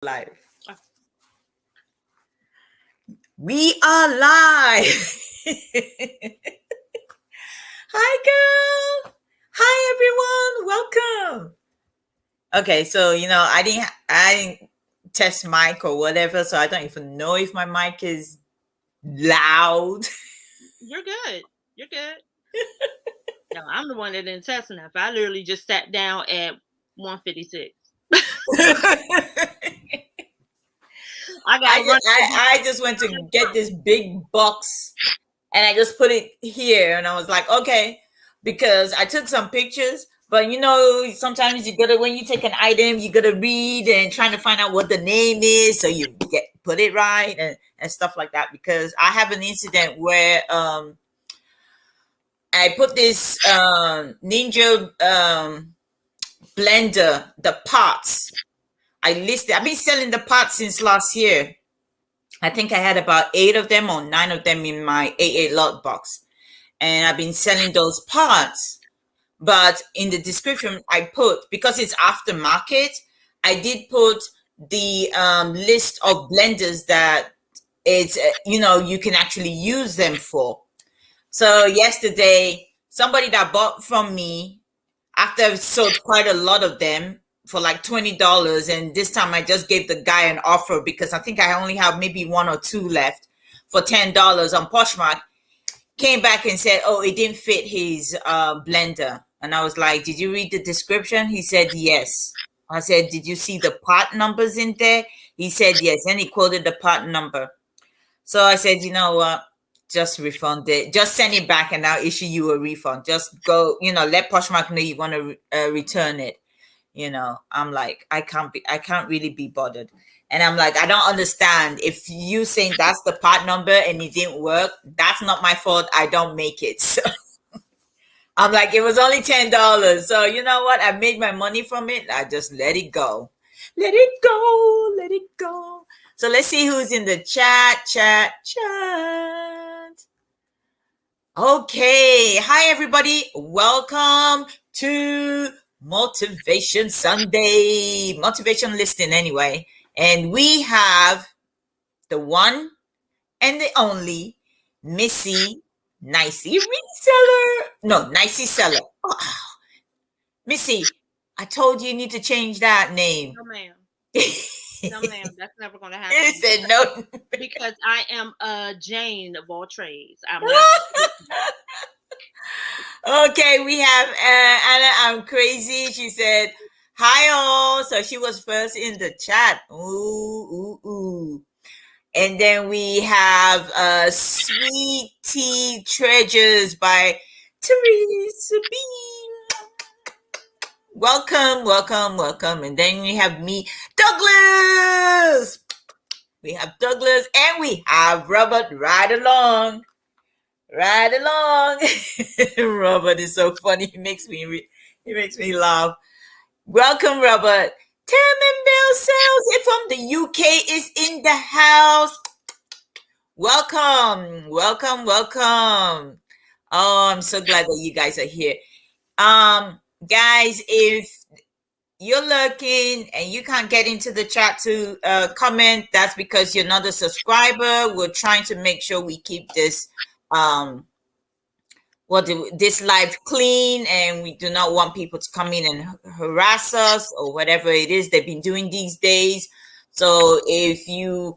Live. We are live. Hi, girl. Hi, everyone. Welcome. Okay, so I didn't test mic or whatever, so I don't even know if my mic is loud. You're good. You're good. No, I'm the one that didn't test enough. I literally just sat down at 156. I just went to get this big box and I just put it here and I was like, okay, because I took some pictures, but sometimes you gotta, when you take an item, you gotta read and trying to find out what the name is so you put it right and stuff like that. Because I have an incident where I put this Ninja blender, the parts. I've been selling the parts since last year. I think I had about 8 of them or 9 of them in my AA lot box. And I've been selling those parts. But in the description, I put, because it's aftermarket, I did put the list of blenders that it's, you can actually use them for. So yesterday, somebody that bought from me, after I've sold quite a lot of them for like $20, and this time I just gave the guy an offer because I think I only have maybe 1 or 2 left for $10 on Poshmark, came back and said, oh, it didn't fit his blender. And I was like, did you read the description? He said, yes. I said, did you see the part numbers in there? He said, yes. And he quoted the part number. So I said, you know what? Just refund it. Just send it back and I'll issue you a refund. Just go, let Poshmark know you want to return it. I'm like, I can't really be bothered. And I'm like, I don't understand. If you saying that's the part number and it didn't work, that's not my fault. I don't make it. So I'm like, it was only $10. So you know what? I made my money from it. I just let it go. Let it go. Let it go. So let's see who's in the chat. Okay. Hi, everybody. Welcome to Motivation Sunday. Motivation listing anyway. And we have the one and the only Missy Nicety Reseller. No, Nicety Seller. Oh, Missy, I told you need to change that name. No, ma'am. No, ma'am. That's never going to happen. You said no. Because I am Jane of all trades. I'm Okay, we have Anna. I'm crazy. She said, hi all. So she was first in the chat. Ooh. And then we have Sweet Tea Treasures by Teresa B. Welcome. And then we have me, Douglas. We have Douglas and we have Robert right along. Robert is so funny. He makes me laugh. Welcome, Robert. Tim Bell Sales from the UK is in the house. Welcome. Oh, I'm so glad that you guys are here. Guys, if you're looking and you can't get into the chat to comment, that's because you're not a subscriber. We're trying to make sure we keep this this live clean, and we do not want people to come in and harass us or whatever it is they've been doing these days. So if you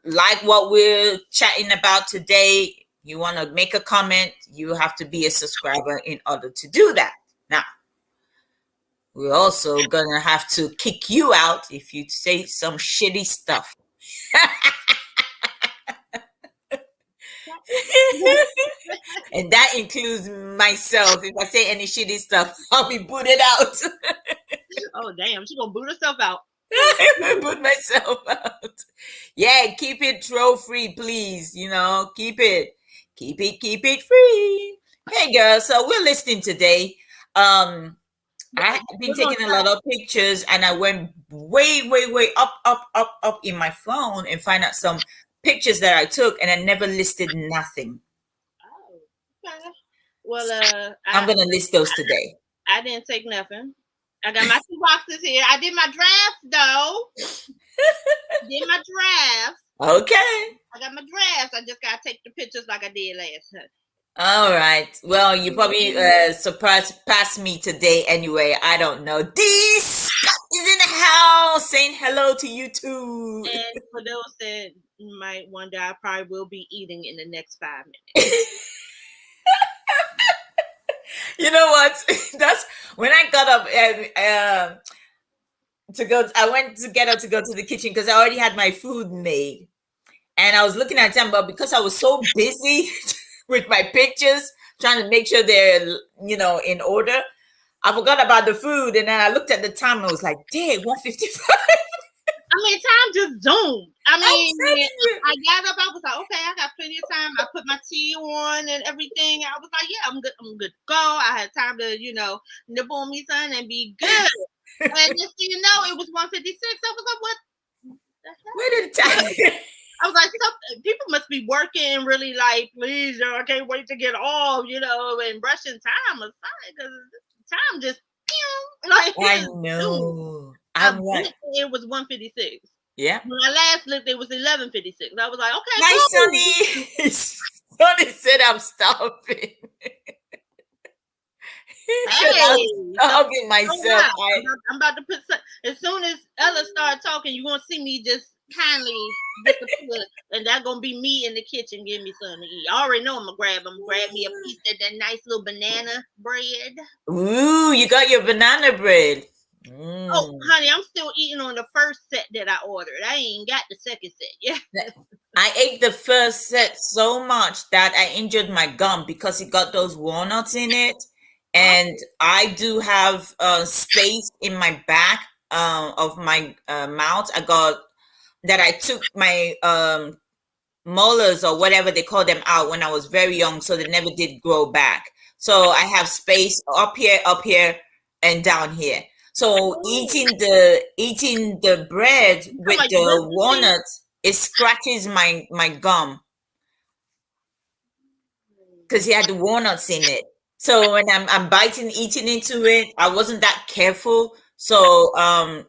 like what we're chatting about today, you want to make a comment, you have to be a subscriber in order to do that. Now, we're also gonna have to kick you out if you say some shitty stuff. And that includes myself. If I say any shitty stuff, I'll be booted out. Oh, damn. She's going to boot herself out. Boot myself out. Yeah, keep it troll free, please. Keep it free. Hey, girl. So we're listening today. I've been taking a lot of pictures and I went way up in my phone and find out some pictures that I took, and I never listed nothing. Oh, okay. Well, I'm gonna list those today. I didn't take nothing. I got my 2 boxes here. I did my draft though. did my drafts. Okay. I got my drafts. I just gotta take the pictures like I did last time. All right. Well, you probably surpassed me today anyway. I don't know. D Scott is in the house saying hello to you too. And for those that might wonder, I probably will be eating in the next 5 minutes. You know what? That's when I got up and to go. I went to get up to go to the kitchen because I already had my food made, and I was looking at them, but because I was so busy with my pictures, trying to make sure they're in order, I forgot about the food, and then I looked at the time and I was like, "Dang, 1:55." I mean, time just zoomed. I mean, I'm telling you. I got up. I was like, okay, I got plenty of time. I put my tea on and everything. I was like, yeah, I'm good. I'm good to go. I had time to, nibble on me son and be good. And just so you know, it was 1:56. I was like, what the hell? Where did the time? I was like, people must be working really like, please, I can't wait to get off, and brushing time aside because time just, like, I know. it was 1:56. Yeah. When I last looked, it was 11:56. I was like, okay, Hi, cool. Sonny. Sonny said I'm stopping. He said I'm stopping myself. I'm about to put as soon as Ella started talking, you're gonna see me just kindly disappear, and that's gonna be me in the kitchen getting me something to eat. I already know I'm gonna grab me a piece of that nice little banana bread. Ooh, you got your banana bread. Oh, honey, I'm still eating on the first set that I ordered. I ain't got the second set yet. I ate the first set so much that I injured my gum because it got those walnuts in it. And I do have space in my back of my mouth. I took my molars or whatever they call them out when I was very young, so they never did grow back. So I have space up here, and down here. So eating the bread with the walnuts, it scratches my gum because it had the walnuts in it. So when I'm biting, eating into it, I wasn't that careful. So I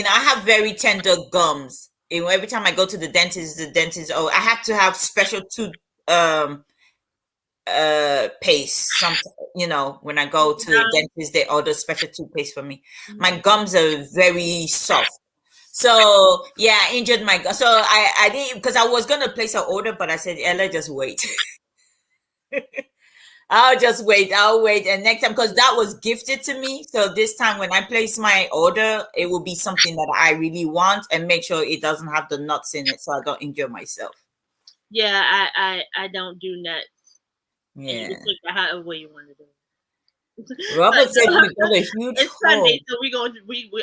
have very tender gums. Every time I go to the dentist, I have to have special tooth paste. When I go to the dentist, they order special toothpaste for me. My gums are very soft. So yeah, I injured my gum. So I didn't, because I was gonna place an order, but I said, Ella, just wait. I'll wait. And next time, because that was gifted to me. So this time when I place my order, it will be something that I really want, and make sure it doesn't have the nuts in it so I don't injure myself. Yeah, I don't do nuts. Yeah. And you can take it however way you want to do it. Robert said we got a huge It's Sunday, so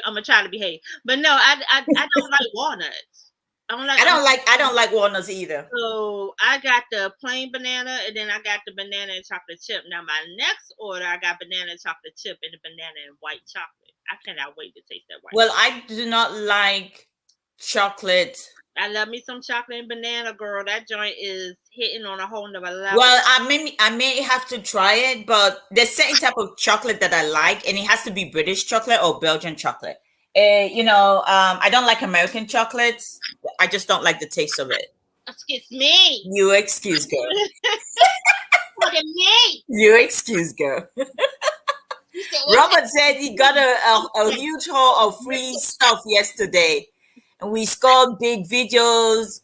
I'm gonna try to behave. But no, I don't like walnuts. I don't like walnuts either. So I got the plain banana, and then I got the banana and chocolate chip. Now my next order, I got banana and chocolate chip and the banana and white chocolate. I cannot wait to taste that white. Well, I do not like chocolate. I love me some chocolate and banana, girl. That joint is hitting on a whole nother level. Well, I may have to try it, but there's certain type of chocolate that I like, and it has to be British chocolate or Belgian chocolate. I don't like American chocolates. I just don't like the taste of it. Excuse me. You excuse, girl. Look at me. You excuse, girl. Robert said he got a huge haul of free stuff yesterday, and we scored big videos.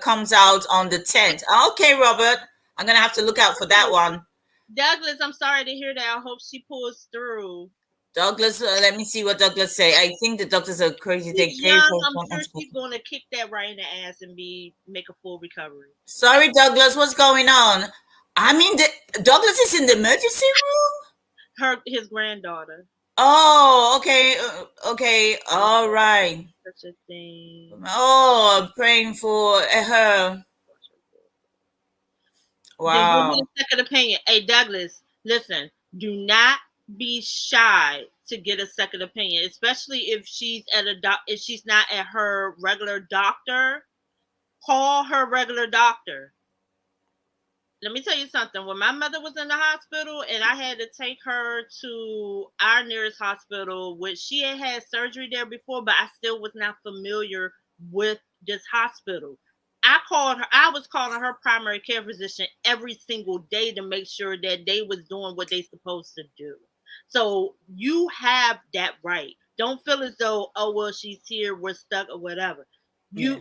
Comes out on the 10th. Okay, Robert, I'm gonna have to look out for that one. Douglas, I'm sorry to hear that. I hope she pulls through. Douglas, let me see what Douglas say. I think the doctors are crazy. I'm sure she's gonna kick that right in the ass and make a full recovery. Sorry, Douglas, what's going on? I mean, Douglas is in the emergency room. His granddaughter. Oh, okay, all right. Such a thing. Oh, I'm praying for her. Wow. Give me a second opinion. Hey, Douglas, listen. Do not be shy to get a second opinion, especially if she's if she's not at her regular doctor. Call her regular doctor. Let me tell you something. When my mother was in the hospital and I had to take her to our nearest hospital, which she had surgery there before, but I still was not familiar with this hospital. I was calling her primary care physician every single day to make sure that they was doing what they supposed to do. So you have that right. Don't feel as though, oh well, she's here, we're stuck or whatever. Yeah.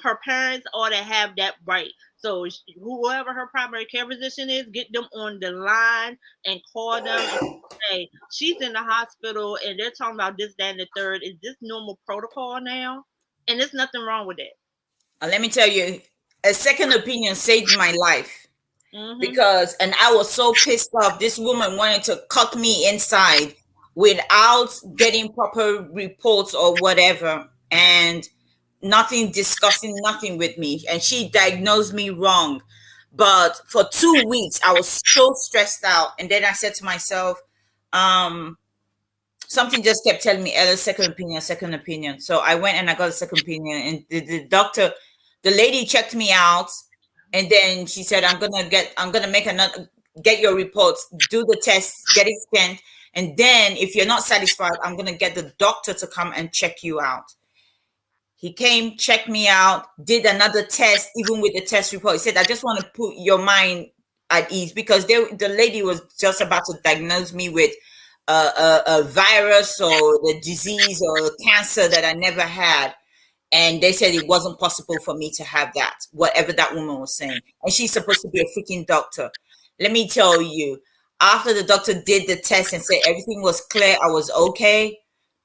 Her parents ought to have that right. So whoever her primary care physician is, get them on the line and call them and say, she's in the hospital and they're talking about this, that, and the third. Is this normal protocol now? And there's nothing wrong with it. Let me tell you, a second opinion saved my life. Mm-hmm. And I was so pissed off. This woman wanted to cut me inside without getting proper reports or whatever, and discussing nothing with me. And she diagnosed me wrong. But for 2 weeks, I was so stressed out. And then I said to myself, something just kept telling me, Ella, second opinion, second opinion. So I went and I got a second opinion. And the doctor, the lady checked me out. And then she said, I'm gonna make another, get your reports, do the test, get it scanned. And then if you're not satisfied, I'm gonna get the doctor to come and check you out. He came, checked me out, did another test, even with the test report. He said, I just want to put your mind at ease, because the lady was just about to diagnose me with a virus or the disease or cancer that I never had. And they said it wasn't possible for me to have that, whatever that woman was saying. And she's supposed to be a freaking doctor. Let me tell you, after the doctor did the test and said everything was clear, I was okay,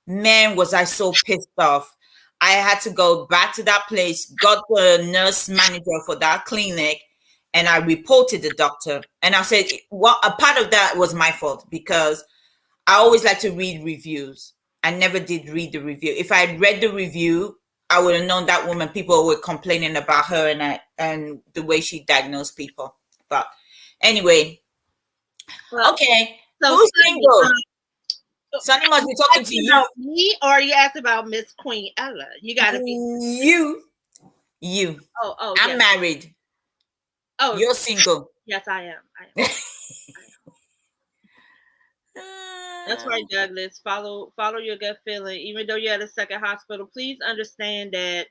man, was I so pissed off. I had to go back to that place, got the nurse manager for that clinic, and I reported the doctor. And I said, well, a part of that was my fault, because I always like to read reviews. I never did read the review. If I had read the review, I would have known that woman. People were complaining about her and the way she diagnosed people. But anyway, Well, okay. so Who's single? Sonny must be talking to you. Me, or you asked about Miss Queen Ella? You gotta be you. Oh, I'm yes. married. Oh, you're single. Yes, I am. That's right, Douglas. Follow your gut feeling. Even though you're at a second hospital, please understand that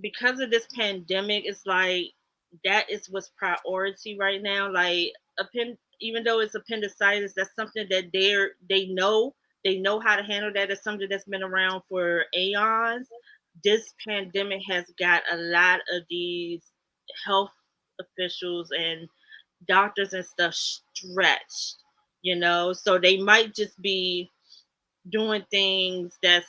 because of this pandemic, it's like that is what's priority right now. Like even though it's appendicitis, that's something that they know how to handle that. It's something that's been around for aeons. This pandemic has got a lot of these health officials and doctors and stuff stretched, so they might just be doing things that's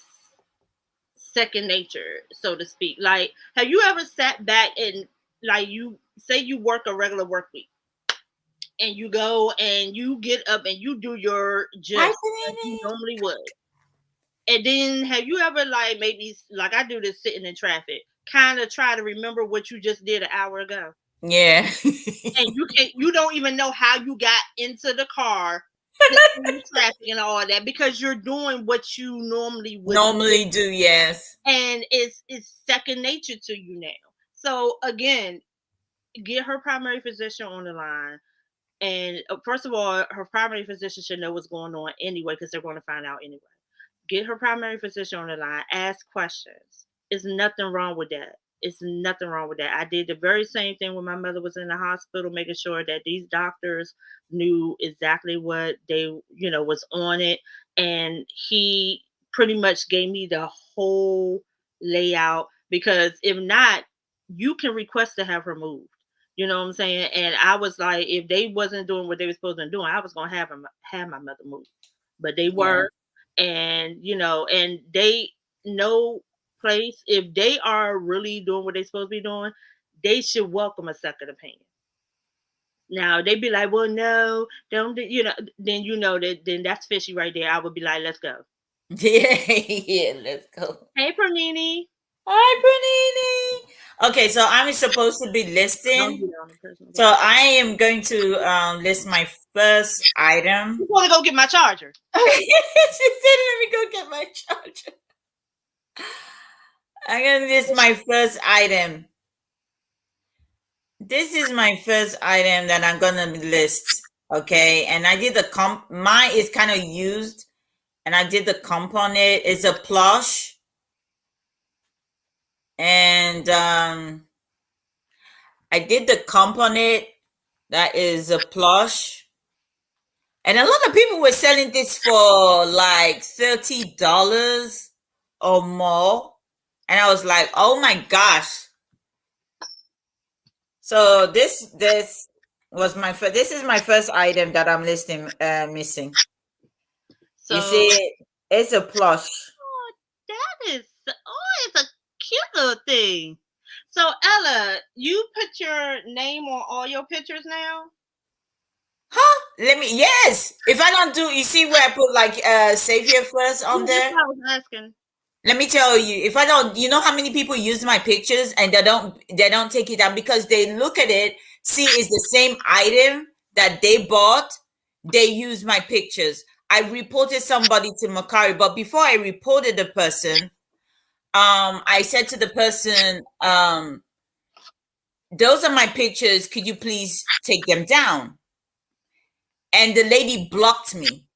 second nature, so to speak. Like, have you ever sat back and, like, you say you work a regular work week and you go and you get up and you do your job like you normally would, and then have you ever, like, maybe like I do this sitting in traffic, kind of try to remember what you just did an hour ago? Yeah. And you don't even know how you got into the car, in traffic and all that, because you're doing what you normally do. Yes. And it's second nature to you now. So again, get her primary physician on the line. And first of all, her primary physician should know what's going on anyway, because they're going to find out anyway. Get her primary physician on the line. Ask questions. There's nothing wrong with that. It's nothing wrong with that. I did the very same thing when my mother was in the hospital, making sure that these doctors knew exactly what they, was on it. And he pretty much gave me the whole layout, because if not, you can request to have her moved. You know what I'm saying? And I was like, if they wasn't doing what they were supposed to be doing, I was going to have my mother moved. But they were. Yeah. And, and they know place, if they are really doing what they're supposed to be doing, they should welcome a second opinion. Now they'd be like, well, no, don't, then then that's fishy right there. I would be like, let's go. Yeah, let's go. Hey, Pernini. Hi, Pernini. Okay, so I'm supposed to be listing. So I am going to list my first item. You want to go get my charger? She said, let me go get my charger. I'm going to list my first item. This is my first item that I'm going to list. Okay. And I did the comp. Mine is kind of used. And I did the comp on it. It's a plush. and I did the comp on it. That is a plush. And a lot of people were selling this for like $30 or more. And I was like, oh my gosh. So this was my first, this is my first item that I'm listing missing. So you see, it's a plush. oh, that is it's a cute little thing. So Ella, you put your name on all your pictures now? Huh? Yes. If I don't do, you see where I put like Savior first on there? That's what I was asking. Let me tell you, if I don't, you know how many people use my pictures and they don't take it down because they look at it, see it's the same item that they bought, they use my pictures. I reported somebody to Macari, but before I reported the person, I said to the person, those are my pictures, could you please take them down? And the lady blocked me.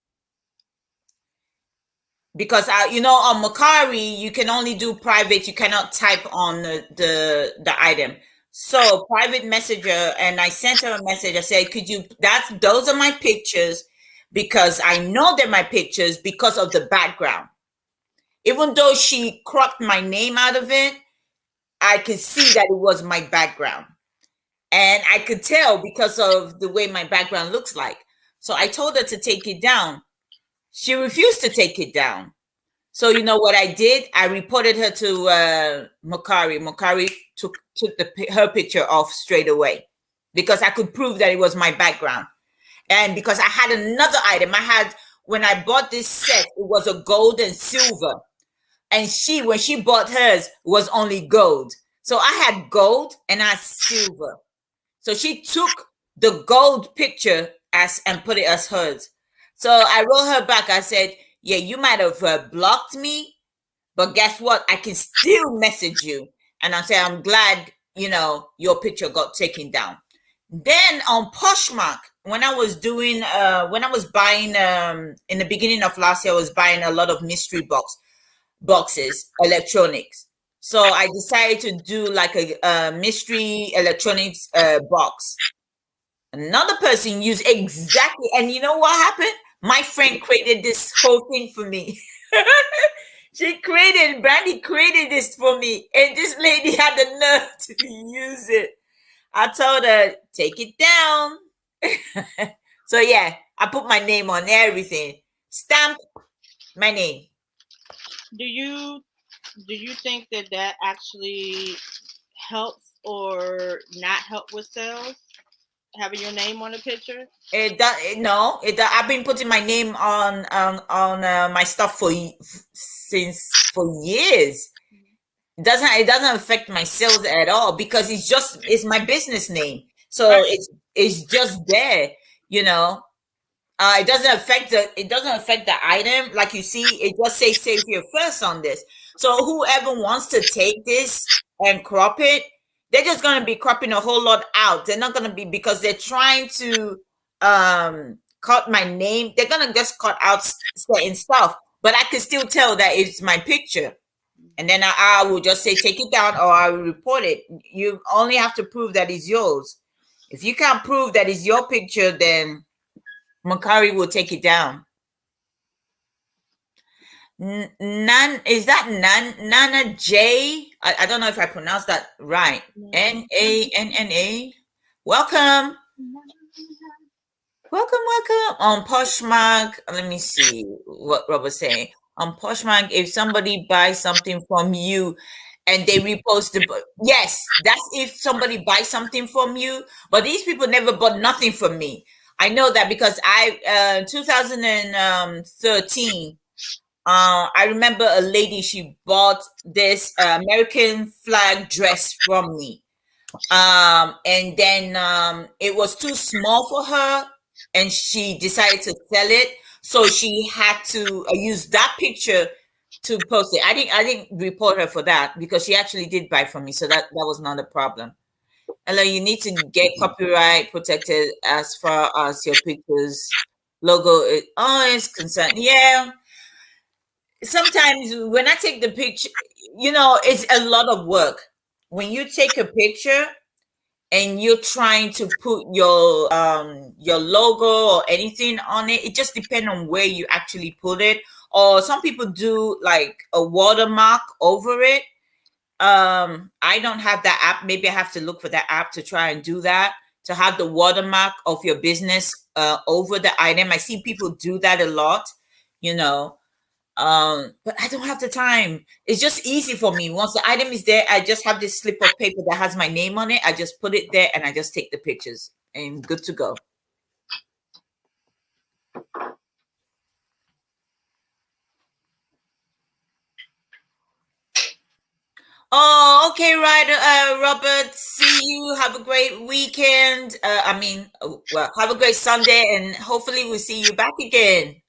Because on Macari, you can only do private. You cannot type on the item. So private messenger, and I sent her a message. I said, those are my pictures because I know they're my pictures because of the background. Even though she cropped my name out of it, I could see that it was my background. And I could tell because of the way my background looks like. So I told her to take it down. She refused to take it down. So you know what I did? I reported her to Macari. Macari took her picture off straight away because I could prove that it was my background. And because I had another item. When I bought this set, it was a gold and silver. And when she bought hers, was only gold. So I had gold and I had silver. So she took the gold picture and put it as hers. So I wrote her back. I said, yeah, you might have blocked me, but guess what? I can still message you. And I said, I'm glad, your picture got taken down. Then on Poshmark, when I was buying, in the beginning of last year, I was buying a lot of mystery boxes, electronics. So I decided to do like a mystery electronics box. Another person used exactly, and you know what happened? My friend created this whole thing for me. Brandy created this for me, and this lady had the nerve to use it. I told her, take it down. So yeah, I put my name on everything. Stamp my name. Do you think that actually helps or not help with sales? Having your name on a picture? I've been putting my name on my stuff for years. It doesn't affect my sales at all because it's my business name. So right. It's just there, it doesn't affect the item. Like you see, it just says save here first on this. So whoever wants to take this and crop it, they're just going to be cropping a whole lot out. They're not going to be, because they're trying to cut my name. They're going to just cut out certain stuff, but I can still tell that it's my picture. And then I will just say, take it down, or I will report it. You only have to prove that it's yours. If you can't prove that it's your picture, then Macari will take it down. Is that Nana J? I don't know if I pronounced that right. Nanna. Welcome. On Poshmark, let me see what Robert's saying. On Poshmark, if somebody buys something from you and they repost it, yes, that's if somebody buys something from you. But these people never bought nothing from me. I know that because 2013, I remember a lady, she bought this American flag dress from me. And then it was too small for her and she decided to sell it. So she had to use that picture to post it. I didn't report her for that because she actually did buy from me. So that was not a problem. Ella, you need to get copyright protected as far as your pictures logo is concerned. Yeah. Sometimes when I take the picture, it's a lot of work. when you take a picture and you're trying to put your logo or anything on it, it just depends on where you actually put it. Or some people do like a watermark over it. I don't have that app. Maybe I have to look for that app to try and do that, to have the watermark of your business over the item. I see people do that a lot, you know. But I don't have the time. It's just easy for me. Once the item is there, I just have this slip of paper that has my name on it. I just put it there and I just take the pictures and good to go. Oh, okay, right, Robert. See you. Have a great weekend. Well, have a great Sunday, and hopefully we'll see you back again.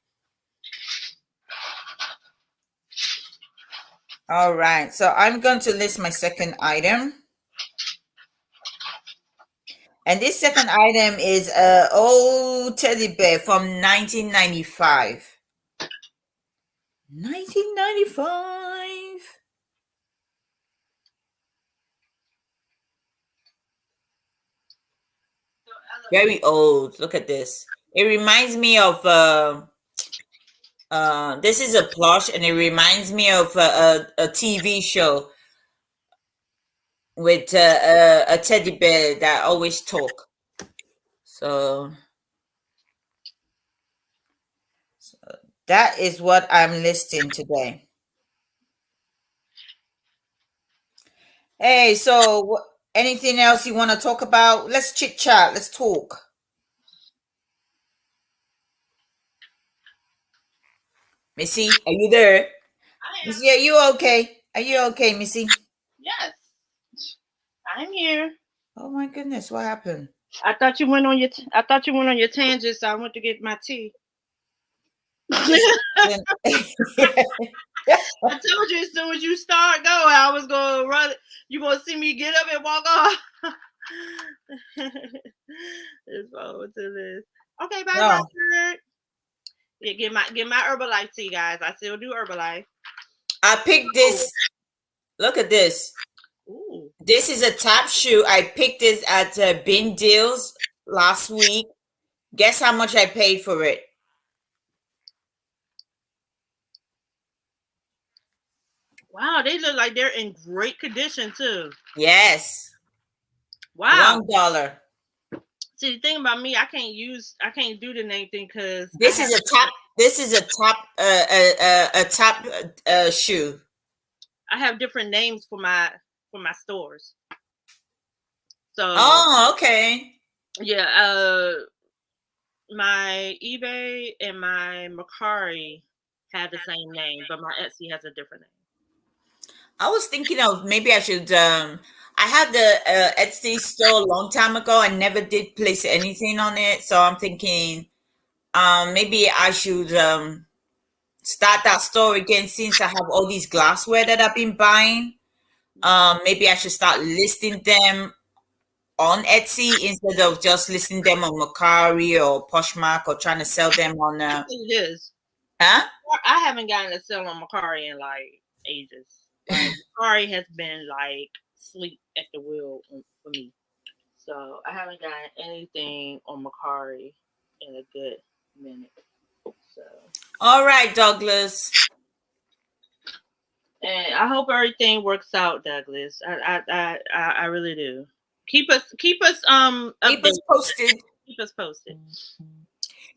All right, so I'm going to list my second item. And this second item is a old teddy bear from 1995. 1995. Very old. Look at this. It reminds me of this is a plush, and it reminds me of a TV show with a teddy bear that always talk. So that is what I'm listing today. Hey, so anything else you want to talk about? Let's chit chat. Let's talk. Missy, are you there? Missy, are you okay? Are you okay, Missy? Yes, I'm here. Oh my goodness, what happened? I thought you went on your tangent, so I went to get my tea. I told you as soon as you start going, I was gonna run. You gonna see me get up and walk off. Let's forward to this. Okay, bye, No. Yeah, get my Herbalife tea, guys. I still do Herbalife. I picked this. Look at this. Ooh. This is a tap shoe. I picked this at Bin Deals last week. Guess how much I paid for it? Wow, they look like they're in great condition too. Yes. Wow. $1. See, the thing about me, I can't do the name thing because this is a top shoe. I have different names for my stores. So okay. Yeah, my eBay and my Mercari have the same name, but my Etsy has a different name. I was thinking of maybe I should I had the Etsy store a long time ago. I never did place anything on it, so I'm thinking maybe I should start that store again since I have all these glassware that I've been buying. Maybe I should start listing them on Etsy instead of just listing them on Mercari or Poshmark or trying to sell them on. It is. Huh? I haven't gotten to sell on Mercari in like ages. Like, Mercari has been like sleep at the wheel for me, so I haven't gotten anything on Mercari in a good minute. So. All right, Douglas. And I hope everything works out, Douglas. I really do. Keep us Keep us posted. Keep us posted.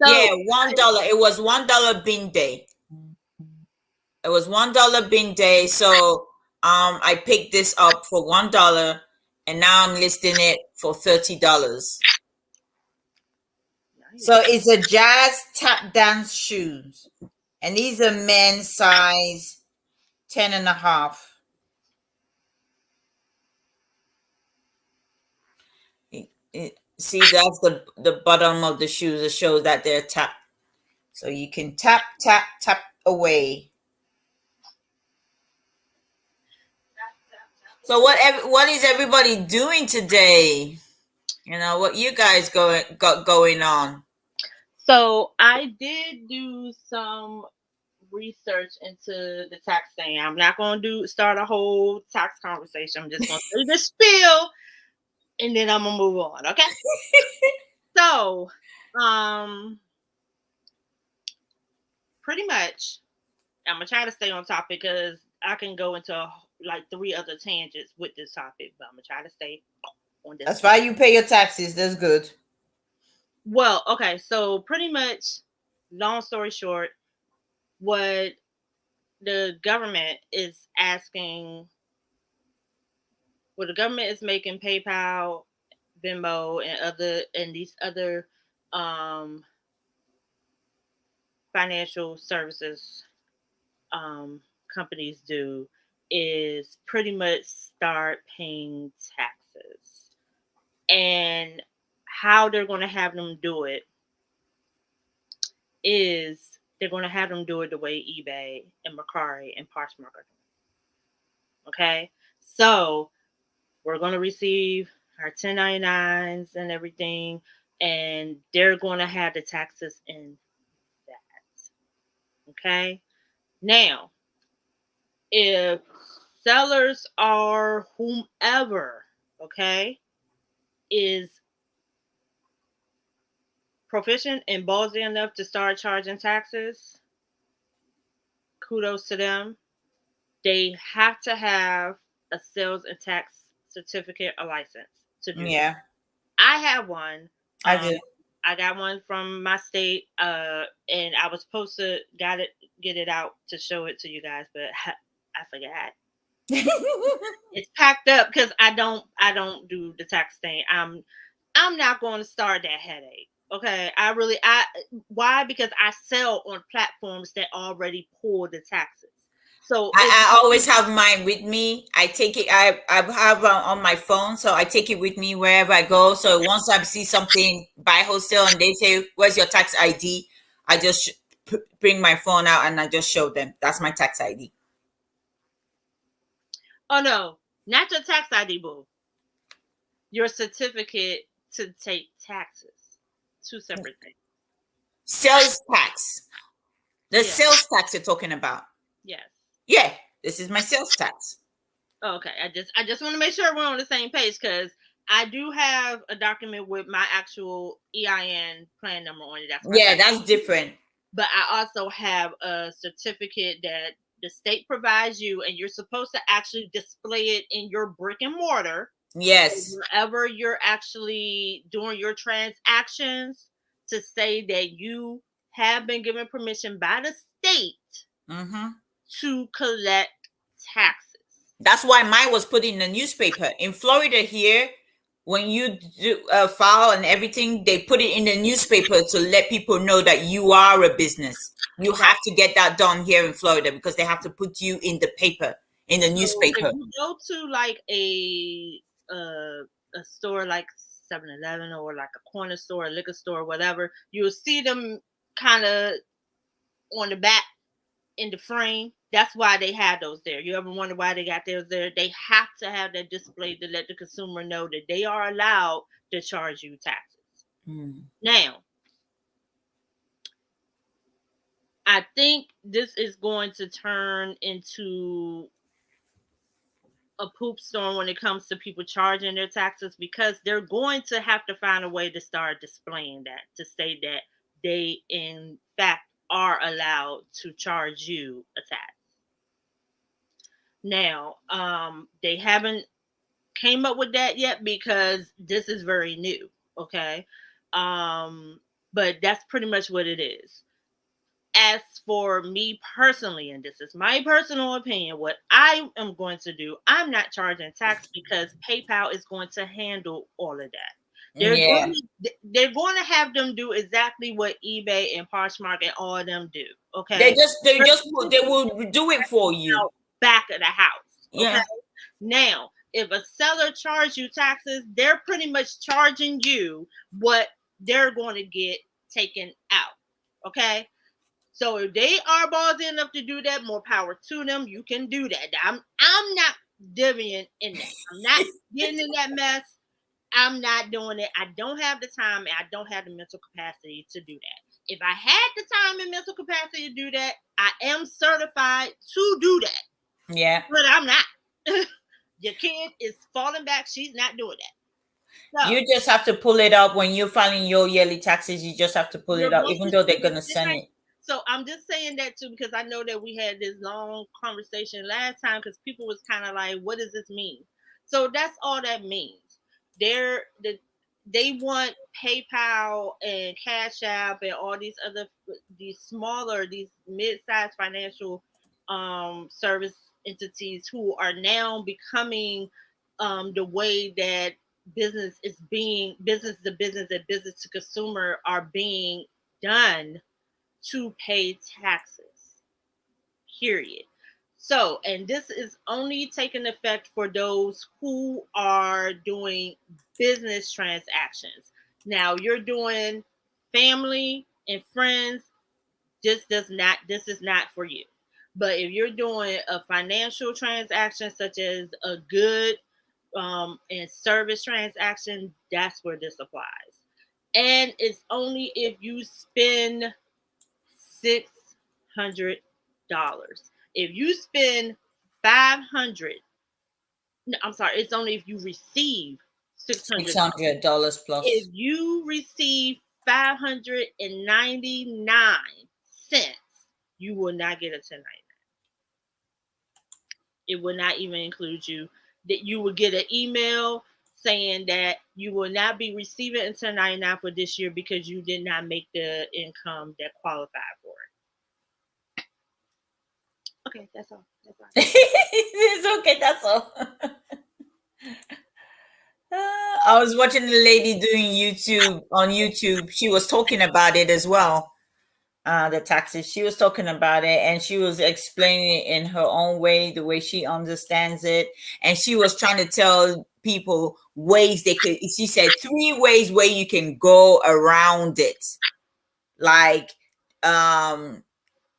So, yeah, $1. It was $1 bin day. It was $1 bin day. So I picked this up for $1, and now I'm listing it for $30. Nice. So it's a jazz tap dance shoes, and these are men's size 10.5. See, that's the bottom of the shoes. It shows that they're tapped, so you can tap away. So what is everybody doing today? You know, what you guys got going on? So I did do some research into the tax thing. I'm not going to start a whole tax conversation. I'm just going to say the spiel, and then I'm going to move on. Okay. So, pretty much, I'm going to try to stay on topic because I can go into like 3 other tangents with this topic, but I'm going to try to stay on this. That's why you pay your taxes. That's good. Well, okay. So, pretty much, long story short, what the government is asking, what the government is making PayPal, Venmo, and these other financial services companies do is pretty much start paying taxes. And how they're going to have them do it is they're going to have them do it the way eBay and Mercari and Poshmark are doing. Okay, so we're going to receive our 1099s and everything, and they're going to have the taxes in that. Okay, now if sellers are whomever, okay, is proficient and ballsy enough to start charging taxes, kudos to them. They have to have a sales and tax certificate or license to do Yeah. that. I have one. I do. I got one from my state, and I was supposed to get it out to show it to you guys, but I forgot. It's packed up because I don't do the tax thing. I'm not going to start that headache. Okay, why? Because I sell on platforms that already pull the taxes. So I always have mine with me. I take it. I have on my phone, so I take it with me wherever I go. So once I see something buy wholesale and they say, "Where's your tax ID?" I just bring my phone out and I just show them. That's my tax ID. Oh no, not your tax ID, boo. Your certificate to take taxes. 2 separate things. Sales tax. The sales tax you're talking about. Yes. Yeah, this is my sales tax. Okay, I just want to make sure we're on the same page because I do have a document with my actual EIN plan number on it. That's different. But I also have a certificate that the state provides you, and you're supposed to actually display it in your brick and mortar. Yes. Wherever you're actually doing your transactions, to say that you have been given permission by the state to collect taxes. That's why mine was put in the newspaper. In Florida here, when you do file and everything, they put it in the newspaper to let people know that you are a business. You have to get that done here in Florida because they have to put you in the paper, in the newspaper. If you go to like a store like 7-Eleven or like a corner store, a liquor store, whatever, you'll see them kind of on the back in the frame. That's why they have those there. You ever wonder why they got those there? They have to have that display to let the consumer know that they are allowed to charge you taxes. Now, I think this is going to turn into a poop storm when it comes to people charging their taxes, because they're going to have to find a way to start displaying that, to say that they in fact are allowed to charge you a tax. Now, they haven't came up with that yet because this is very new. Okay. But that's pretty much what it is. As for me personally, and this is my personal opinion, what I am going to do, I'm not charging tax because PayPal is going to handle all of that. They're going to have them do exactly what eBay and Poshmark and all of them do. Okay, they will do it for you back of the house. Okay? Now, if a seller charges you taxes, they're pretty much charging you what they're going to get taken out. Okay. So if they are ballsy enough to do that, more power to them. You can do that. I'm not divvying in that. I'm not getting in that mess. I'm not doing it. I don't have the time and I don't have the mental capacity to do that. If I had the time and mental capacity to do that, I am certified to do that. Yeah. But I'm not. Your kid is falling back. She's not doing that. So, You just have to pull it up when you're filing your yearly taxes. You just have to pull it up, even though they're gonna send it. So I'm just saying that too, because I know that we had this long conversation last time, because people was kind of like, what does this mean? So that's all that means. They want PayPal and Cash App and all these other, these mid-sized financial service entities who are now becoming the way that business to business and business to consumer are being done to pay taxes, period. So, and this is only taking effect for those who are doing business transactions. Now, you're doing family and friends, this is not for you. But if you're doing a financial transaction such as a good and service transaction, that's where this applies. And it's only if you spend $600. If you spend 500, no, I'm sorry, it's only if you receive $600. $600 plus. If you receive 599 cents, you will not get a 1099. It will not even include you. That you will get an email saying that you will not be receiving a 1099 for this year because you did not make the income that qualified for it. Okay, that's all. That's all. It's okay, that's all. I was watching the lady doing YouTube. She was talking about it as well. The taxes. She was talking about it, and she was explaining it in her own way, the way she understands it. And she was trying to tell people ways they could. She said 3 ways where you can go around it, like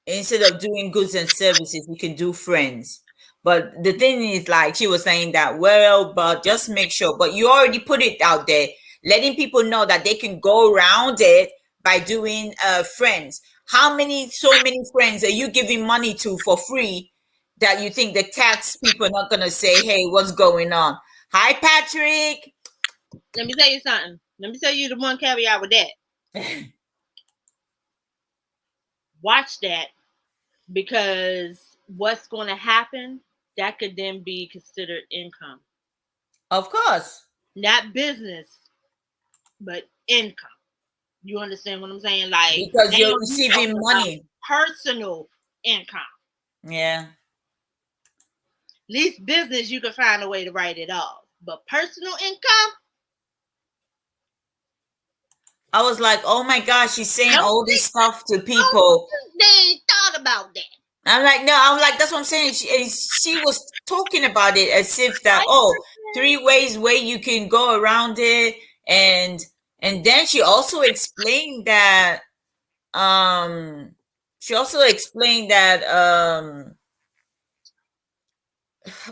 instead of doing goods and services, you can do friends. But the thing is, like she was saying that, well, but just make sure. But you already put it out there, letting people know that they can go around it by doing friends. So many friends are you giving money to for free that you think the tax people are not going to say, hey, what's going on? Hi, Patrick. Let me tell you something. Let me tell you the one caveat with that. Watch that, because what's going to happen, that could then be considered income. Of course. Not business, but income. You understand what I'm saying? Like, because you're receiving money. Personal income. Yeah. At least business, you can find a way to write it off. But personal income? I was like, oh my gosh, she's saying all this stuff to people. They ain't thought about that. I'm like, that's what I'm saying. She was talking about it as if that, 3 ways where you can go around it. And then she also explained that,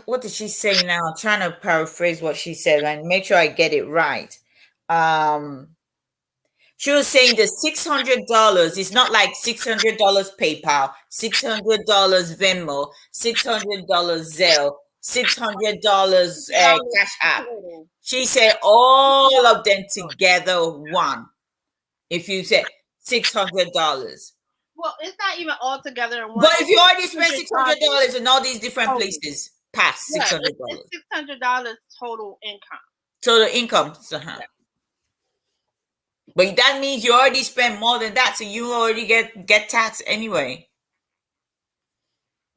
what did she say now? I'm trying to paraphrase what she said and make sure I get it right. She was saying the $600 is not like $600 PayPal, $600 Venmo, $600 Zelle, $600 Cash App. She said all of them together one. If you said $600. Well, it's not even all together in one. But if you already spent $600 in all these different places, past $600. It's $600 total income. Total income. But that means you already spent more than that, so you already get taxed anyway.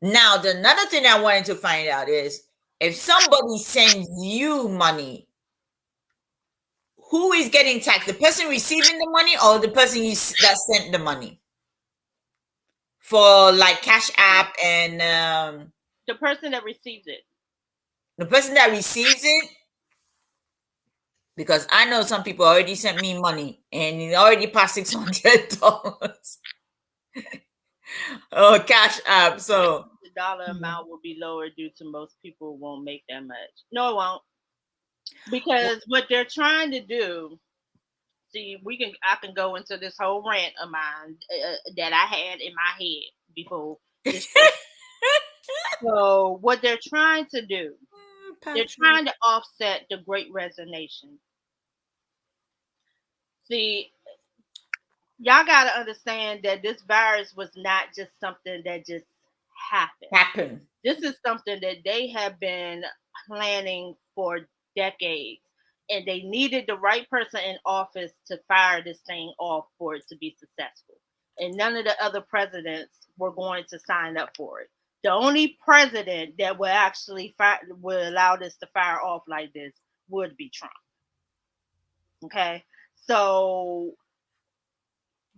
Now, the another thing I wanted to find out is if somebody sends you money, who is getting taxed? The person receiving the money or the person that sent the money? For like Cash App and the person that receives it. The person that receives it. Because I know some people already sent me money and it already passed $600. Oh, Cash App. So the dollar amount will be lower due to most people won't make that much. No, it won't. Because what they're trying to do See, I can go into this whole rant of mine that I had in my head before this show. So what they're trying to do, they're Patrick. trying to offset the Great Resignation. See, y'all got to understand that this virus was not just something that just happened. Happen. This is something that they have been planning for decades, and they needed the right person in office to fire this thing off for it to be successful. And none of the other presidents were going to sign up for it. The only president that would actually would allow this to fire off like this would be Trump. Okay, so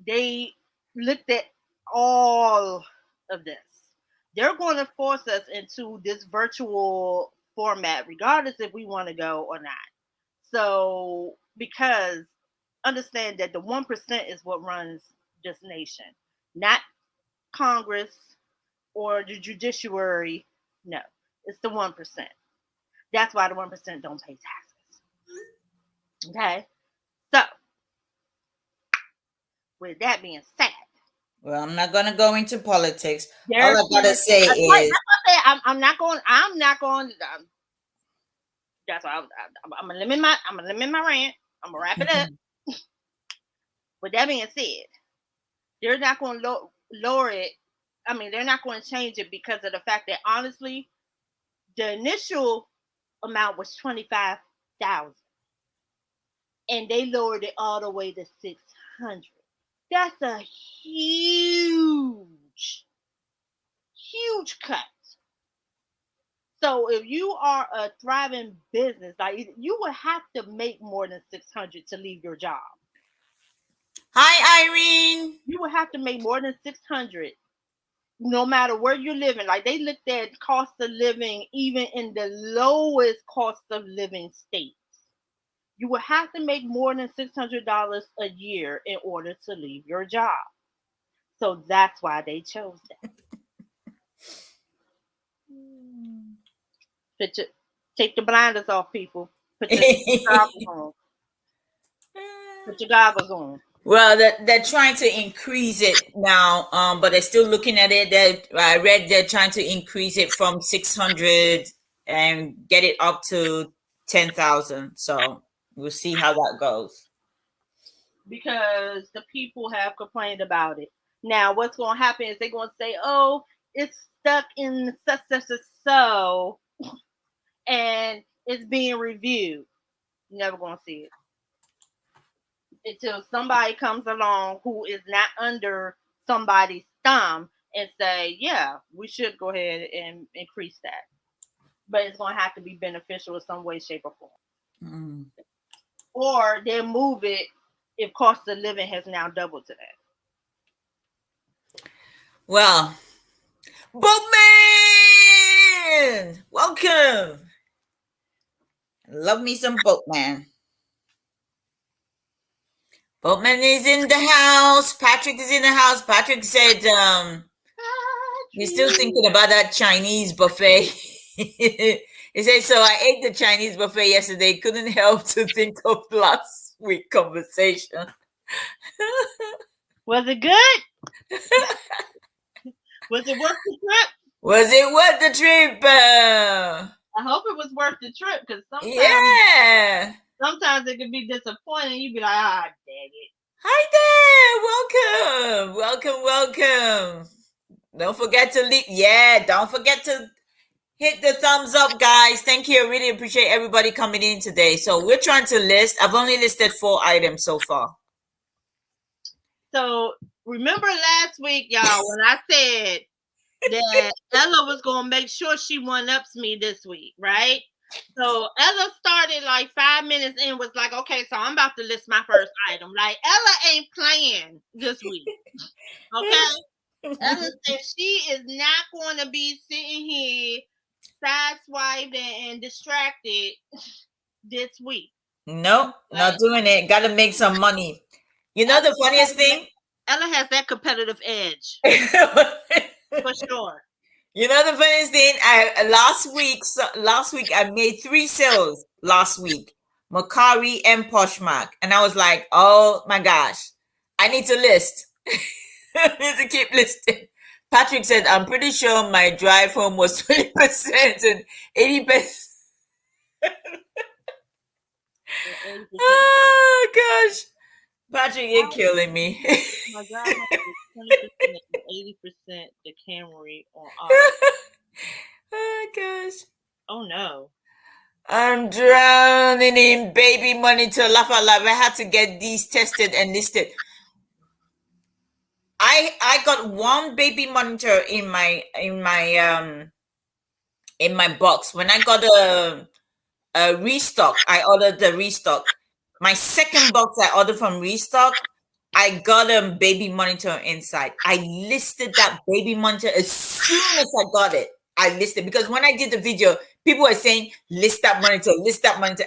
they looked at all of this. They're going to force us into this virtual format, regardless if we want to go or not. So, because understand that the 1% is what runs this nation, not Congress or the judiciary. No, it's the 1%. That's why the 1% don't pay taxes. Okay? So, with that being said, well, I'm not gonna go into politics. All I gotta say is, I'm not going. That's why I'm gonna limit my rant. I'm gonna wrap it up. With that being said, they're not going to lower it. I mean, they're not going to change it because of the fact that honestly, the initial amount was 25,000, and they lowered it all the way to 600. That's a huge cut. So if you are a thriving business, like you would have to make more than 600 to leave your job. Hi, Irene. You would have to make more than 600, no matter where you're living. Like they looked at cost of living, even in the lowest cost of living states. You would have to make more than $600 a year in order to leave your job. So that's why they chose that. Take the blinders off, people. Put your goggles on. Put your goggles on. Well, they're trying to increase it now, but they're still looking at it. I read they're trying to increase it from 600 and get it up to 10,000. So we'll see how that goes. Because the people have complained about it. Now, what's going to happen is they're going to say, "Oh, it's stuck in such so, and it's being reviewed." You're never going to see it until somebody comes along who is not under somebody's thumb and say, "Yeah, we should go ahead and increase that." But it's going to have to be beneficial in some way, shape, or form. Or they'll move it if cost of living has now doubled to that. Well, Boatman! Welcome! Love me some Boatman. Boatman is in the house. Patrick is in the house. Patrick said he's still thinking about that Chinese buffet. He said, so I ate the Chinese buffet yesterday. Couldn't help to think of last week's conversation. Was it good? Was it worth the trip? Was it worth the trip? I hope it was worth the trip because sometimes it can be disappointing. You'd be like, dang it. Hi there. Welcome. Don't forget to don't forget to hit the thumbs up, guys. Thank you. I really appreciate everybody coming in today. So we're trying to list. I've only listed 4 items so far. So remember last week, y'all, when I said that Ella was going to make sure she one-ups me this week, right? So Ella started like 5 minutes in, was like, okay, so I'm about to list my first item. Like, Ella ain't playing this week. Okay? Ella said she is not going to be sitting here sideswiped and distracted this week. Nope, not doing it. Got to make some money. You know the funniest thing? Ella has that competitive edge. For sure. You know the funniest thing? Last week I made 3 sales last week. Macari and Poshmark. And I was like, oh my gosh, I need to list. I need to keep listing. Patrick said, I'm pretty sure my drive home was 20% and 80%. Oh gosh. Patrick, you're killing me. My God, 20% and 80% the Camry on auto. Oh gosh. Oh no. I'm drowning in baby monitor. Laugh out loud. I had to get these tested and listed. I got one baby monitor in my box. When I got a restock, I ordered the restock. My second box I ordered from restock, I got a baby monitor inside. I listed that baby monitor as soon as I got it. I listed because when I did the video, people were saying list that monitor,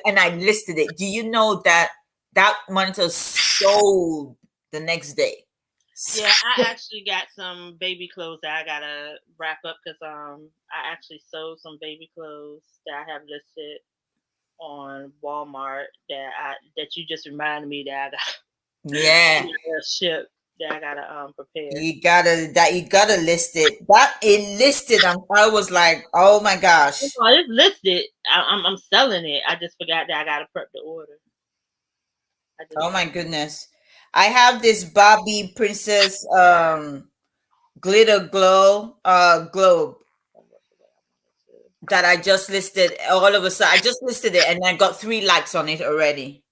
and I listed it. Do you know that monitor sold the next day? Yeah, I actually got some baby clothes that I gotta wrap up because I actually sold some baby clothes that I have listed on Walmart that you just reminded me that I got ship that I gotta prepare. You gotta list it. That it listed. I was like, oh my gosh. I just listed. I'm selling it. I just forgot that I gotta prep the order. Oh my goodness. I have this Barbie Princess glitter globe that I just listed. All of a sudden, I just listed it and I got 3 likes on it already.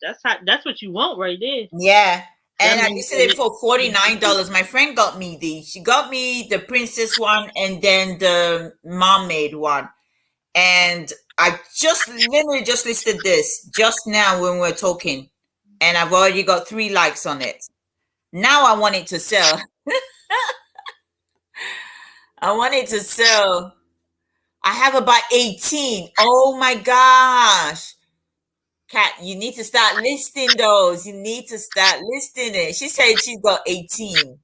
That's what you want right there. Yeah. And I listed it for $49. My friend got me these. She got me the princess one and then the mermaid one. And I literally just listed this just now when we're talking. And I've already got 3 likes on it. Now I want it to sell. I want it to sell. I have about 18. Oh my gosh. Kat, you need to start listing those. You need to start listing it. She said she's got 18.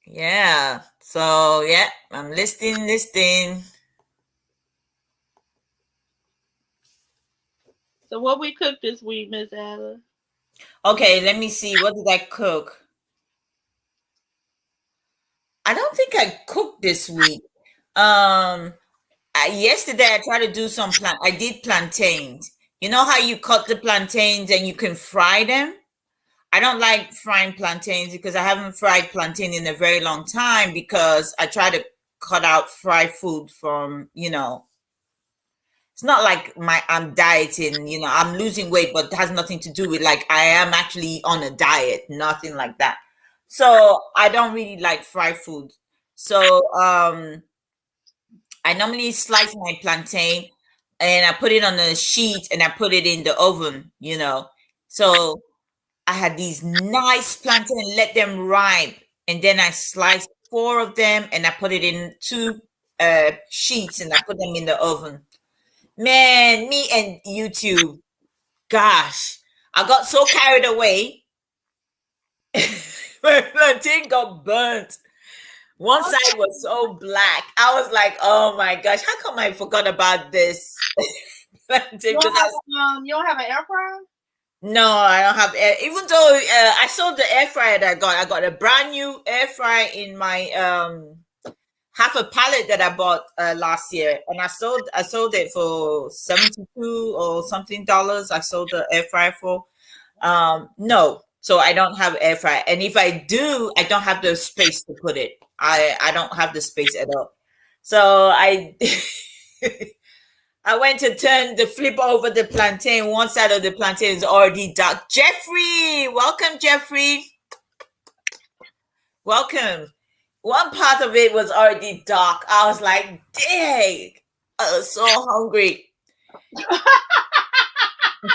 Yeah. So, yeah, I'm listing. So what we cooked this week, Miss Ada? Okay, let me see. What did I cook? I don't think I cooked this week. Yesterday I tried to do some I did plantains. You know how you cut the plantains and you can fry them? I don't like frying plantains because I haven't fried plantain in a very long time because I try to cut out fried food from, it's not like I'm dieting, I'm losing weight, but it has nothing to do with like I am actually on a diet, nothing like that. So I don't really like fried food. So I normally slice my plantain and I put it on a sheet and I put it in the oven, So I had these nice plantain, let them ripe, and then I sliced 4 of them and I put it in 2 sheets and I put them in the oven. Man, me and YouTube, gosh, I got so carried away. My plantain got burnt. One side was so black. I was like, oh my gosh, how come I forgot about this? You don't have an air fryer? No, I don't have air. Even though I sold the air fryer that I got a brand new air fryer in my half a pallet that I bought last year, and I sold it for $72 or something dollars. I sold the air fryer for. No, so I don't have air fryer, and if I do, I don't have the space to put it. I don't have the space at all. So I I went to flip over the plantain. One side of the plantain is already dark. Jeffrey, welcome, Jeffrey. Welcome. One part of it was already dark. I was like, dang, I was so hungry.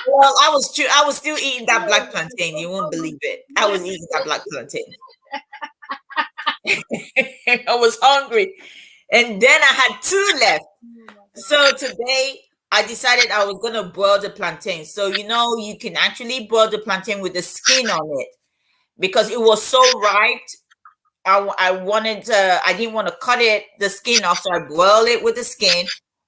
Well, I was still eating that black plantain. You won't believe it. I was eating that black plantain. I was hungry. And then I had 2 left. So today I decided I was going to boil the plantain. So, you can actually boil the plantain with the skin on it because it was so ripe. I didn't want to cut the skin off. So I boiled it with the skin.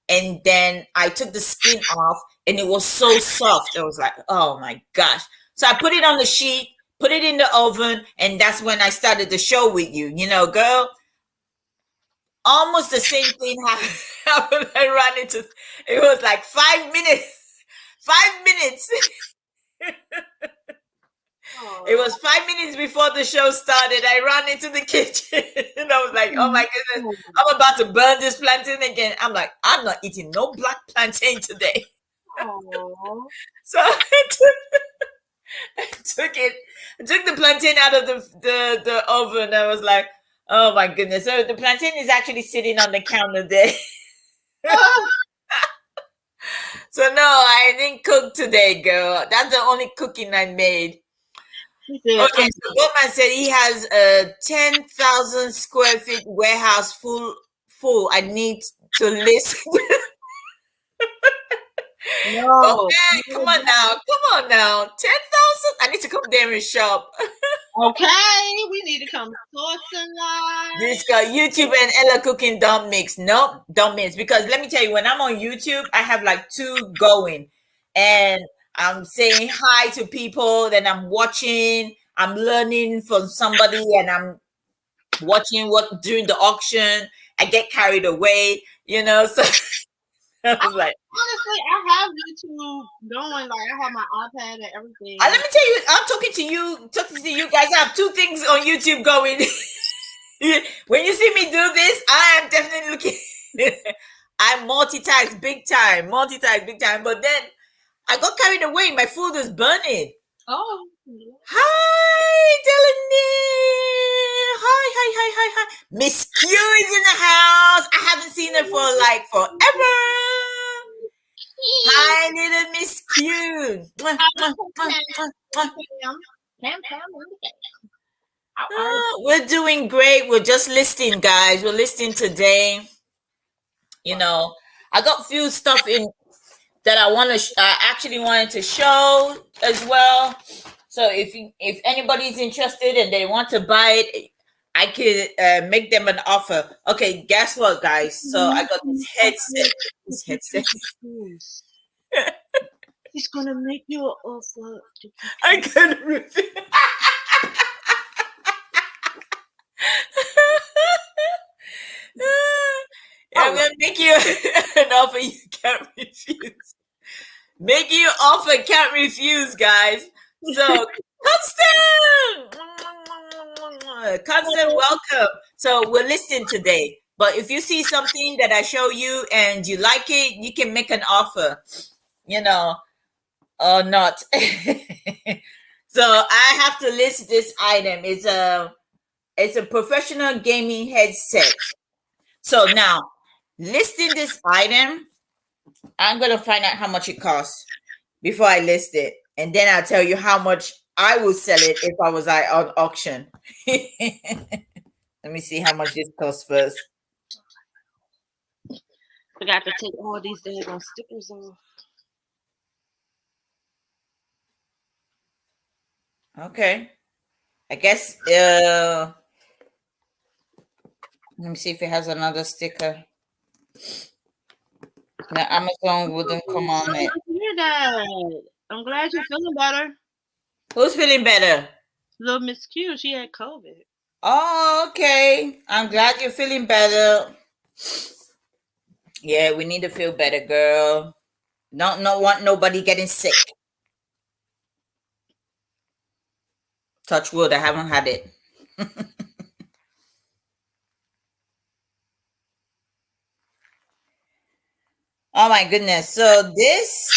and then I took the skin off, and it was so soft. I was like, oh my gosh. So I put it on the sheet, put it in the oven, and that's when I started the show with you. Girl, almost the same thing happened. I ran into it was like 5 minutes. 5 minutes. It was 5 minutes before the show started. I ran into the kitchen and I was like, oh my goodness, I'm about to burn this plantain again. I'm like, I'm not eating no black plantain today. So I took the plantain out of the oven. I was like, oh my goodness. So the plantain is actually sitting on the counter there. So no, I didn't cook today, girl. That's the only cooking I made. Okay, so Boatman said he has a 10,000 square feet warehouse full. I need to list. No. Okay, come on now. 10,000. I need to come there and shop. Okay, we need to come sourcing line. This got YouTube and Ella cooking don't mix. Nope, don't mix. Because let me tell you, when I'm on YouTube, I have like two going, and I'm saying hi to people. Then I'm watching. I'm learning from somebody, and I'm watching what during the auction. I get carried away, So I was like, honestly, I have YouTube going. Like I have my iPad and everything. let me tell you, I'm talking to you guys. I have two things on YouTube going. When you see me do this, I am definitely looking. I multitask big time. But then I got carried away. My food was burning. Oh. Hi, Dylan. Hi. Miss Q is in the house. I haven't seen her for like forever. Hi, little Miss Q. We're doing great. We're just listing, guys. We're listing today. I got a few stuff in that I actually wanted to show as well. So if anybody's interested and they want to buy it, I could make them an offer. Okay, guess what, guys? So I got this headset. He's gonna make you an offer. I couldn't refuse. I'm gonna make you an offer you can't refuse. Make you an offer can't refuse, guys. So Constant, welcome. So we're listening today. But if you see something that I show you and you like it, you can make an offer, or not. So I have to list this item. It's a professional gaming headset. So now, listing this item, I'm gonna find out how much it costs before I list it, and then I'll tell you how much I will sell it if I was on auction. Let me see how much this costs first. Forgot to take all these daggone stickers off. Okay. I guess let me see if it has another sticker. No, Amazon wouldn't come on it. Hear that. I'm glad you're feeling better. Who's feeling better? Little Miss Q, she had COVID. Oh, okay. I'm glad you're feeling better. Yeah, we need to feel better, girl. Don't want nobody getting sick. Touch wood, I haven't had it. Oh my goodness. So this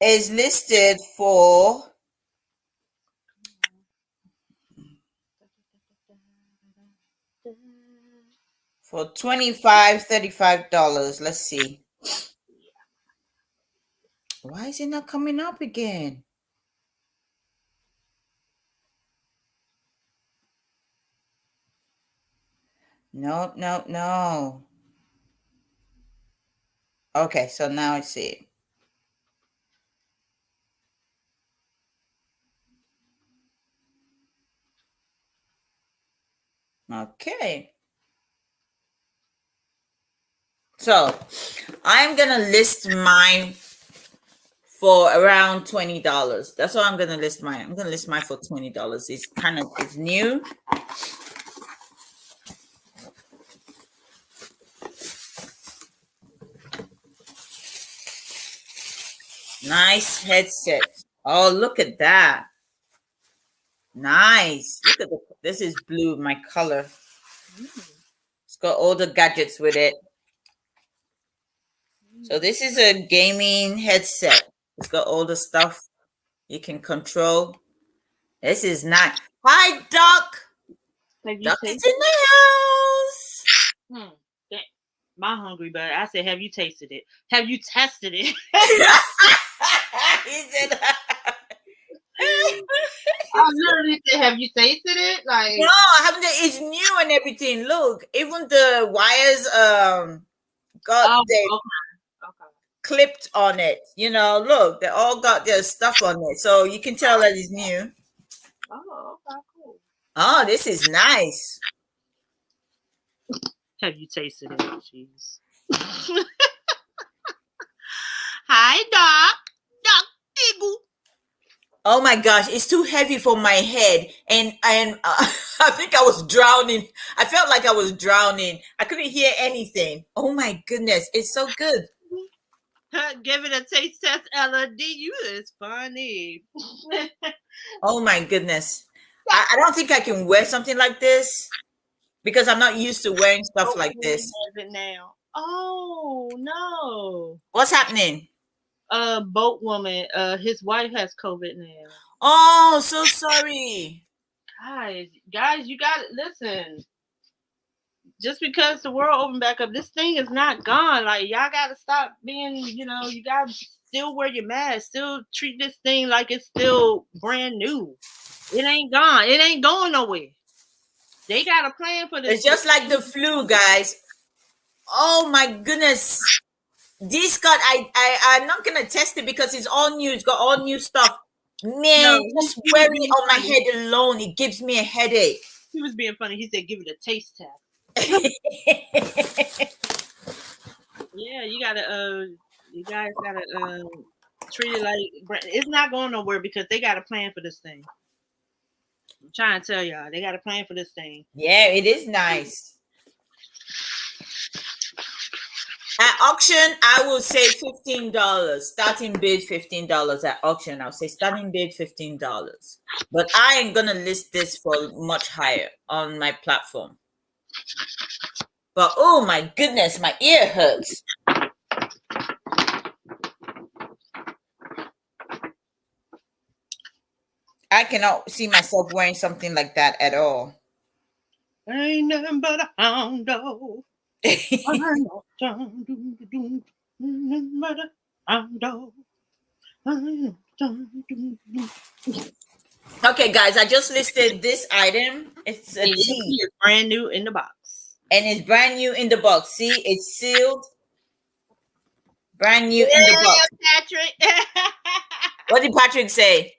is listed for $35. Let's see. Why is it not coming up again? No. Okay, so now I see it. Okay. So I'm gonna list mine for around $20. That's what I'm gonna list mine. I'm gonna list mine for $20. It's new. Nice headset. Oh, look at that. Nice. Look at this is blue, my color. It's got all the gadgets with it. So this is a gaming headset. It's got all the stuff you can control. This is nice. Hi, Doc. Doc is in the house. My hungry, but I said, have you tasted it? Have you tested it? He said, I literally said, have you tasted it? Like, no, I haven't. It's new and everything. Look, even the wires got clipped on it. You know, look, they all got their stuff on it, so you can tell that it's new. Oh, okay, cool. Oh, this is nice. Have you tasted it? Jeez. Hi, Doc. Doc Diggle. Oh my gosh, it's too heavy for my head, and I think I was drowning. I felt like I was drowning. I couldn't hear anything. Oh my goodness, it's so good. Give it a taste test, Ella. You is funny. Oh my goodness. I don't think I can wear something like this because I'm not used to wearing stuff like this. Now. Oh no. What's happening? Boat woman. His wife has COVID now. Oh, so sorry. Guys, you gotta listen. Just because the world opened back up, this thing is not gone. Like, y'all gotta stop being, you gotta still wear your mask, still treat this thing like it's still brand new. It ain't gone. It ain't going nowhere. They got a plan for this. It's just like the flu, guys. Oh my goodness. This got I'm not gonna test it because it's all new. It's got all new stuff. Man, just wearing it on my head alone, it gives me a headache. He was being funny. He said, "Give it a taste test." Yeah, you guys gotta treat it like it's not going nowhere because they got a plan for this thing. I'm trying to tell y'all, they got a plan for this thing. Yeah, it is nice. At auction, I will say $15. Starting bid $15 at auction. I'll say starting bid $15. But I am gonna list this for much higher on my platform. But oh my goodness, my ear hurts. I cannot see myself wearing something like that at all. Ain't nothing but a hound dog. Okay, guys, I just listed this item. It's a tea. It's brand new in the box. And it's brand new in the box. See, it's sealed. Brand new in the box. Patrick. What did Patrick say?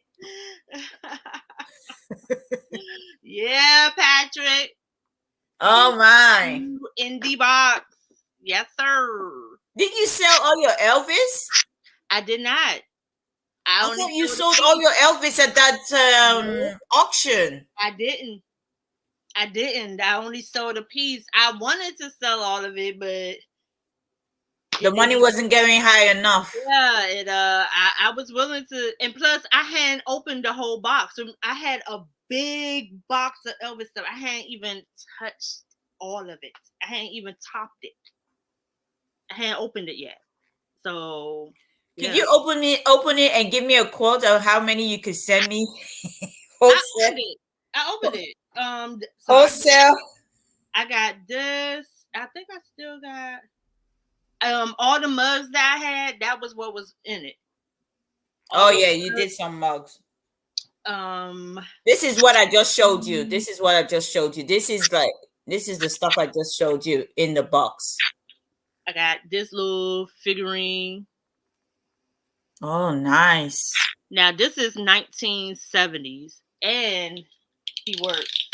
Yeah, Patrick. Oh my. In the box. Yes, sir. Did you sell all your Elvis? I did not. I thought you sold all your Elvis at that auction. I didn't. I only sold a piece. I wanted to sell all of it, but the money wasn't getting high enough. Yeah, I was willing to, and plus I hadn't opened the whole box. So I had a big box of Elvis stuff. I hadn't even touched all of it. I hadn't even topped it. I hadn't opened it yet. So could you open it and give me a quote of how many you could send me? I opened it. So wholesale. I got this. I think I still got all the mugs that I had. That was what was in it. Oh yeah, you did some mugs. This is what I just showed you. This is the stuff I just showed you in the box. I got this little figurine. Oh, nice. Now this is 1970s, and he works.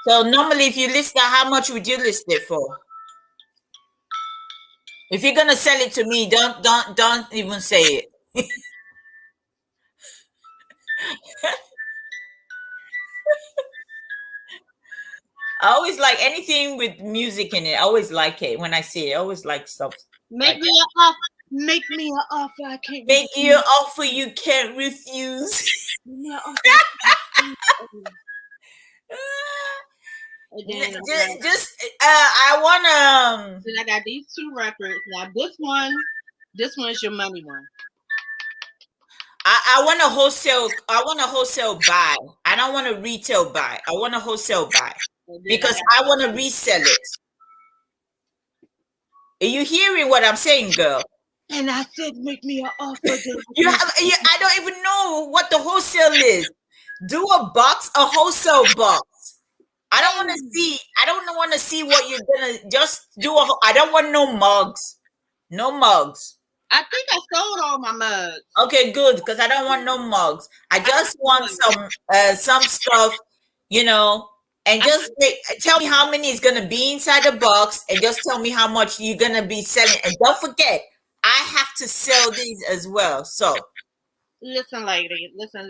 So normally, if you list that, how much would you list it for? If you're gonna sell it to me, don't even say it. I always like anything with music in it. I always like it when I see it. I always like stuff. Make Like me an offer. Make me an offer. I can't make refuse. you an offer you can't refuse. Make me an offer. I can't refuse. And then, I wanna. then I got these two records. Now this one is your money one. I want a wholesale. I want a wholesale buy. I don't want a retail buy. I want a wholesale buy because I want to resell it. Are you hearing what I'm saying, girl? And I said, make me an offer. I don't even know what the wholesale is. Do a box, a wholesale box. I don't want to see. I don't want to see what you're gonna just do. I don't want no mugs. No mugs. I think I sold all my mugs. Okay, good, because I don't want no mugs. I just want some stuff, and just tell me how many is gonna be inside the box, and just tell me how much you're gonna be selling. And don't forget, I have to sell these as well. So listen, lady, listen.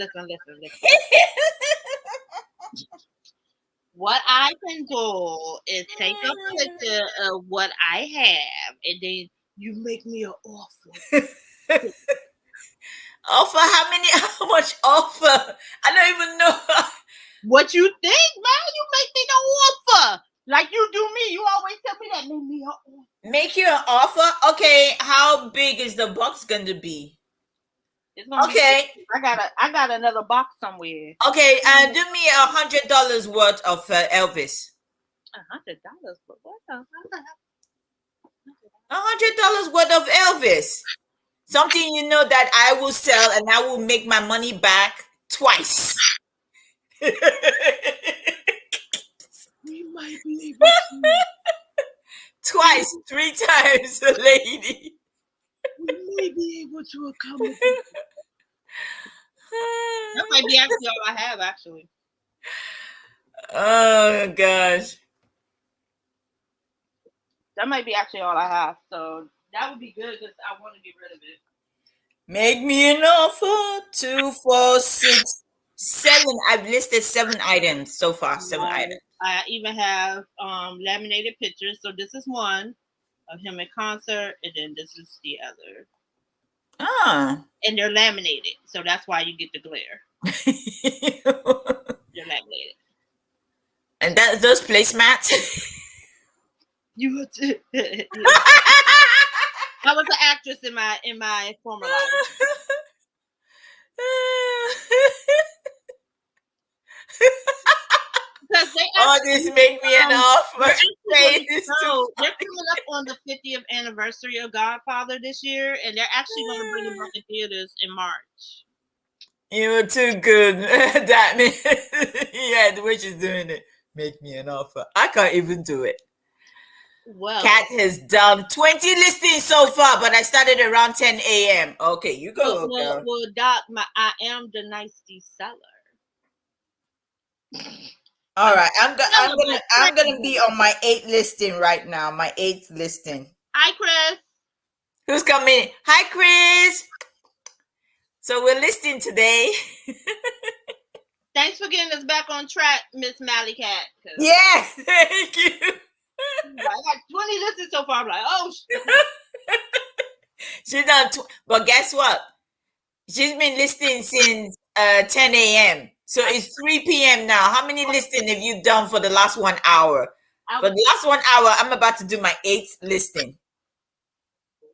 What I can do is take a picture of what I have, and then you make me an offer. Offer how many? How much offer? I don't even know. What you think, man? You make me no offer. Like you do me. You always tell me that. Make me an offer. Make you an offer? Okay, how big is the box going to be? Okay. I got another box somewhere. Okay, do me $100 worth of Elvis. $100 for what? $100 worth of Elvis. Something that I will sell and I will make my money back twice. We might be able to. Twice, 3 times, lady. We may be able to accommodate. That might be actually all I have, actually. Oh gosh. That might be actually all I have. So that would be good because I want to get rid of it. Make me an offer. 2, 4, 6, 7. I've listed 7 items so far. 7 items. I even have laminated pictures. So this is one of him in concert, and then this is the other. And they're laminated, so that's why you get the glare. They're laminated. And those placemats. You were I was an actress in my former life. This make me an offer. They're coming up on the 50th anniversary of Godfather this year, and they're actually going to bring it back in theaters in March. You were too good. That means, yeah, the way she's doing it. Make me an offer. I can't even do it. Well, Kat has done 20 listings so far, but I started around 10 a.m. Okay, you go. Well, Doc, I am the nicety seller. All right, I'm gonna be on my 8th listing right now. My 8th listing. Hi, Chris. Who's coming? Hi, Chris. So we're listing today. Thanks for getting us back on track, Miss Mally Cat. Yes, thank you. I got 20 listings so far. I'm like, oh shit. She's done, but guess what? She's been listing since 10 a.m. So it's 3 p.m. now. How many listings have you done for the last 1 hour? For the last 1 hour, I'm about to do my 8th listing.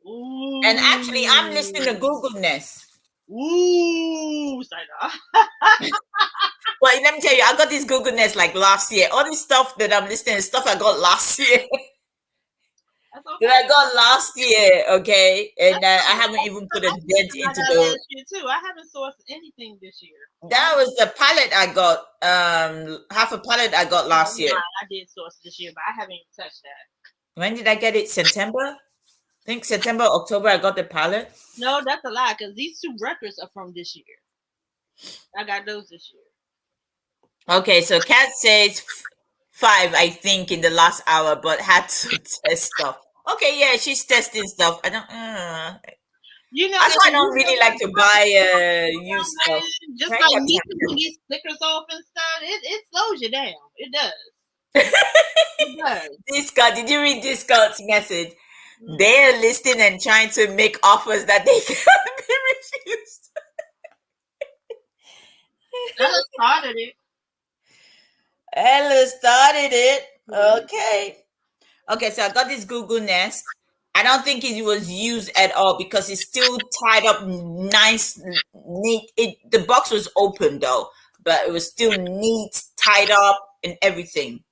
Ooh. And actually, I'm listing the Google Nest. Ooh, Well, let me tell you, I got this Google Nest like last year. All this stuff that I'm listing is stuff I got last year. That I got last year, okay? And I haven't even put a dent into those. Too. I haven't sourced anything this year. That was the pallet I got. Half a pallet I got last year. I did source this year, but I haven't even touched that. When did I get it? September? I think September, October I got the pallet. No, that's a lie, because these 2 records are from this year. I got those this year. Okay, so Kat says I think, in the last hour, but had to test stuff. Okay, yeah, she's testing stuff. I don't. You know, That's why I and don't you know really what like to buy used stuff. man? Just Right? like You have me to taking these stickers off and stuff, it slows you down. It does. have It does. Discount. Did you read Discount's message? Mm. They're listing and trying to make offers that they can't be refused. Ella started it. Ella started it. Okay. Okay, so I got this Google Nest. I don't think it was used at all because it's still tied up nice, neat. The box was open though, but it was still neat, tied up, and everything.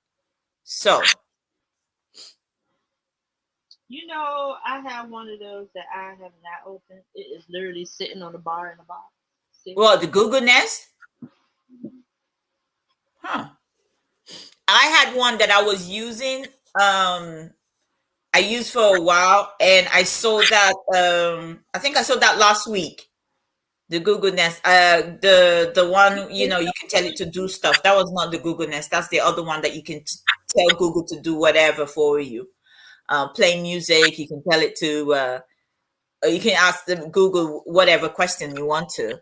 So You know, I have one of those that I have not opened. It is literally sitting on the bar in the box. See? well, the Google Nest. Huh. I had one that I was using. I used for a while, and I sold that. I think I sold that last week. The Google Nest, the one, you can tell it to do stuff. That was not the Google Nest. That's the other one that you can tell Google to do whatever for you. Play music. You can tell it to. Or you can ask the Google whatever question you want to.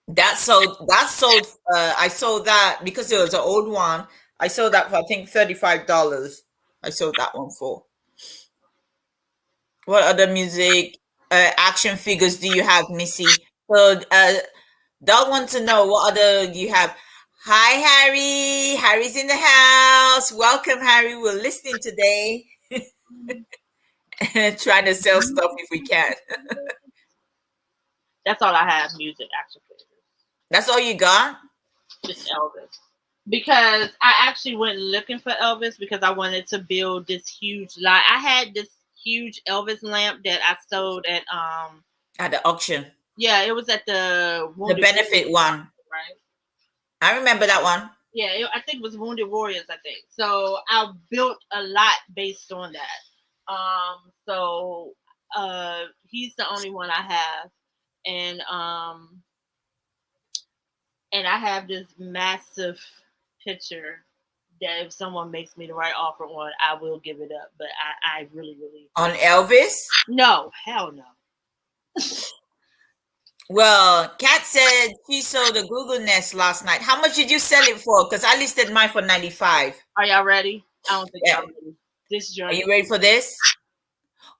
That sold. I sold that because it was an old one. I sold that for, I think, $35. I sold that one for. What other music action figures do you have, Missy? So, Dog want to know what other you have. Hi, Harry. Harry's in the house. Welcome, Harry. We're listening today. Trying to sell stuff if we can. That's all I have. Music action figures. That's all you got? Just Elvis. Because I actually went looking for Elvis because I wanted to build this huge light. I had this huge Elvis lamp that I sold at the auction. Yeah, it was at the benefit one. Right. I remember that one. Yeah, I think it was Wounded Warriors, I think. So I built a lot based on that. So he's the only one I have. And I have this massive picture that if someone makes me the right offer on, I will give it up. But I really on Elvis? No, hell no. Well, Kat said she sold the Google Nest last night. How much did you sell it for? Because I listed mine for $95. Are y'all ready? I don't think y'all ready. This joint. Are you ready for this?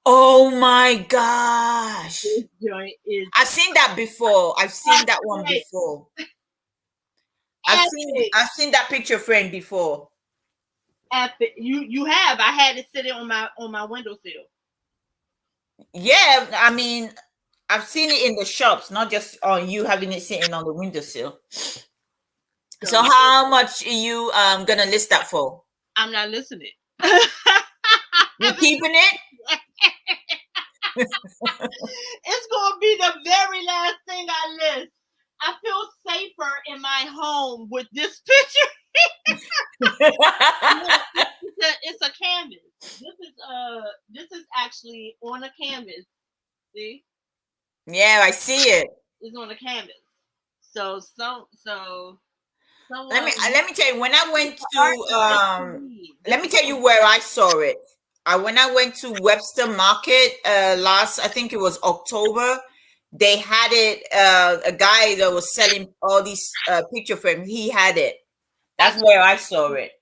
Oh my gosh! This joint is. I've seen that before. I've seen that one before. I've seen that picture frame before. Epic. You have. I had it sitting on my windowsill. Yeah, I mean, I've seen it in the shops, not just on you having it sitting on the windowsill. So how much are you gonna list that for? I'm not listening. You keeping it? It's gonna be the very last thing I list. I feel safer in my home with this picture. It's a canvas. This is actually on a canvas. See? Yeah, I see it. It's on a canvas. So let me tell you, when I went to let me tell you where I saw it. When I went to Webster Market I think it was October, they had it. A guy that was selling all these picture frames, he had it. That's where I saw it.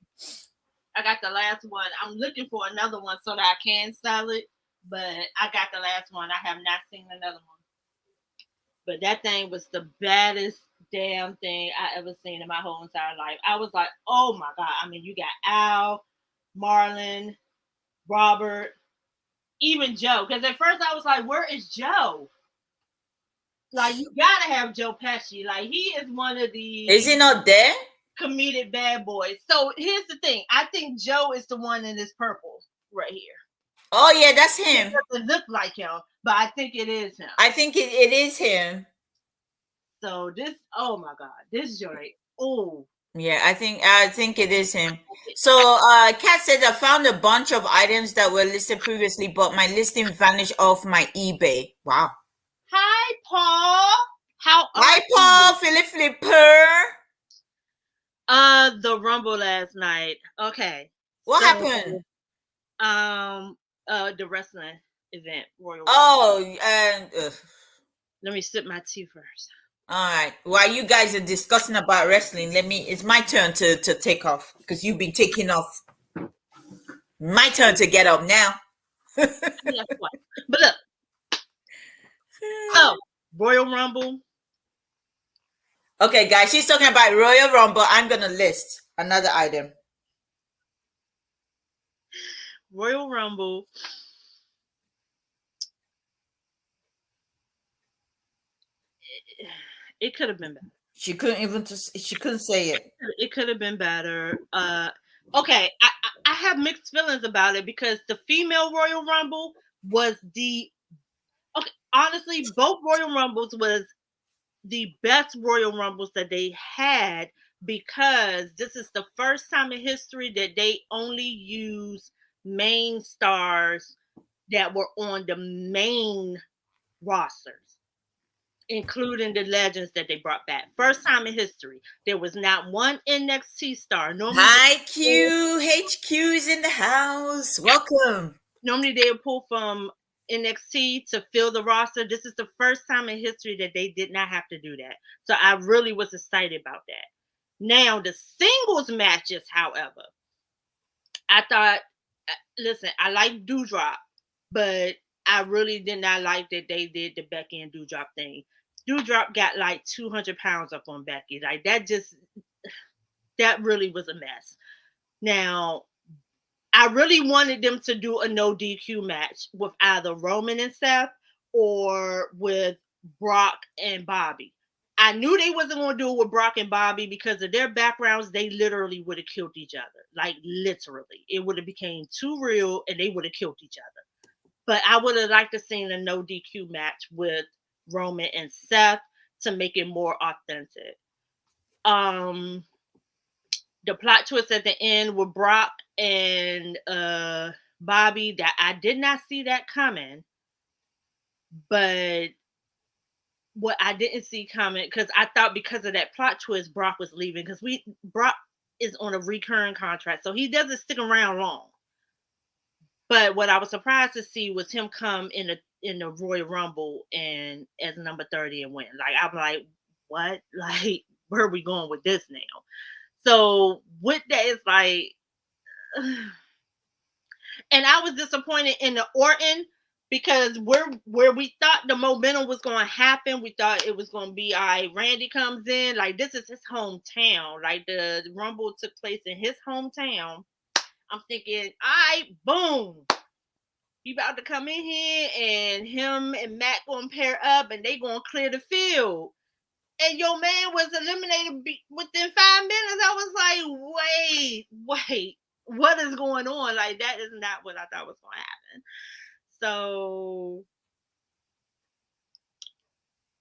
I got the last one. I'm looking for another one so that I can sell it, but I got the last one. I have not seen another one. But that thing was the baddest damn thing I ever seen in my whole entire life. I was like, oh my God. I mean, you got Al, Marlon, Robert, even Joe. Because at first I was like, where is Joe? Like, you gotta have Joe Pesci. Like, he is one of the... Is he not there? Comedic bad boys. So here's the thing. I think Joe is the one in this purple right here. Oh yeah, that's him. It doesn't look like him, but I think it is him. I think it is him. So this, oh my God, this joint. Oh. Yeah, I think it is him. So Kat said, I found a bunch of items that were listed previously, but my listing vanished off my eBay. Wow. Hi, Paul. How are Hi, Paul. you? Philip Flipper. The Rumble last night. Okay. What So, happened? the wrestling event, Royal Rumble. Oh, and Let me sip my tea first. all right. While you guys are discussing about wrestling, it's my turn to take off because you've been taking off. My turn to get up now. That's what. But look, so Royal Rumble. Okay, guys, she's talking about Royal Rumble. I'm gonna list another item. Royal Rumble. It could have been better. She couldn't say it. It could have been better. Okay, I have mixed feelings about it because the female Royal Rumble was okay. Honestly, both Royal Rumbles was the best Royal Rumbles that they had because this is the first time in history that they only use main stars that were on the main rosters, including the legends that they brought back. First time in history. There was not one NXT star. Hi, Q. HQ is in the house. Welcome. Normally they would pull from NXT to fill the roster. This is the first time in history that they did not have to do that. So I really was excited about that. Now, the singles matches, however, I thought, listen, I like Doudrop, but I really did not like that they did the Becky and Doudrop thing. Doudrop got like 200 pounds up on Becky. Like that really was a mess. Now, I really wanted them to do a no DQ match with either Roman and Seth or with Brock and Bobby. I knew they wasn't going to do it with Brock and Bobby because of their backgrounds. They literally would have killed each other. Like literally. It would have became too real and they would have killed each other. But I would have liked to seen a no DQ match with Roman and Seth to make it more authentic. The plot twist at the end with Brock and Bobby, that I did not see that coming. But what I didn't see coming, because I thought because of that plot twist, Brock was leaving. Because Brock is on a recurring contract, so he doesn't stick around long. But what I was surprised to see was him come in the Royal Rumble and as number 30 and win. Like I'm like, what? Like, where are we going with this now? So with that, it's like, and I was disappointed in the Orton because where we thought the momentum was going to happen, we thought it was going to be, all right, Randy comes in, like this is his hometown, like the Rumble took place in his hometown. I'm thinking, all right, boom, he about to come in here and him and Matt going to pair up and they going to clear the field. And your man was eliminated within 5 minutes. I was like, wait, what is going on? Like, that is not what I thought was going to happen. So,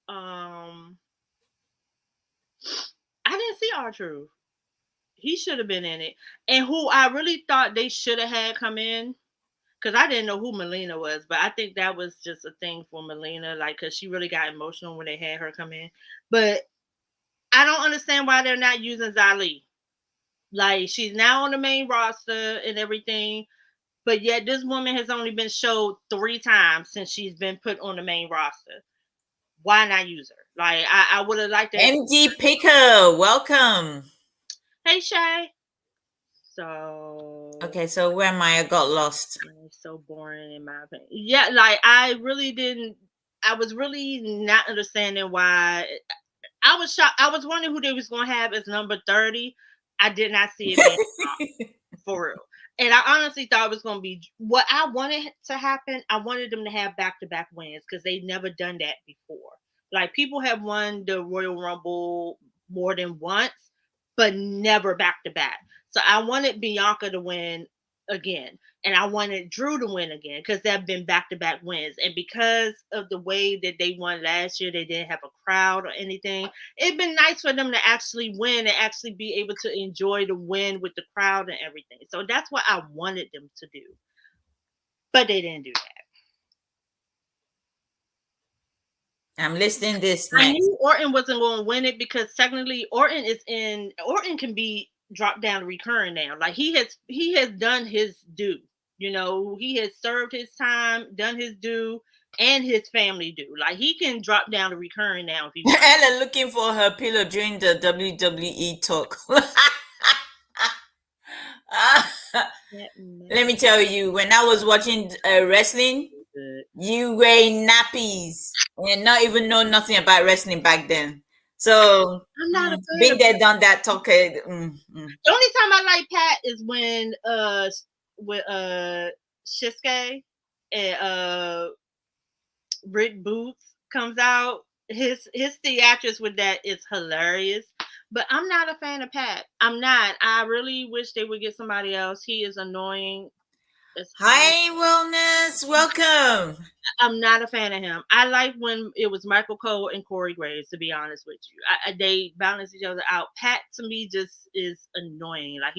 I didn't see R-Truth. He should have been in it. And who I really thought they should have had come in, because I didn't know who Melina was, but I think that was just a thing for Melina, like, because she really got emotional when they had her come in. But I don't understand why they're not using Zali. Like, she's now on the main roster and everything, but yet this woman has only been showed 3 times since she's been put on the main roster. Why not use her? Like, I would have liked to. MD Picker, welcome. Hey, Shay. So. Okay, so where am I? I got lost. It's so boring in my opinion. Yeah, like, I really didn't. I was really not understanding why. I was shocked. I was wondering who they was going to have as number 30. I did not see it for real. And I honestly thought it was going to be what I wanted to happen. I wanted them to have back-to-back wins because they've never done that before. Like, people have won the Royal Rumble more than once, but never back-to-back. So I wanted Bianca to win again. And I wanted Drew to win again because they've been back-to-back wins. And because of the way that they won last year, they didn't have a crowd or anything. It'd been nice for them to actually win and actually be able to enjoy the win with the crowd and everything. So that's what I wanted them to do. But they didn't do that. I'm listing this I next. knew Orton wasn't going to win it because technically Orton can be dropped down to recurring now. Like he has done his due. You know, he has served his time, done his due, and his family due. Like he can drop down to recurring now if he wants. Ella looking for her pillow during the WWE talk. Let me tell you, when I was watching wrestling, you wearing nappies and not even know nothing about wrestling back then. So I'm not been there, done that. Talk. The only time I like Pat is when with Shinsuke and Rick Boots comes out. His theatrics with that is hilarious. But I'm not a fan of Pat. I'm not. I really wish they would get somebody else. He is annoying. Hi, Wellness. Welcome. I'm not a fan of him. I like when it was Michael Cole and Corey Graves, to be honest with you. They balance each other out. Pat, to me, just is annoying. Like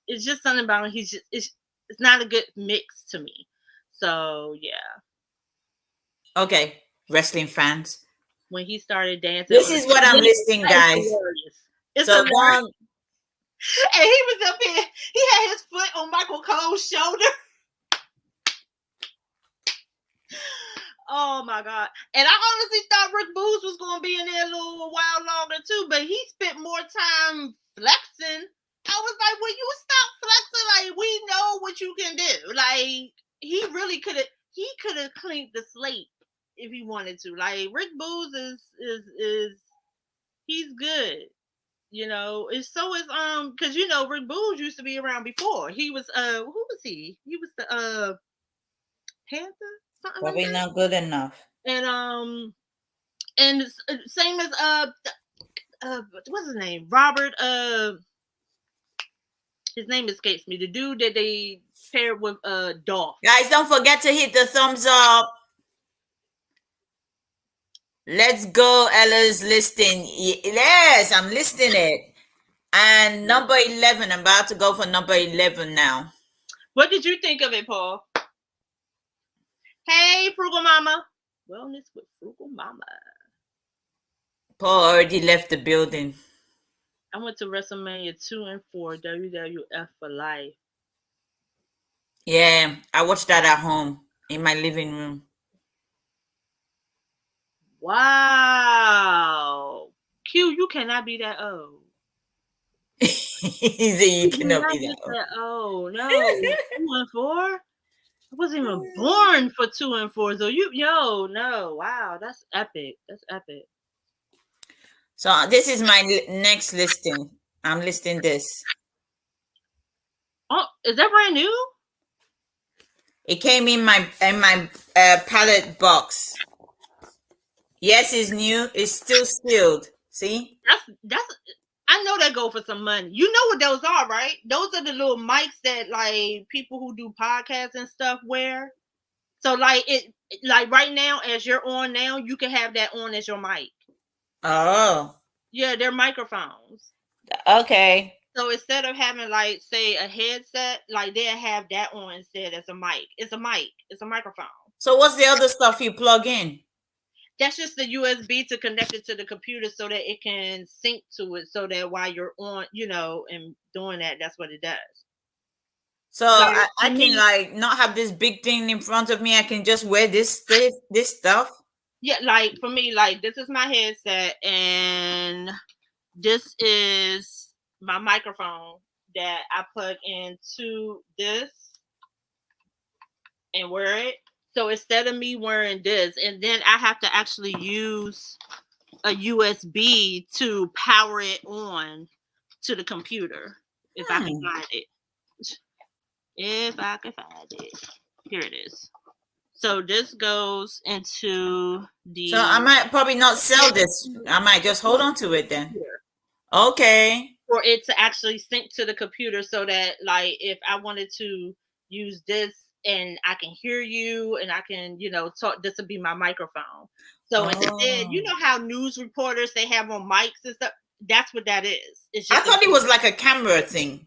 it's just something about him. He's just, it's not a good mix to me. So, yeah. Okay, wrestling fans. When he started dancing. This is what I'm listing, guys. It's so hilarious. And he was up here. He had his foot on Michael Cole's shoulder. Oh my God. And I honestly thought Rick Boots was going to be in there a little while longer too, but he spent more time flexing. I was like, will you stop flexing? Like, we know what you can do. Like, he really could have cleaned the slate if he wanted to. Like, Rick Boots is he's good. You know, it's so is because you know Rick Boots used to be around before. He was who was he? He was the Panther, something probably like not good enough. And same as what's his name? Robert. His name escapes me. The dude that they paired with Dolph. Guys, don't forget to hit the thumbs up. Let's go, Ella's listing. Yes, I'm listing it. And number 11, I'm about to go for number 11 now. What did you think of it, Paul? Hey, Frugal Mama. Wellness with Frugal Mama. Paul already left the building. I went to WrestleMania 2 and 4, WWF for life. Yeah, I watched that at home in my living room. Wow. Q, you cannot be that old. He said you cannot be that old. No, 2 and 4? I wasn't even born for 2 and 4. So no. Wow, that's epic. That's epic. So this is my next listing. I'm listing this. Oh, is that brand new? It came in my pallet box. Yes, it's new. It's still sealed. See? That's. I know that go for some money. You know what those are, right? Those are the little mics that like people who do podcasts and stuff wear. So like right now, as you're on now, you can have that on as your mic. Oh. Yeah, they're microphones. Okay. So instead of having like say a headset, like they'll have that on instead as a mic. It's a mic. It's a microphone. So what's the other stuff you plug in? That's just the USB to connect it to the computer so that it can sync to it so that while you're on, and doing that, that's what it does. So like, I can like not have this big thing in front of me. I can just wear this stuff. Yeah, like for me, like this is my headset and this is my microphone that I plug into this and wear it. So instead of me wearing this, and then I have to actually use a USB to power it on to the computer. If I can find it. If I can find it. Here it is. So this goes into the... So I might probably not sell this. I might just hold on to it then. Okay. For it to actually sync to the computer so that like if I wanted to use this and I can hear you and I can, talk, this would be my microphone. So instead, you know how news reporters, they have on mics and stuff? That's what that is. It's just I thought it was like a camera thing.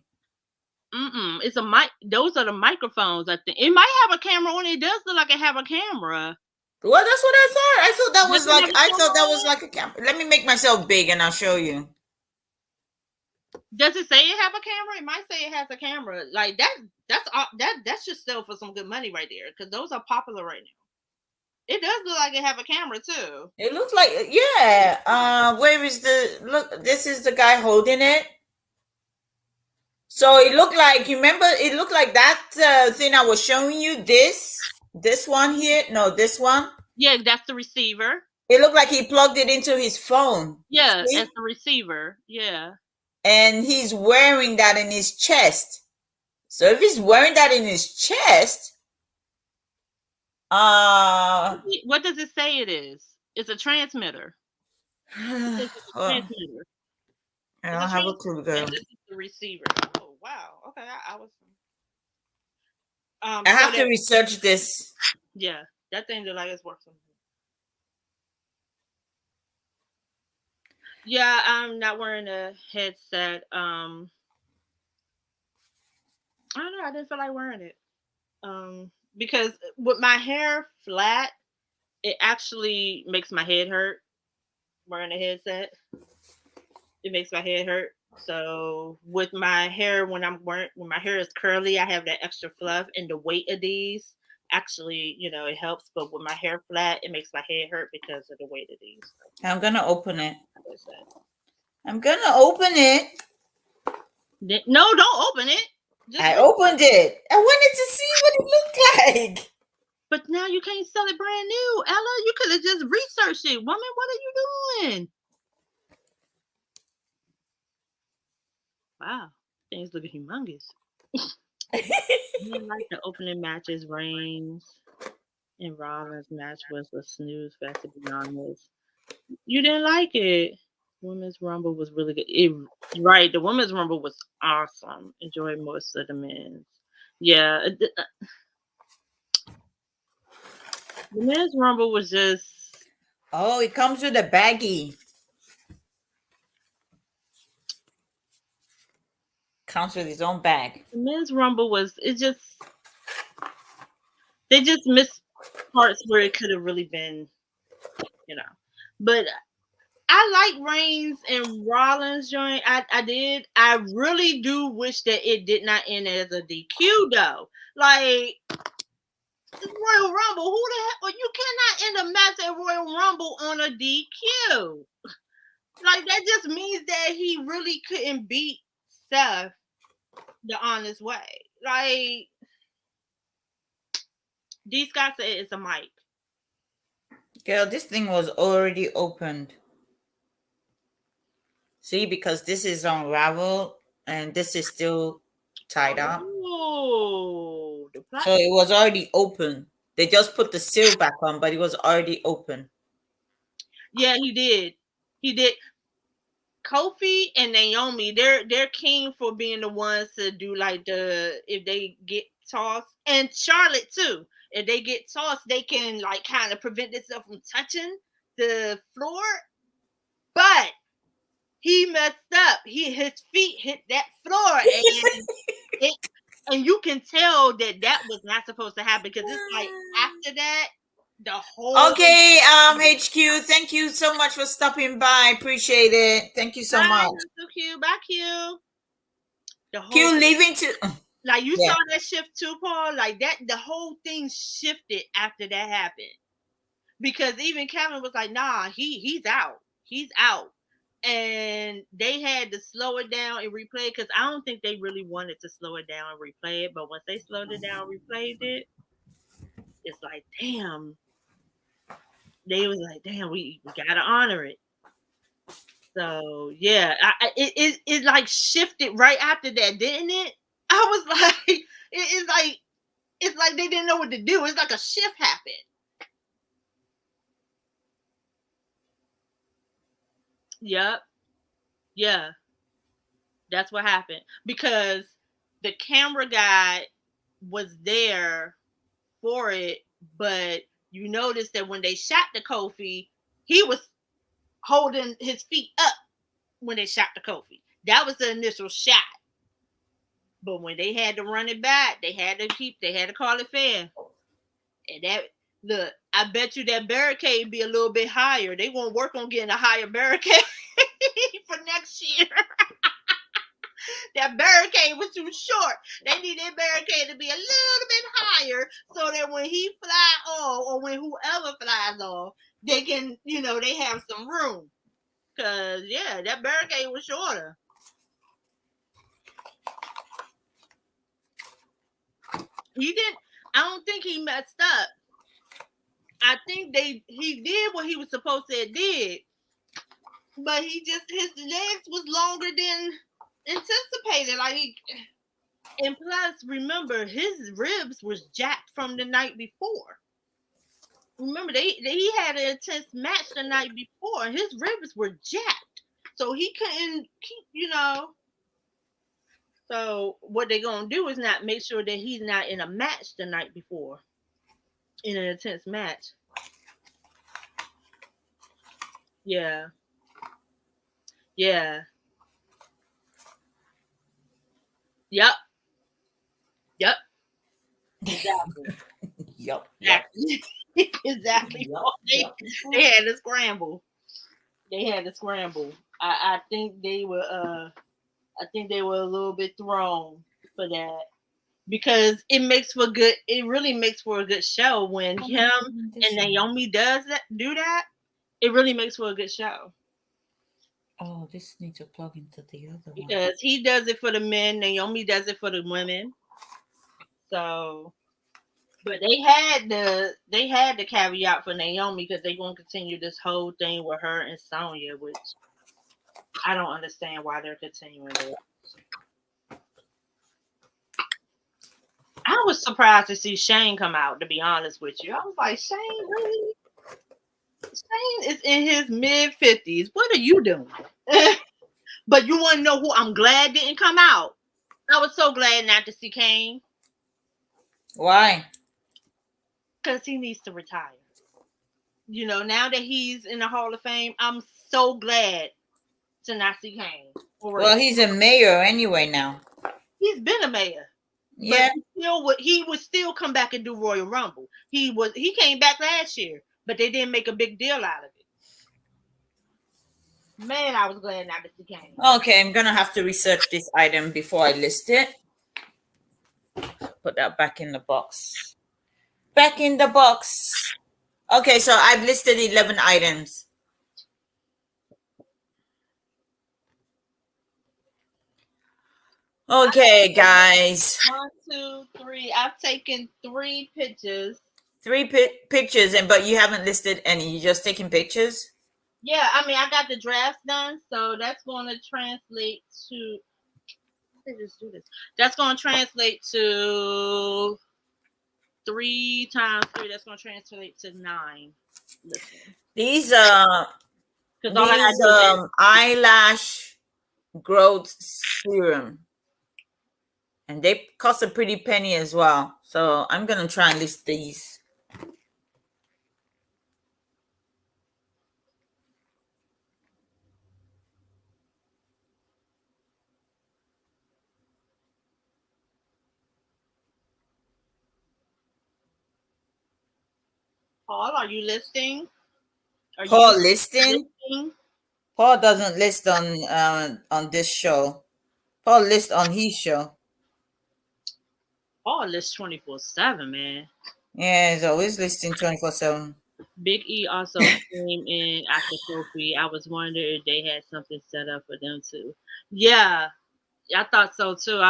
It's a mic. Those are the microphones, I think. It might have a camera on it. It does look like it have a camera. Well, that's what I thought. Does it have a I camera thought that on was it? like a camera. Let me make myself big and I'll show you. Does it say it have a camera? It might say it has a camera. Like that. That should sell for some good money right there, because those are popular right now. It does look like it have a camera too. It looks like, yeah. Where is the look? This is the guy holding it. So it looked like, you remember? It looked like that thing I was showing you. This one here. No, this one. Yeah, that's the receiver. It looked like he plugged it into his phone. Yeah, See? as the receiver. Yeah. And he's wearing that in his chest. So if he's wearing that in his chest, What does it say it is? It's a transmitter. It's a transmitter. I don't have a clue, girl. And this is the receiver. Oh wow. Okay, I was. I have to research this. Yeah, that thing look like it's working. Yeah, I'm not wearing a headset. I don't know. I didn't feel like wearing it. Because with my hair flat, it actually makes my head hurt. Wearing a headset, it makes my head hurt. So with my hair, when my hair is curly, I have that extra fluff, and the weight of these actually, it helps. But with my hair flat, it makes my head hurt because of the weight of these. I'm gonna open it. I'm gonna open it. No, don't open it. I opened it. I wanted to see what it looked like. But now you can't sell it brand new, Ella. You could have just researched it. Woman, what are you doing? Wow, things look humongous. Like the opening matches, Reigns and Rollins match was a snooze fest, to be honest. You didn't like it. Women's Rumble was really good. Right, the Women's Rumble was awesome. Enjoyed most of the men's. Yeah. The Men's Rumble was just... Oh, it comes with a baggie. Comes with his own bag. The Men's Rumble was... They just missed parts where it could have really been, But I like Reigns and Rollins joint. I did. I really do wish that it did not end as a DQ though. Like Royal Rumble, who the hell? Well, you cannot end a match at Royal Rumble on a DQ. Like that just means that he really couldn't beat Seth the honest way. Like D. Scott said it's a mic. Girl, this thing was already opened. See, because this is unraveled and this is still tied up. Oh, so it was already open. They just put the seal back on, but it was already open. Yeah, he did. He did. Kofi and Naomi, they're king for being the ones to do like if they get tossed, and Charlotte too. If they get tossed, they can like kind of prevent themselves from touching the floor. But he messed up. His feet hit that floor, and you can tell that was not supposed to happen, because it's like after that, the whole... Okay, HQ, thank you so much for stopping by. Appreciate it. Thank you so much. So cute. Bye, Q. Q leaving to... Like you saw that shift too, Paul. Like that, the whole thing shifted after that happened. Because even Kevin was like, "Nah, he's out. He's out." And they had to slow it down and replay it, because I don't think they really wanted to slow it down and replay it. But once they slowed it down and replayed it, it's like, damn. They was like, damn, we gotta honor it. So yeah, it like shifted right after that, didn't it? I was like, it's like they didn't know what to do. It's like a shift happened. Yep. Yeah. That's what happened. Because the camera guy was there for it, but you notice that when they shot the Kofi, he was holding his feet up when they shot the Kofi. That was the initial shot. But when they had to run it back, they had to call it fair. And Look, I bet you that barricade be a little bit higher. They won't work on getting a higher barricade for next year. That barricade was too short. They need that barricade to be a little bit higher so that when he fly off or when whoever flies off, they can, they have some room. Cause yeah, that barricade was shorter. He didn't. I don't think he messed up. I think he did what he was supposed to have did, but his legs was longer than anticipated. And plus, remember his ribs was jacked from the night before. Remember he had an intense match the night before, and his ribs were jacked, so he couldn't keep. So what they're gonna do is not make sure that he's not in a match the night before, in an intense match. Yeah. Yeah. Yep. Yep. Exactly. Yep. Exactly. Exactly. Yep. They had to scramble. I think they were a little bit thrown for that. Because it really makes for a good show when him and Naomi do that. It really makes for a good show. Oh, this needs to plug into the other one. Because he does it for the men, Naomi does it for the women. So, but they had the caveat for Naomi because they're going to continue this whole thing with her and Sonya, which I don't understand why they're continuing it. I was surprised to see Shane come out, to be honest with you. I was like, Shane, really? Shane is in his mid-50s. What are you doing? But you want to know who I'm glad didn't come out? I was so glad not to see Kane. Why? Because he needs to retire. Now that he's in the Hall of Fame, I'm so glad to not see Kane. Well, he's a mayor anyway now. He's been a mayor. Yeah. But he would still come back and do Royal Rumble. He came back last year, but they didn't make a big deal out of it. Man, I was glad not to see Kane. Okay, I'm gonna have to research this item before I list it. Put that back in the box. Back in the box. Okay, so I've listed 11 items. Okay, guys. 1, 2, 3. I've taken 3 pictures. 3 pictures, but you haven't listed any. You're just taking pictures? Yeah, I mean, I got the drafts done, so that's going to translate to. Just do this. That's going to translate to 3 times 3. That's going to translate to 9. Listen. These eyelash growth serum, and they cost a pretty penny as well. So I'm gonna try and list these. Paul, are you listing? Paul listing? Paul doesn't list on this show. Paul lists on his show. Paul lists 24/7, man. Yeah, he's always listing 24/7. Big E also came in after Kofi. I was wondering if they had something set up for them too. Yeah, I thought so too.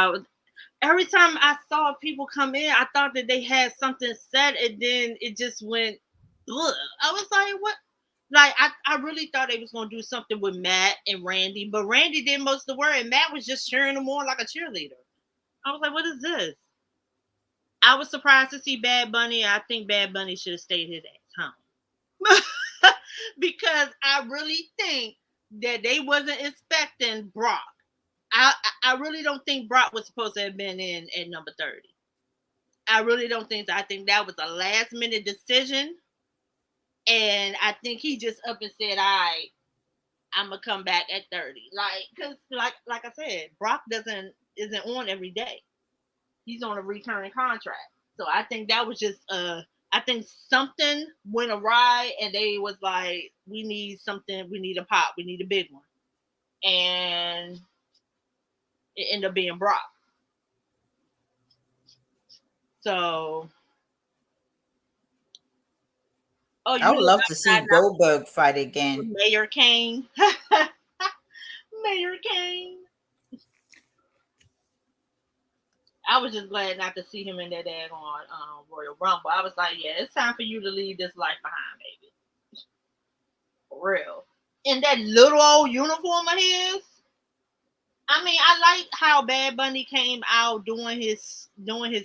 Every time I saw people come in, I thought that they had something set, and then it just went. Ugh. I was like, what? Like, I really thought they was gonna do something with Matt and Randy, but Randy did most of the work, and Matt was just cheering them on like a cheerleader. I was like, what is this? I was surprised to see Bad Bunny. I think Bad Bunny should have stayed his ass home. Because I really think that they wasn't expecting Brock. I really don't think Brock was supposed to have been in at number 30. I really don't think so. I think that was a last minute decision. And I think he just up and said, all right, I'm gonna come back at 30. Because like I said, Brock isn't on every day. He's on a recurring contract. So I think that was just a I think something went awry, and they was like, "We need something. We need a pop. We need a big one," and it ended up being Brock. So, oh, I you would know, love to see Goldberg fight again. Mayor Kane. Mayor Kane. I was just glad not to see him in that daggone Royal Rumble. I was like, yeah, it's time for you to leave this life behind, baby. For real. In that little old uniform of his. I mean, I like how Bad Bunny came out doing his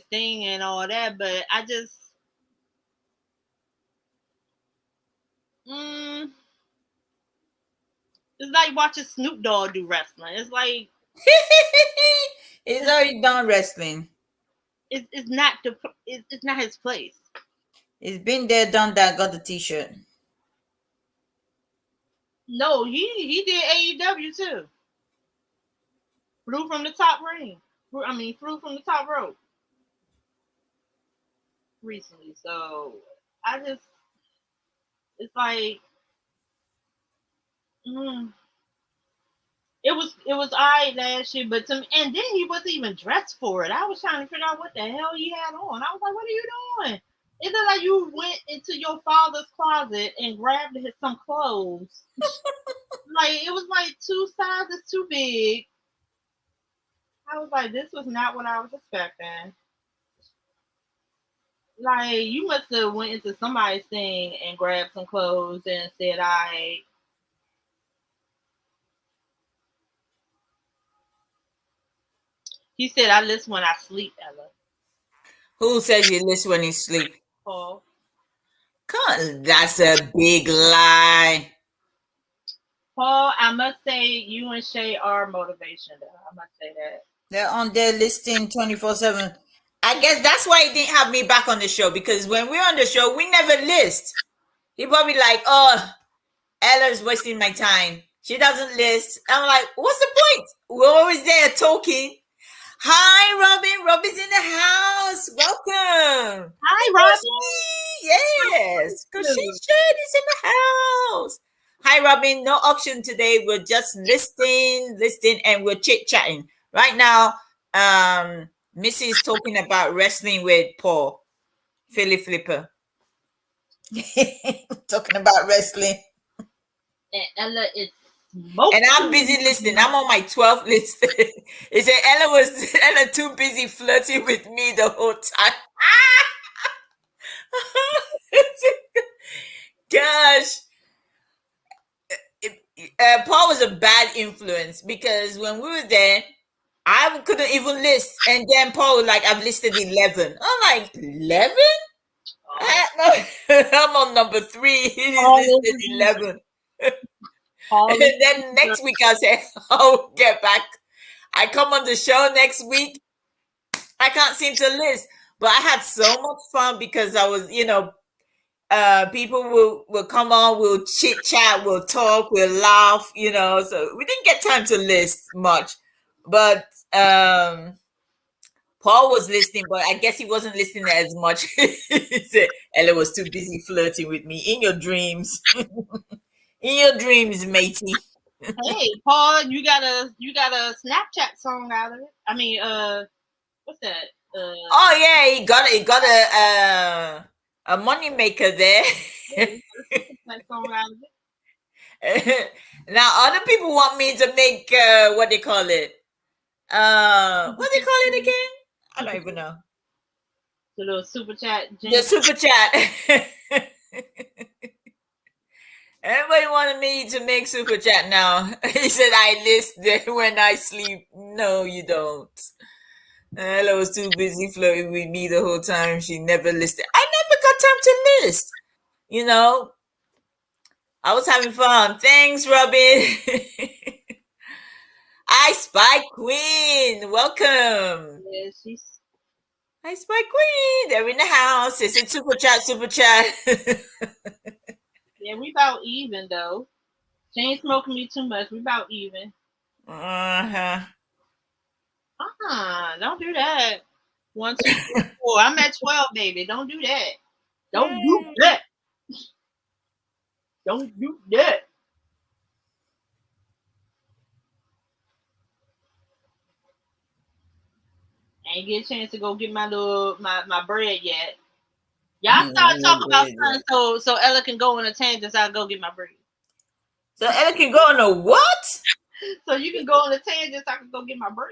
thing and all that, but I just mm, it's like watching Snoop Dogg do wrestling. It's like He's already done wrestling. it's not it's not his place. He's been there, done that, got the t-shirt. No, he did AEW too. Flew from the top ring. Flew from the top rope recently. So I just, it's like, it was alright last year, but and then he wasn't even dressed for it. I was trying to figure out what the hell he had on. I was like, what are you doing? It looked like you went into your father's closet and grabbed some clothes. Like, it was like 2 sizes too big. I was like, this was not what I was expecting. Like, you must have went into somebody's thing and grabbed some clothes and said, "I." He said, "I listen when I sleep, Ella." Who says you listen when you sleep? Paul. Come on, that's a big lie. Paul, I must say, you and Shay are motivation, though. I must say that. They're on their listing 24/7. I guess that's why he didn't have me back on the show, because when we're on the show, we never list. He probably like, oh, Ella's wasting my time. She doesn't list. I'm like, what's the point? We're always there talking. Hi, Robin. Robin's in the house. Welcome. Hi, Robin. Yes. Because she is in the house. Hi, Robin. No auction today. We're just listing, and we're chit-chatting. Right now, Missy is talking about wrestling with Paul. Philly Flipper. Talking about wrestling. And Ella is smoking. And I'm busy listening. I'm on my 12th list. He said Ella too busy flirting with me the whole time. Gosh. Paul was a bad influence, because when we were there, I couldn't even list. And then Paul was like, I've listed 11. I'm like, 11? I'm on number 3. He's listed 11. And then next week I said, I'll get back. I come on the show next week. I can't seem to list. But I had so much fun, because I was, people will come on, we'll chit chat, we'll talk, we'll laugh, so we didn't get time to list much. But Paul was listening, but I guess he wasn't listening as much. He said Ella was too busy flirting with me. In your dreams. In your dreams, matey. Hey, Paul, you got a Snapchat song out of it. I mean, what's that? Oh yeah, he got a money maker there. Song out of it. Now other people want me to make what they call it. What they call it again? I don't even know. The little super chat. The super chat. Everybody wanted me to make super chat now. He said I list when I sleep. No, you don't. Ella was too busy flirting with me the whole time. She never listed. I never got time to list. I was having fun. Thanks, Robin. Hi, Spy Queen. Welcome. Yeah, she's. Hi, Spy Queen. They're in the house. They said super chat, super chat. Yeah, we about even though. She ain't smoking me too much. We about even. Don't do that. 1, 2, 3, 4. I'm at 12, baby. Don't do that. Don't do that. Don't do that. I ain't get a chance to go get my bread yet. Y'all start talking about something so Ella can go on a tangent so I go get my bread. So Ella can go on a what? So you can go on a tangent so I can go get my bread.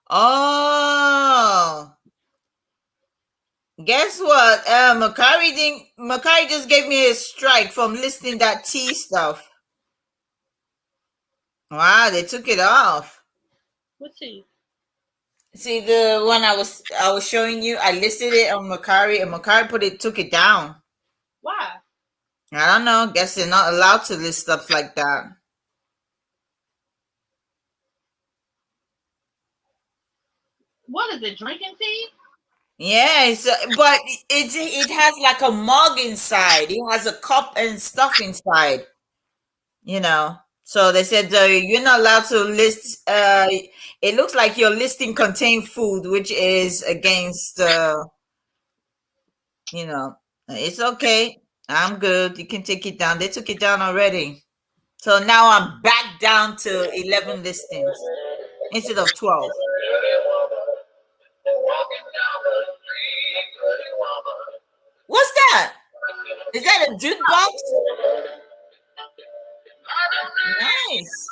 Oh. Guess what? Makari just gave me a strike from listing that tea stuff. Wow, they took it off. What tea? See the one I was showing you. I listed it on Makari, and Makari took it down. Why? I don't know. Guess they're not allowed to list stuff like that. What is it? Drinking tea? Yeah, but it has like a mug inside. It has a cup and stuff inside. You know. So they said you're not allowed to list. It looks like your listing contain food, which is against. You know, it's okay. I'm good. You can take it down. They took it down already. So now I'm back down to 11 listings instead of 12. What's that? Is that a jukebox? Nice.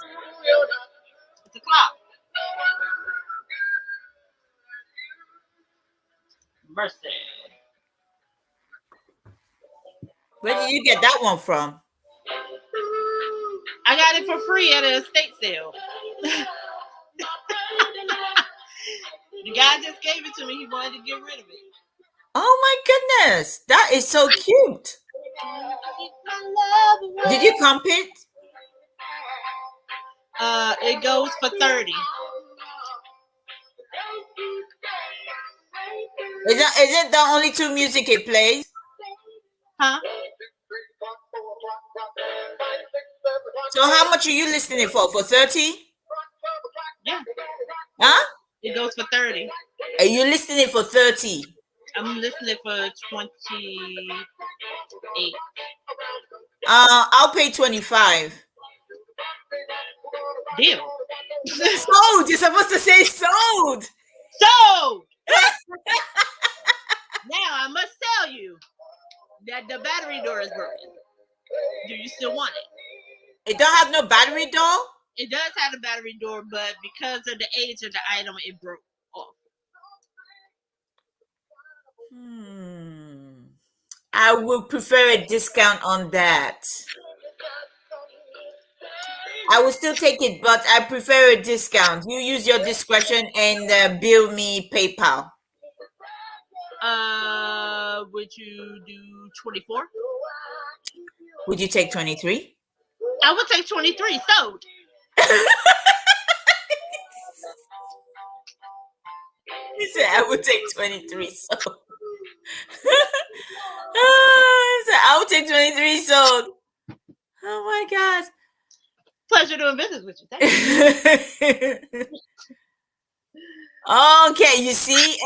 It's a clock. Mercy. Where did you get that one from? I got it for free at an estate sale. The guy just gave it to me. He wanted to get rid of it. Oh my goodness. That is so cute. Did you comp it? It goes for 30. Is it the only two music it plays? Huh? So how much are you listening it for? For 30? Yeah. Huh? It goes for 30. Are you listening it for 30? I'm listening for 28. I'll pay 25. Deal. Sold. You're supposed to say sold. Sold. Now I must tell you that the battery door is broken. Do you still want it? It don't have no battery door? It does have a battery door, but because of the age of the item, it broke off. I would prefer a discount on that. I will still take it, but I prefer a discount. You use your discretion and bill me PayPal. Would you do 24? Would you take 23? I would take 23. Sold. He said I would take 23. So I would take 23 sold. Oh my God. Pleasure doing business with you. Thank you. Okay, you see,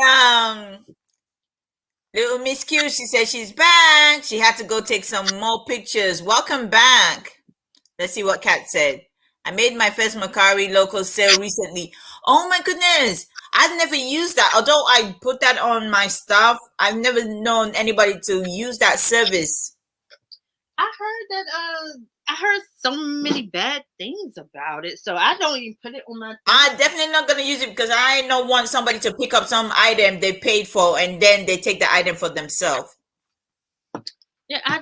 little Miss Q, she said she's back. She had to go take some more pictures. Welcome back. Let's see what Kat said. I made my first Macari local sale recently. Oh my goodness. I've never used that. Although I put that on my stuff, I've never known anybody to use that service. I heard that I heard so many bad things about it, so I don't even put it on my. I'm definitely not gonna use it because I don't want somebody to pick up some item they paid for and then they take the item for themselves. Yeah, I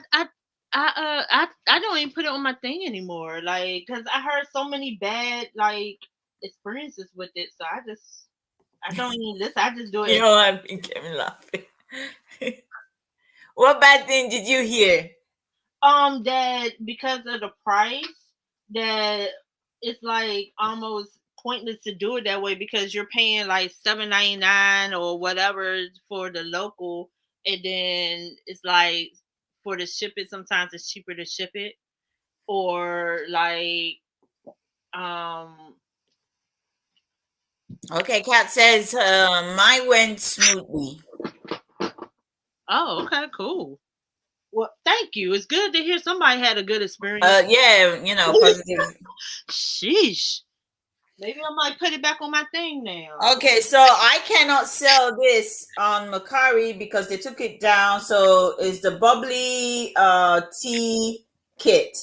don't even put it on my thing anymore, like, because I heard so many bad experiences with it, so I don't even listen. I just do it. You know, I've been Kevin laughing. What bad thing did you hear? That because of the price, that it's like almost pointless to do it that way because you're paying like $7.99 or whatever for the local, and then it's like for the ship it, sometimes it's cheaper to ship it, or like Okay, Kat says mine went smoothly. Oh, okay, cool. Well, thank you. It's good to hear somebody had a good experience. Yeah, positive. Sheesh. Maybe I might put it back on my thing now. Okay, so I cannot sell this on Mercari because they took it down. So it's the bubbly tea kit.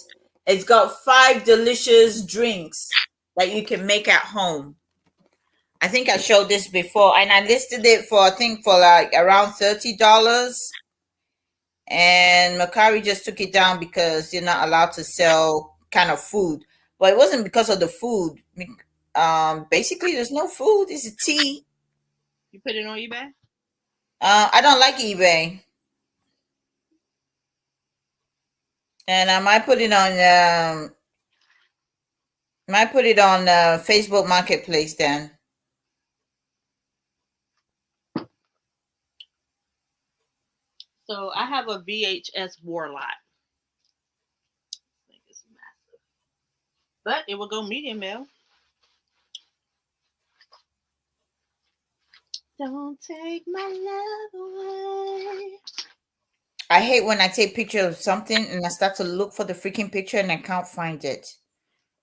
It's got 5 delicious drinks that you can make at home. I think I showed this before, and I listed it for like around $30. And Mercari just took it down because you're not allowed to sell kind of food. But it wasn't because of the food. Basically, there's no food. It's a tea. You put it on eBay? I don't like eBay, and I might put it on. Facebook Marketplace then. So I have a VHS Warlock. I think it's massive, but it will go medium mail. Don't take my love away. I hate when I take picture of something and I start to look for the freaking picture and I can't find it.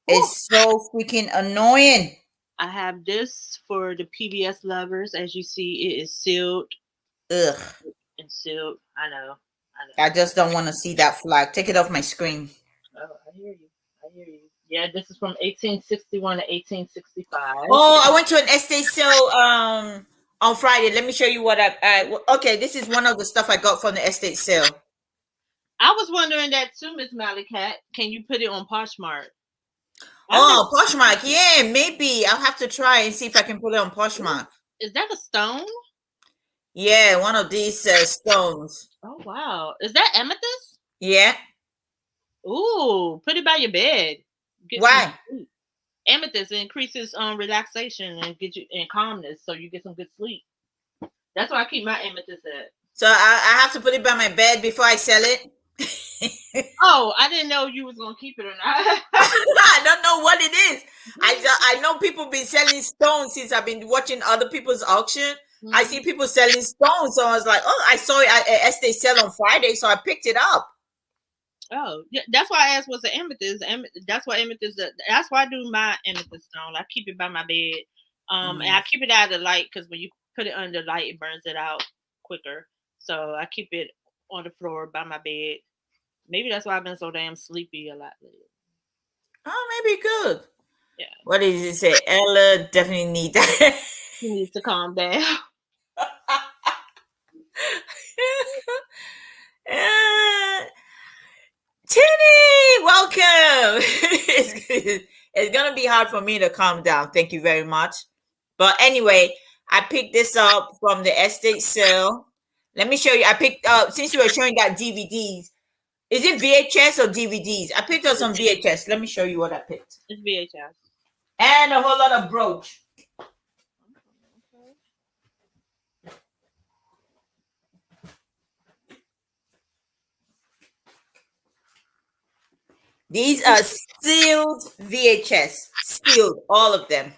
It's so freaking annoying. I have this for the PBS lovers. As you see, it is sealed. Ugh. And sealed. I know. I just don't want to see that flag. Take it off my screen. Oh, I hear you. Yeah, this is from 1861 to 1865. Oh, I went to an estate sale on Friday. Let me show you what okay, this is one of the stuff I got from the estate sale. I was wondering that too, Miss Mallycat. Can you put it on Poshmark? Oh, Poshmark. Yeah, maybe. I'll have to try and see if I can put it on Poshmark. Is that a stone? Yeah, one of these stones. Oh, wow. Is that amethyst? Yeah. Ooh, put it by your bed. Why? Amethyst increases relaxation and get you in calmness, so you get some good sleep. That's why I keep my amethyst at. So I have to put it by my bed before I sell it? Oh, I didn't know you was gonna keep it or not. I don't know what it is. I know people been selling stones since I've been watching other people's auction. Mm-hmm. I see people selling stones, so I was like, oh, I saw it at estate sale on Friday, so I picked it up. Oh, yeah, that's why I asked what's the amethyst. That's why amethyst. That's why I do my amethyst stone. I keep it by my bed, and I keep it out of the light because when you put it under light, it burns it out quicker. So I keep it on the floor by my bed. Maybe that's why I've been so damn sleepy a lot lately. Oh, maybe good. Yeah. What did it say? Ella definitely needs that. She needs to calm down. Tinny, welcome. It's gonna be hard for me to calm down. Thank you very much. But anyway, I picked this up from the estate sale. Let me show you. I picked up, since you were showing that DVDs. Is it VHS or DVDs? I picked up some VHS. Let me show you what I picked. It's VHS. And a whole lot of brooch. These are sealed VHS. Sealed, all of them.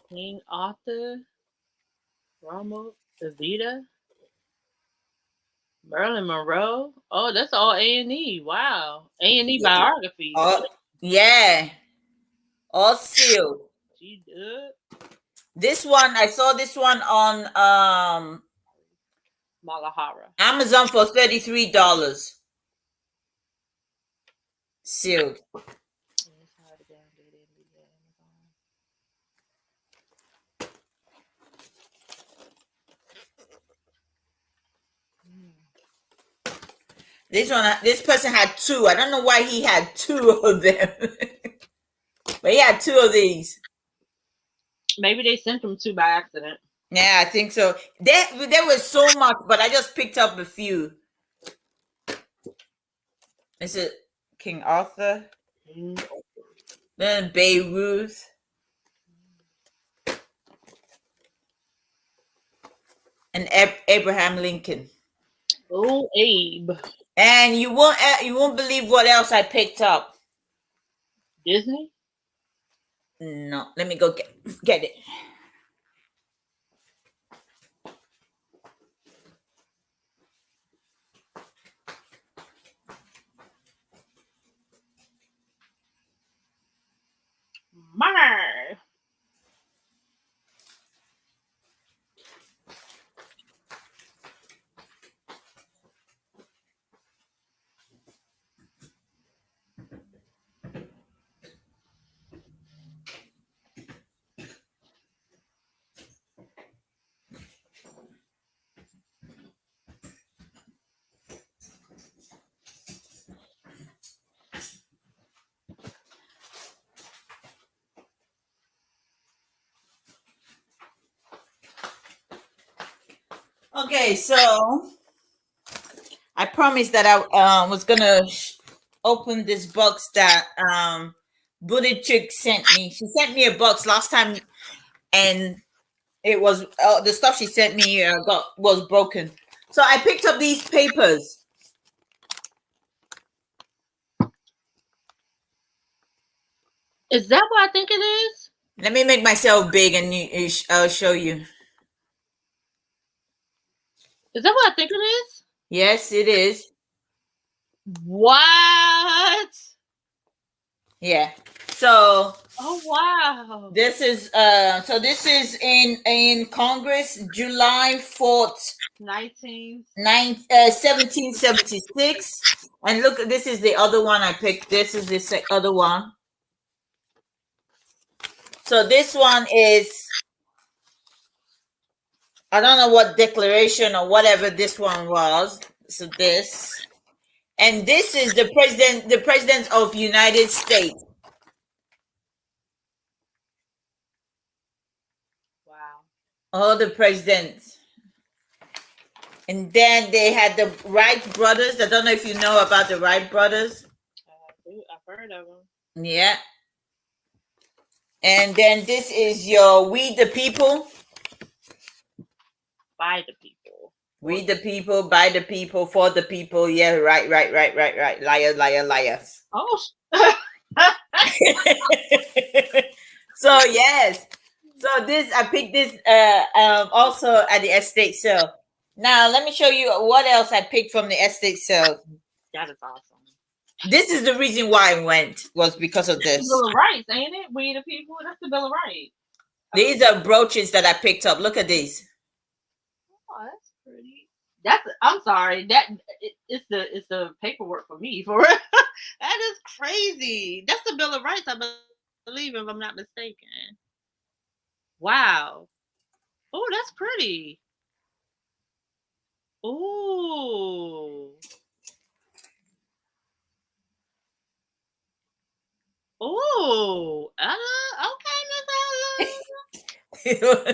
King Arthur, Romo, Evita, Marilyn Monroe. Oh, that's all A&E. Wow. A&E biography. Oh, yeah. All sealed. This one, I saw this one on Malahara. Amazon for $33. Sealed. This person had 2. I don't know why he had 2 of them. But he had 2 of these. Maybe they sent them 2 by accident. Yeah, I think so. There was so much, but I just picked up a few. Is it King Arthur? Then Beirut. And Abraham Lincoln. Oh, Abe. And you won't believe what else I picked up. Disney? No, let me go get it. Okay, so I promised that I was gonna open this box that Booty Chick sent me. She sent me a box last time, and it was the stuff she sent me was broken. So I picked up these papers. Is that what I think it is? Let me make myself big, and I'll show you. Is that what I think it is? Yes, it is. What? Yeah. So Oh wow. this is this is in Congress, July 4th, 1776. And look, this is the other one I picked. This is the other one. So this one is, I don't know what declaration or whatever this one was. So this, and this is the president of United States. Wow. All the presidents. And then they had the Wright brothers. I don't know if you know about the Wright brothers. I've heard of them. Yeah. And then this is your We the People. By the people. We the people, by the people, for the people. Yeah, right. Liar, liar, liars. Oh. So yes. So this, I picked this also at the estate sale. Now let me show you what else I picked from the estate sale. That is awesome. This is the reason why I went, was because of this. Bill of Rights, ain't it? We the people. That's the Bill of Rights. These are brooches that I picked up. Look at these. Oh, that's pretty. I'm sorry. It's the paperwork for me. For that is crazy. That's the Bill of Rights, I believe, if I'm not mistaken. Wow. Oh, that's pretty. Ooh. Oh, Ella. Okay, Miss Ella.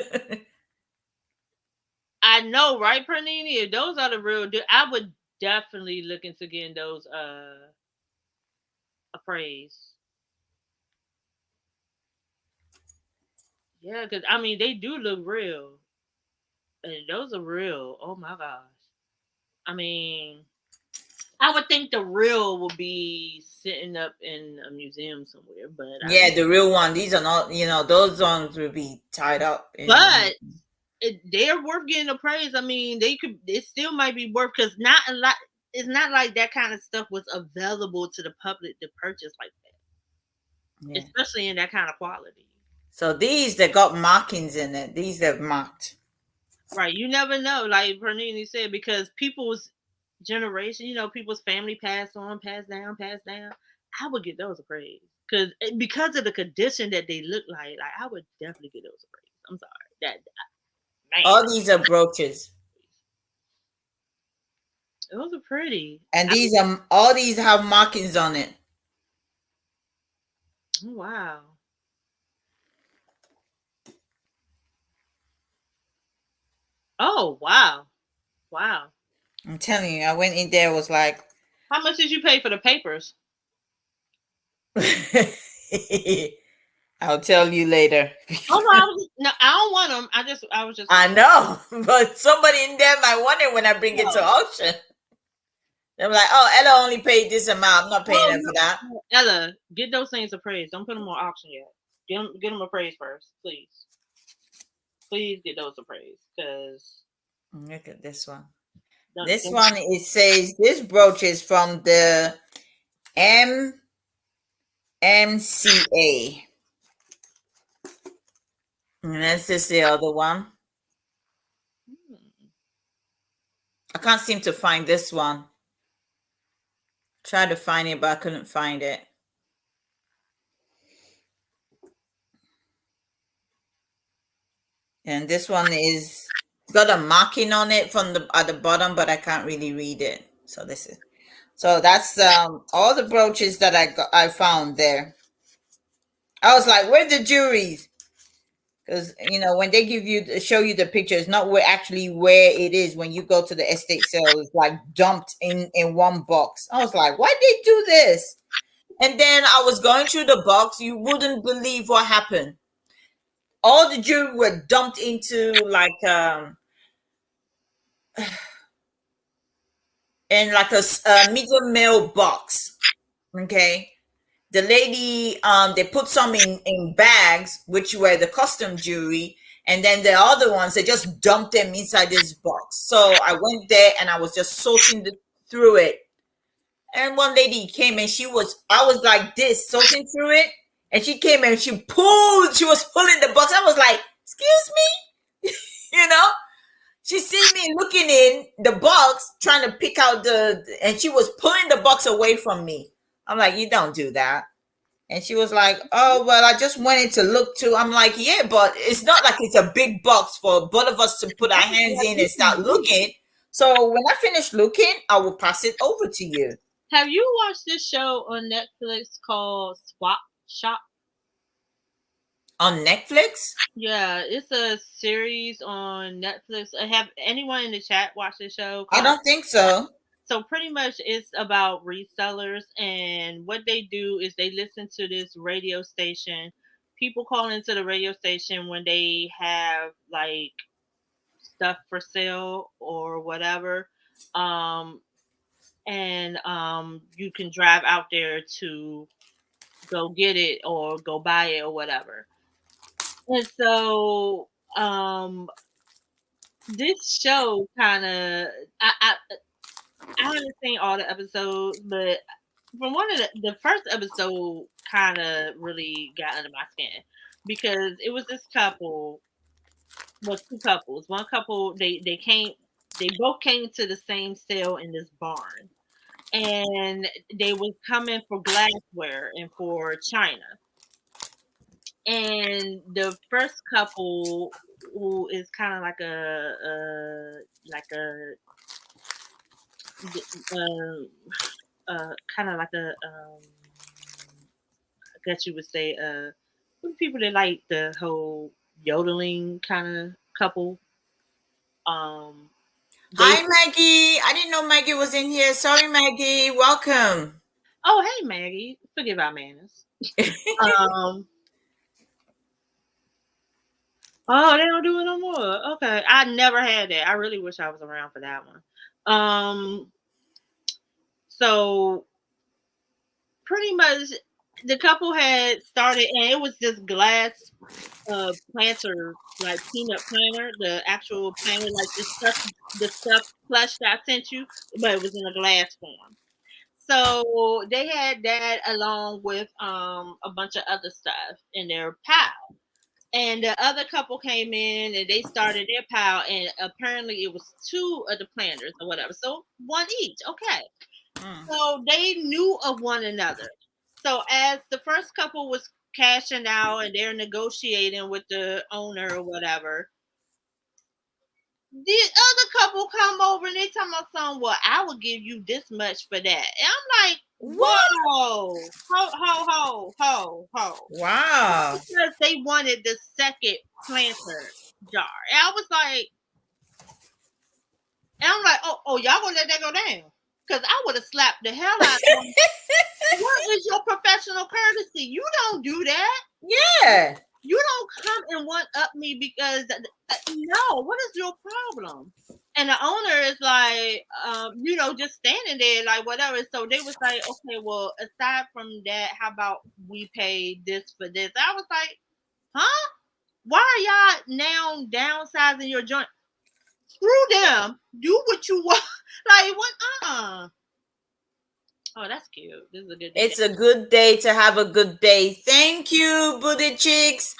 I know, right, Pernini? If those are the real deal, I would definitely look into getting those appraised. Yeah, because I mean they do look real. And those are real. Oh my gosh. I mean, I would think the real will be sitting up in a museum somewhere, but yeah, the real one. These are not, those ones will be tied up. But they're worth getting appraised. I mean, it still might be worth, because not a lot. It's not like that kind of stuff was available to the public to purchase like that, especially in that kind of quality. So these that got markings in it, these that marked. Right, you never know, like Bernini said, because people's generation, people's family passed down. I would get those appraised because of the condition that they look like. Like, I would definitely get those appraised. I'm sorry, man. All these are brooches. Those are pretty. And all these have markings on it. Oh, wow. Oh, wow. Wow. I'm telling you, I went in there, was like, how much did you pay for the papers? I'll tell you later. Oh no, I don't want them. I was just. I know, but somebody in there might want it when I bring it to auction. They're like, "Oh, Ella only paid this amount. I'm not paying her for that." Ella, get those things appraised. Don't put them on auction yet. Get them appraised first, please. Please get those appraised, because. Look at this one. This one, it says this brooch is from the MCA. And this is the other one. I can't seem to find this one. Tried to find it, but I couldn't find it. And this one is got a marking on it at the bottom, but I can't really read it. So that's all the brooches that I found there. I was like, where's the jewelries? because when they show you the picture, it's not where it is. When you go to the estate sale, it's like dumped in one box. I was like, why they do this? And then I was going through the box. You wouldn't believe what happened. All the jewelry were dumped into like in like a medium mail box. Okay. The lady, they put some in bags, which were the custom jewelry, and then the other ones, they just dumped them inside this box. So I went there and I was just sorting through it. And one lady came and I was like this, sorting through it. And she came and she was pulling the box. I was like, excuse me? She see me looking in the box, trying to pick out and she was pulling the box away from me. I'm like, you don't do that. And she was like, oh, well, I just wanted to look too. I'm like, yeah, but it's not like it's a big box for both of us to put our hands in and start looking. So when I finish looking, I will pass it over to you. Have you watched this show on Netflix called Swap Shop? On Netflix? Yeah, it's a series on Netflix. Have anyone in the chat watched the show? I don't think so. So pretty much it's about resellers, and what they do is they listen to this radio station. People call into the radio station when they have like stuff for sale or whatever. You can drive out there to go get it or go buy it or whatever. And so this show kind of I haven't seen all the episodes, but from one of the first episode kind of really got under my skin because it was this couple, well, two couples. One couple, they both came to the same sale in this barn, and they was coming for glassware and for china. And the first couple, who is kind of like kind of like a I guess you would say people that like the whole yodeling kind of couple. Hi Maggie, I didn't know Maggie was in here. Sorry Maggie, welcome. Oh hey Maggie, forgive our manners. Oh, they don't do it no more. Okay, I never had that. I really wish I was around for that one. So pretty much the couple had started, and it was this glass planter, like peanut planter, the actual planter, like the stuff plush that I sent you, but it was in a glass form. So they had that along with a bunch of other stuff in their pile. And the other couple came in and they started their pile, and apparently it was two of the planters or whatever. So one each. Okay. So they knew of one another. So as the first couple was cashing out and they're negotiating with the owner or whatever, the other couple come over and they tell my son, well, I will give you this much for that. And I'm like, whoa, ho. Wow. Because they wanted the second planter jar. And I was like, oh, y'all gonna let that go down? Because I would have slapped the hell out of them. What is your professional courtesy? You don't do that. Yeah. You don't come and one up me because no. What is your problem? And the owner is like, just standing there like whatever. So they was like, okay, well, aside from that, how about we pay this for this? I was like, huh? Why are y'all now downsizing your joint? Screw them. Do what you want. Like what? Oh, that's cute. This is a good day. It's a good day to have a good day. Thank you, Booty Chicks.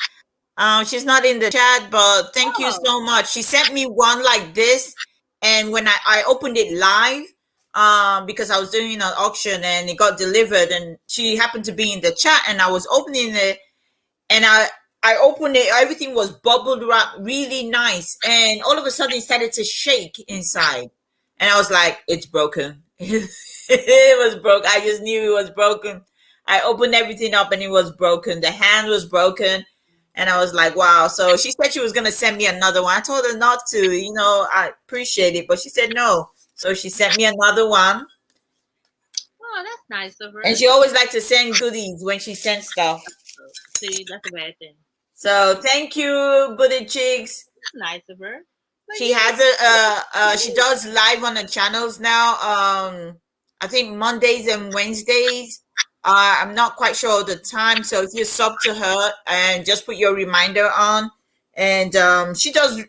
She's not in the chat, but thank you so much. She sent me one like this, and when I opened it live, because I was doing an auction and it got delivered, and she happened to be in the chat, and I was opening it, and I opened it, everything was bubbled wrap, really nice, and all of a sudden it started to shake inside, and I was like, it's broken. It was broke. I just knew it was broken. I opened everything up and it was broken. The hand was broken. And I was like, wow. So she said she was gonna send me another one. I told her not to, I appreciate it, but she said no. So she sent me another one. Oh, that's nice of her. And she always likes to send goodies when she sends stuff. See, that's a bad thing. So thank you, Booty Chicks. That's nice of her. She has she does live on the channels now. I think Mondays and Wednesdays. I'm not quite sure of the time. So if you sub to her and just put your reminder on, and she does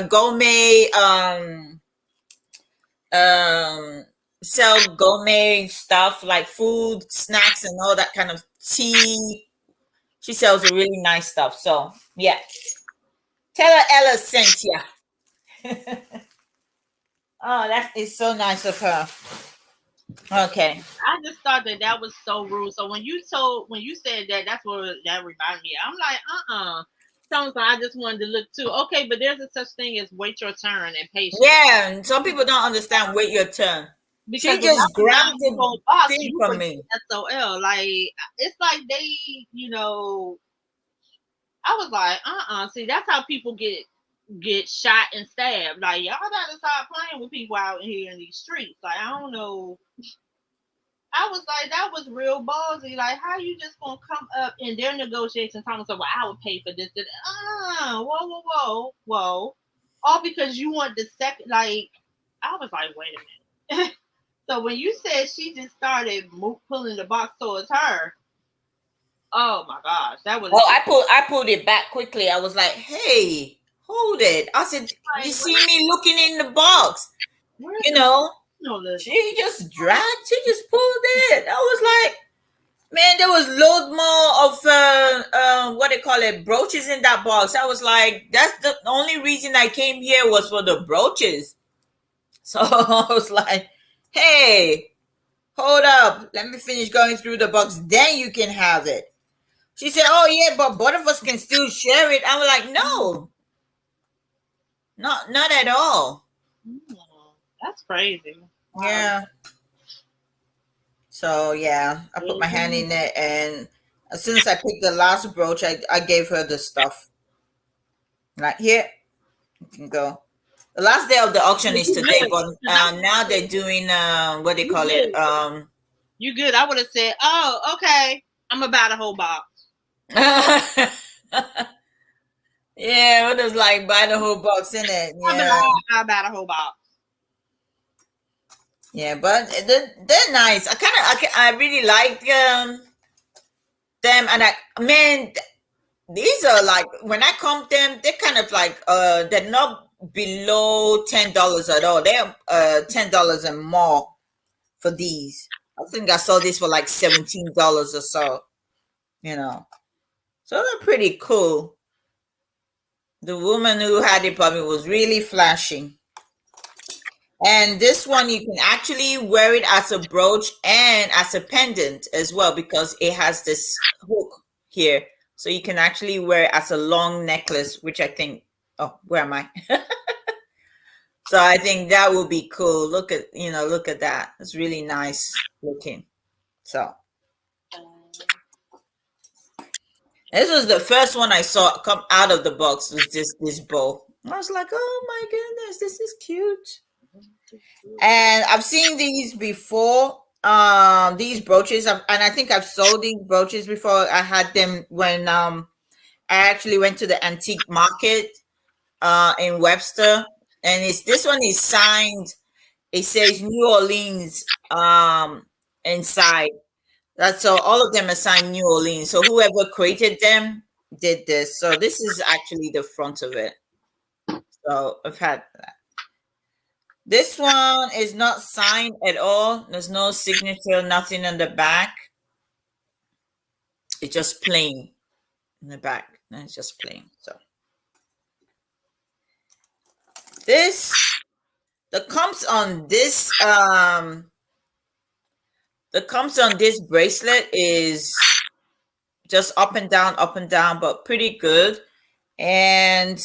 gourmet sell gourmet stuff like food, snacks, and all that kind of tea. She sells really nice stuff. So yeah, tell her Ella sent you. Oh, that is so nice of her. Okay. I just thought that was so rude. So when you said that, that's what that reminded me. I'm like, Sometimes I just wanted to look too. Okay, but there's a such thing as wait your turn and patience. Yeah, and some people don't understand wait your turn. Because she just grabbed the whole box thing from me. SOL. Like, it's like they, I was like, see, that's how people get shot and stabbed. Like, y'all gotta stop playing with people out here in these streets. Like, I don't know. I was like, that was real ballsy. Like, how you just gonna come up in their negotiations talking about, well, I would pay for this. Whoa. All because you want the second, like, I was like, wait a minute. So when you said she just started pulling the box towards her, oh my gosh, that was. Oh, I pulled it back quickly. I was like, hey, hold it. I said, you see me looking in the box, She just dragged. She just pulled it. I was like, man, there was load more of what they call it, brooches in that box. I was like, that's the only reason I came here was for the brooches. So I was like, hey, hold up, let me finish going through the box, then you can have it. She said, oh yeah, but both of us can still share it. I was like, no, not at all. That's crazy. Wow. Yeah. So yeah, I put my hand in it, and as soon as I picked the last brooch, I gave her the stuff. Like, here, you can go. The last day of the auction is today, but now they're doing what they call it. You good? I would have said, oh, okay, I'm gonna buy the whole box. Yeah, it was like buy the whole box in it. Yeah, I'll buy the whole box. Yeah, but they're nice. I really like them, and these are like, when I comp them, they're kind of like they're not below $10 at all. They're $10 and more for these. I think I saw this for like $17 or so. So they're pretty cool. The woman who had it probably was really flashing. And this one, you can actually wear it as a brooch and as a pendant as well, because it has this hook here. So you can actually wear it as a long necklace, which I think, oh, where am I? So I think that will be cool. Look at that. It's really nice looking. So this was the first one I saw come out of the box, was this bow. I was like, oh my goodness, this is cute. And I've seen these before, these brooches, and I think I've sold these brooches before. I had them when I actually went to the antique market in Webster, and this one is signed. It says New Orleans inside. So all of them are signed New Orleans. So whoever created them did this. So this is actually the front of it. So I've had that. This one is not signed at all. There's no signature, nothing on the back. It's just plain in the back. It's just plain. So the comps on this bracelet is just up and down, but pretty good. And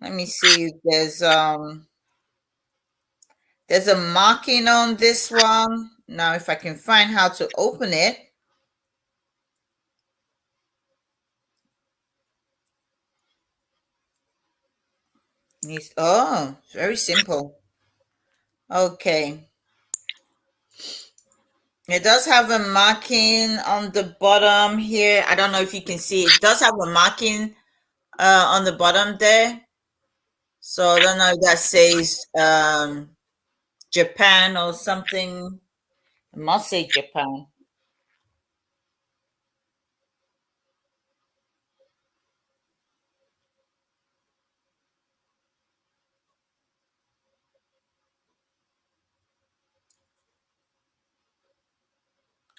let me see, there's a marking on this one. Now, if I can find how to open it. Oh, very simple. Okay. It does have a marking on the bottom here. I don't know if you can see. It does have a marking on the bottom there. So I don't know if that says Japan or something. It must say Japan.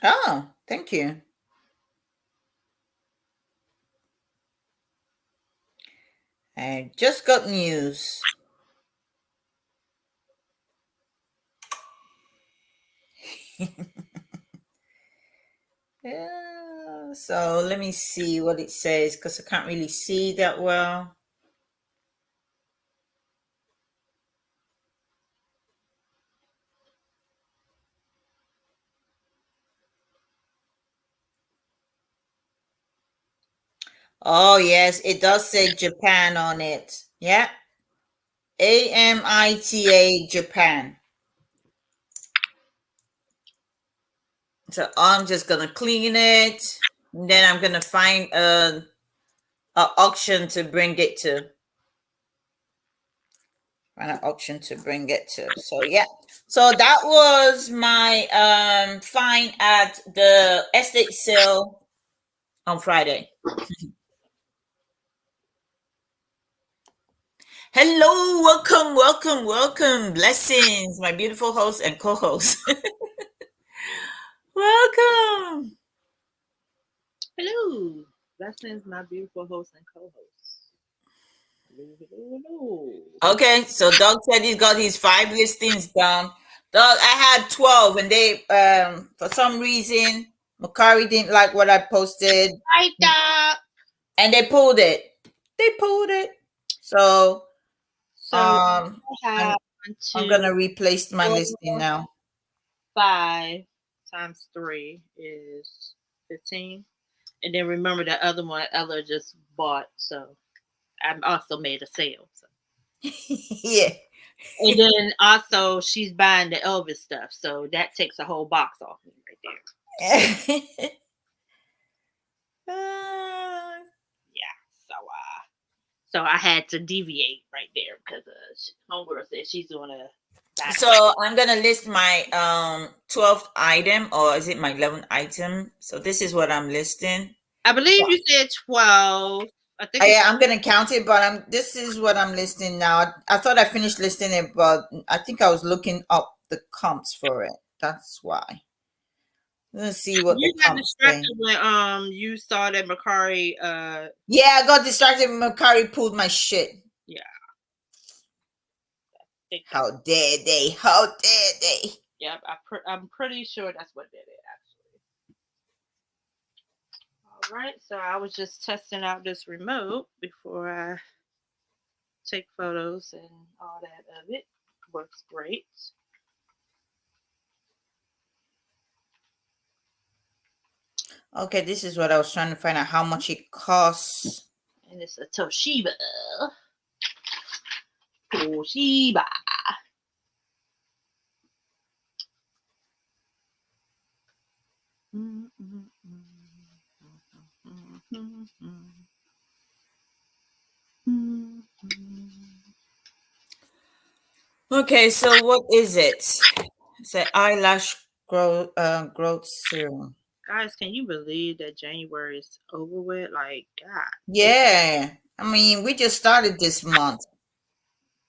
Oh, thank you. I just got news. Yeah, so let me see what it says because I can't really see that well. Oh, yes, it does say Japan on it. Yeah. AMITA Japan. So I'm just gonna clean it. And then I'm gonna find a auction to bring it to. Find an auction to bring it to. So yeah. So that was my find at the estate sale on Friday. Hello, welcome, welcome, welcome. Blessings, my beautiful host and co-host. Welcome. Hello. Blessings, my beautiful host and co-host. Hello. Okay, so Doug said he's got his 5 listings done. Doug, I had 12 and they for some reason Macari didn't like what I posted. Right up. And they pulled it. They pulled it. So I'm gonna replace my listing now. 5 times 3 is 15. And then remember that other one Ella just bought, so I also made a sale. So. Yeah. And then also she's buying the Elvis stuff, so that takes a whole box off me right there. Yeah. So I had to deviate right there because homegirl said she's gonna. So I'm gonna list my 12th item, or is it my 11th item? So this is what I'm listing. I believe you said 12. I think I'm gonna count it, but this is what I'm listing now. I thought I finished listing it, but I think I was looking up the comps for it. That's why. Let's see what you the got comps distracted say. when you saw that Macari Yeah, I got distracted when Macari pulled my shit. Yeah. How dare they? How dare they? Yeah, I'm pretty sure that's what did it actually. All right, so I was just testing out this remote before I take photos and all that of it. Works great. Okay, this is what I was trying to find out, how much it costs. And it's a Toshiba. Toshiba. Okay, so what is it? It's an eyelash growth serum. Guys, can you believe that January is over with? Like, God. Yeah. I mean, we just started this month.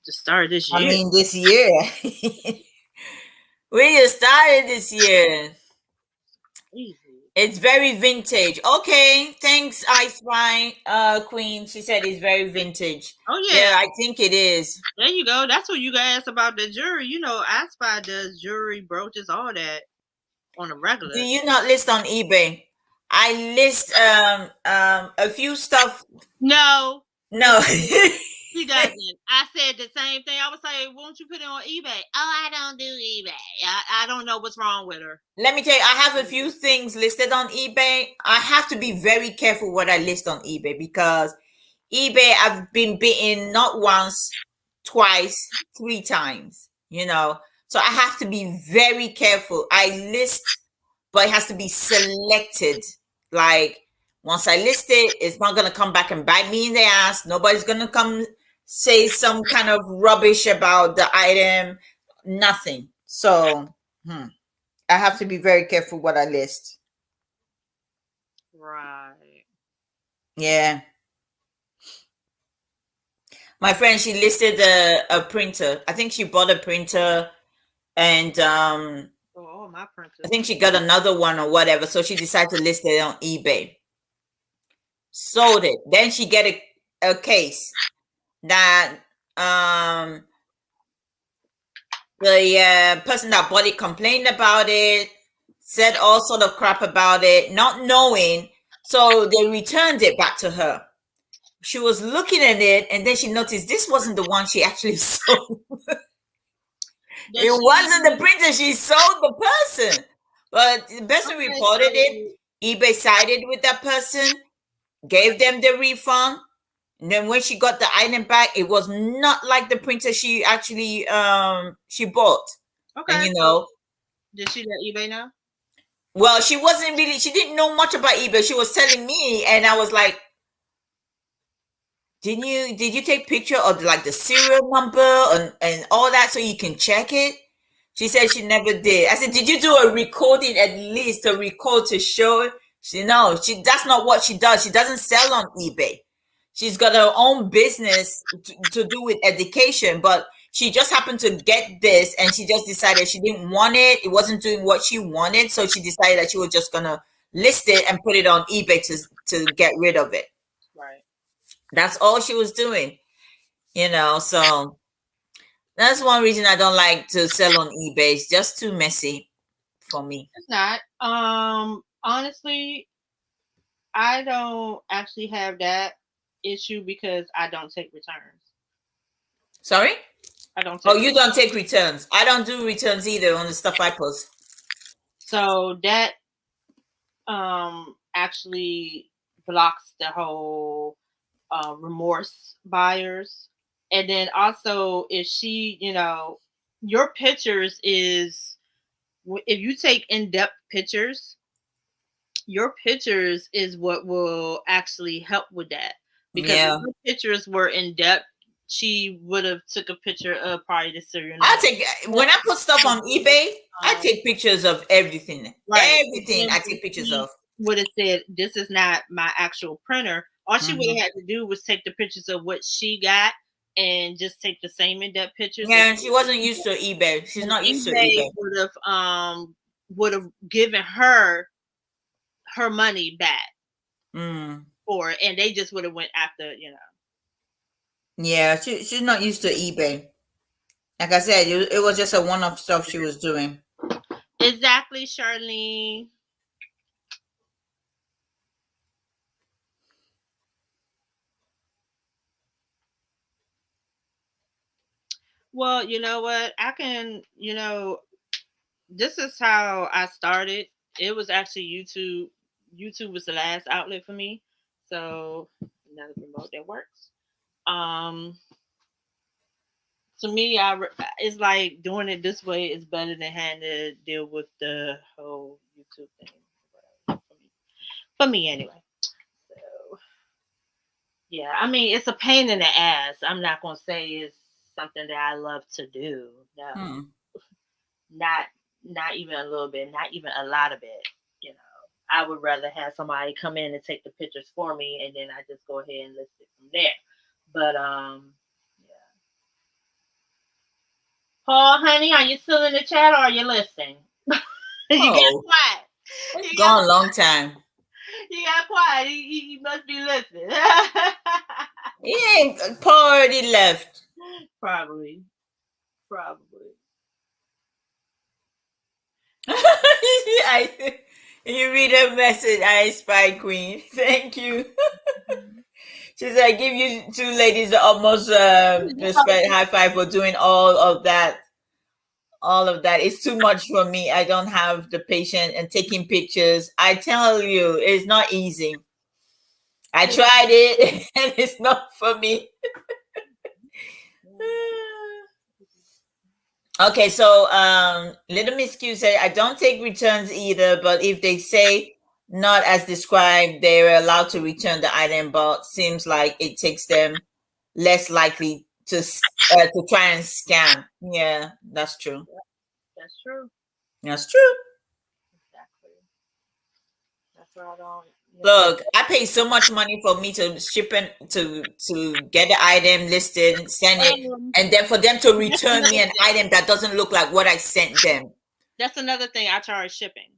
Just started this year. I mean, this year. We just started this year. Easy. It's very vintage. Okay, thanks, Ice Wine Queen. She said it's very vintage. Oh yeah, I think it is. There you go. That's what you guys about the jewelry. You know, Aspire does jewelry, brooches, all that on a regular. Do you not list on eBay? I list a few stuff. No. She doesn't. I said the same thing. I was like, won't you put it on eBay? Oh, I don't do eBay. I don't know what's wrong with her. Let me tell you, I have a few things listed on eBay. I have to be very careful what I list on eBay because eBay, I've been bitten not once, twice, 3 times, So I have to be very careful. I list, but it has to be selected. Like once I list it, it's not gonna come back and bite me in the ass. Nobody's gonna come say some kind of rubbish about the item. Nothing. So I have to be very careful what I list. Right. Yeah. My friend, she listed a printer. I think she bought a printer, and my printer. I think she got another one or whatever. So she decided to list it on eBay. Sold it. Then she get a case that the person that bought it complained about it, said all sort of crap about it, not knowing. So they returned it back to her. She was looking at it, and then she noticed this wasn't the one she actually sold. It wasn't the printer. She sold the person. But the person reported it. eBay sided with that person, gave them the refund. And then when she got the item back, it was not like the printer she actually she bought. Okay. And did she let eBay know? Well, she didn't know much about eBay. She was telling me, and I was like, did you take picture of like the serial number and all that so you can check it? She said she never did. I said, did you do a recording, at least a record to show it? That's not what she does. She doesn't sell on eBay. She's got her own business to do with education, but she just happened to get this, and she just decided she didn't want it. It wasn't doing what she wanted, so she decided that she was just gonna list it and put it on eBay to get rid of it. Right. That's all she was doing, so that's one reason I don't like to sell on eBay. It's just too messy for me. It's not. Honestly, I don't actually have that issue because I don't take returns. Sorry? I don't take you don't take returns. I don't do returns either on the stuff I post. So that actually blocks the whole remorse buyers. And then also if she, your pictures is, if you take in-depth pictures, your pictures is what will actually help with that. Because if your pictures were in-depth, she would have took a picture of probably the serial number. When I put stuff on eBay, I take pictures of everything. Right. Everything I take pictures of. Would have said, this is not my actual printer. All she would have had to do was take the pictures of what she got and just take the same in-depth pictures. Yeah, and she wasn't used to eBay. She's not used to eBay. Would have given her money back for it, and they just would have went after, Yeah, she's not used to eBay. Like I said, it was just a one-off stuff she was doing. Exactly, Charlene. Well, you know what? I can, this is how I started. It was actually YouTube. YouTube was the last outlet for me. So another remote that works. To me, it's like doing it this way is better than having to deal with the whole YouTube thing. For me anyway. So yeah, I mean, it's a pain in the ass. I'm not gonna say it's something that I love to do. No, not even a little bit, not even a lot of it. I would rather have somebody come in and take the pictures for me, and then I just go ahead and list it from there. But yeah. Paul, honey, are you still in the chat or are you listening? You got quiet. It's gone a long time. You got quiet. He must be listening. He ain't. Paul already left. Probably. You read her message, I spy queen. Thank you. She said, I give you two ladies the utmost respect, high five for doing all of that. All of that. It's too much for me. I don't have the patience and taking pictures. I tell you, it's not easy. I tried it and it's not for me. Okay, so Little Miss Q said, I don't take returns either, but if they say not as described, they're allowed to return the item, but seems like it takes them less likely to try and scam. Yeah, that's true. That's true. That's true. Exactly. That's what I don't. Look, I pay so much money for me to ship and to get the item listed, send it, and then for them to return me an item that doesn't look like what I sent them. That's another thing. I charge shipping.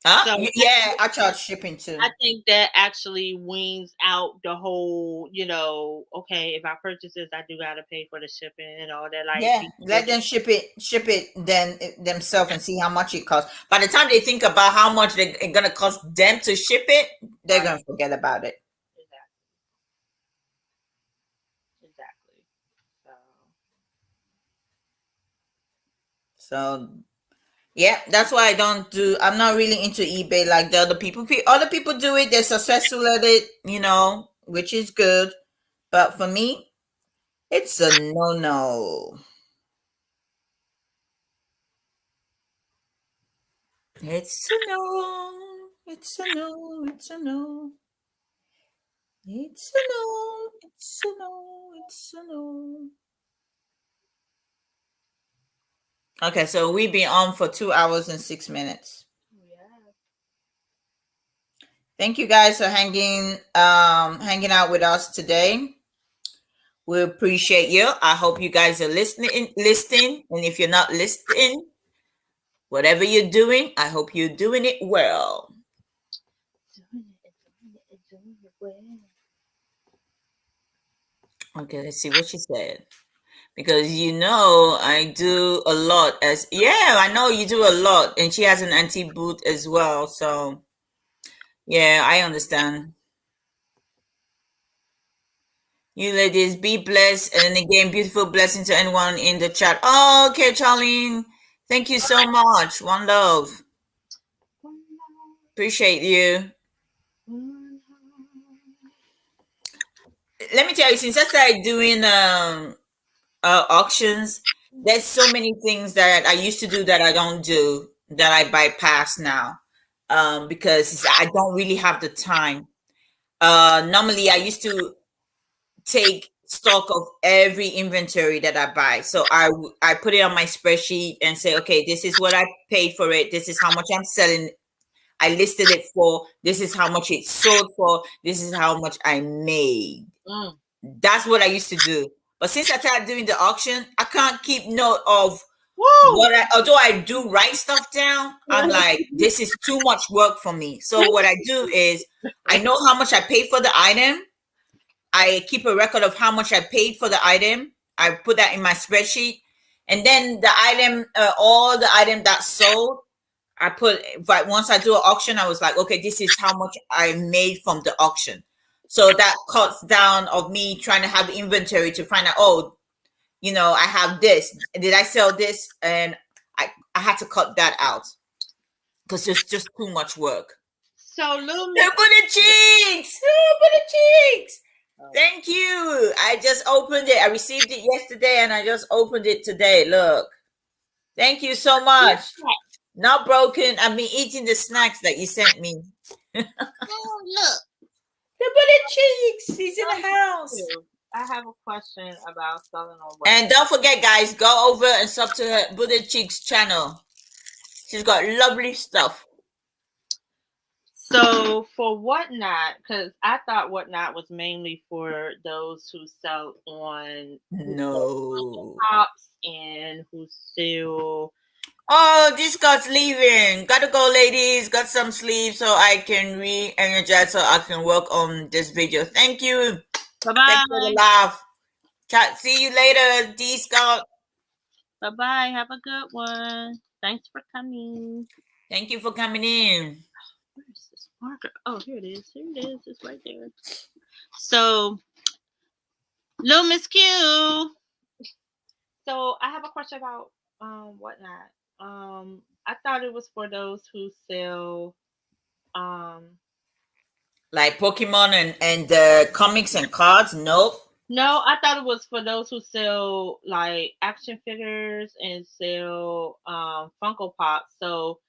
Huh? So Yeah, I charge shipping too. I think that actually weans out the whole, okay, if I purchase this, I do gotta pay for the shipping and all that. Like, Yeah, let them ship it then themselves and see how much it costs. By the time they think about how much it's gonna cost them to ship it, they're gonna forget about it. Exactly. So yeah, that's why I'm not really into eBay like the other people. Other people do it, they're successful at it, which is good. But for me, it's a no. It's a no. It's a no. It's a no. It's a no. It's a no. It's a no. Okay, so we've been on for 2 hours and 6 minutes. Yeah. Thank you guys for hanging out with us today. We appreciate you. I hope you guys are listening. And if you're not listening, whatever you're doing, I hope you're doing it well. Doing it well. Okay, let's see what she said. Because I do a lot I know you do a lot, and she has an antique booth as well. So yeah, I understand. You ladies be blessed, and again, beautiful blessing to anyone in the chat. Oh, okay, Charlene, thank you so much. One love. Appreciate you. Let me tell you, since I started doing auctions, there's so many things that I used to do that I don't do, that I bypass now, because I don't really have the time. Normally I used to take stock of every inventory that I buy, so I put it on my spreadsheet and say, okay, this is what I paid for it, this is how much I'm selling, I listed it for, this is how much it sold for, this is how much I made. That's what I used to do. But since I started doing the auction, I can't keep note of although I do write stuff down, I'm like, this is too much work for me. So what I do is, I know how much I paid for the item. I keep a record of how much I paid for the item. I put that in my spreadsheet. And then the item, all the item that sold, but once I do an auction, I was like, okay, this is how much I made from the auction. So that cuts down of me trying to have inventory to find out, I have this. Did I sell this? And I had to cut that out because it's just too much work. So little Look at the cheeks. Look at the cheeks. Thank you. I just opened it. I received it yesterday and I just opened it today. Look. Thank you so much. Not broken. I've been eating the snacks that you sent me. Oh, look. Look at the cheeks. He's in the house. I have a question about selling on website. And don't forget, guys, go over and sub to her Buddha Cheeks channel. She's got lovely stuff. So for Whatnot, because I thought Whatnot was mainly for those who sell on tops and who sell. Oh, this guy's leaving. Gotta go, ladies. Got some sleep so I can re-energize so I can work on this video. Thank you. Bye-bye. Thanks for the laugh. Chat. See you later, D Scott. Bye-bye. Have a good one. Thanks for coming. Thank you for coming in. Where's this marker? Oh, here it is. Here it is. It's right there. So, Little Miss Q. So, I have a question about Whatnot. I thought it was for those who sell like Pokemon and comics and cards. Nope. No, I thought it was for those who sell like action figures and sell Funko Pops. So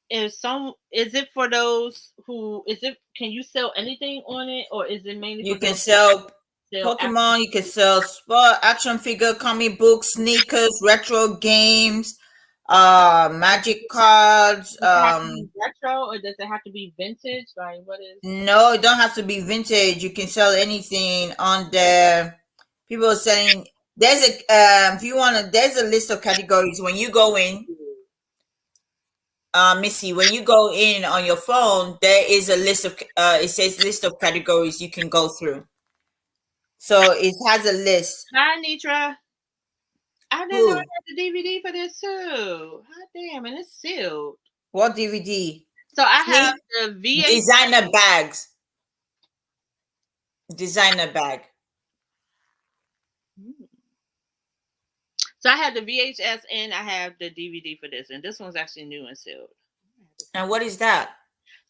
is it for those who is it can you sell anything on it, or is it mainly for You can those sell who sell action Pokemon, you can sell sport, action figure, comic books, sneakers, retro games, magic cards. Does it have to be retro or does it have to be vintage? Like what is No, it don't have to be vintage. You can sell anything on there. People are selling. There's a if you want to. There's a list of categories when you go in. Missy, when you go in on your phone, there is a list of. It says list of categories you can go through. So it has a list. Hi Nitra. I didn't know I Who? had the DVD for this too. Hot damn, and it's sealed. What DVD? So I have See, the VHS. designer bags. Designer bag. So I have the VHS and I have the DVD for this, and this one's actually new and sealed. And what is that?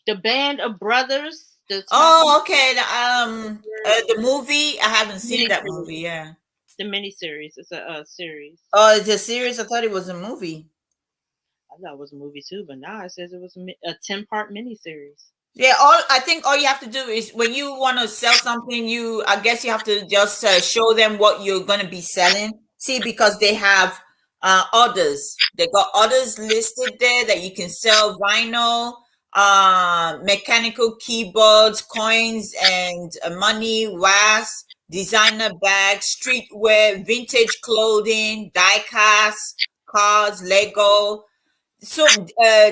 The Band of Brothers. Oh, okay. The movie. I haven't seen that Miniseries. movie. Yeah. The miniseries. It's a series. Oh, it's a series. I thought it was a movie. I thought it was a movie too, but now it says it was a 10-part miniseries. Yeah, I think all you have to do is when you want to sell something, I guess you have to just show them what you're going to be selling. See, because they have orders. They got orders listed there that you can sell vinyl, mechanical keyboards, coins, and money, wax, designer bags, streetwear, vintage clothing, die-cast, cars, Lego, so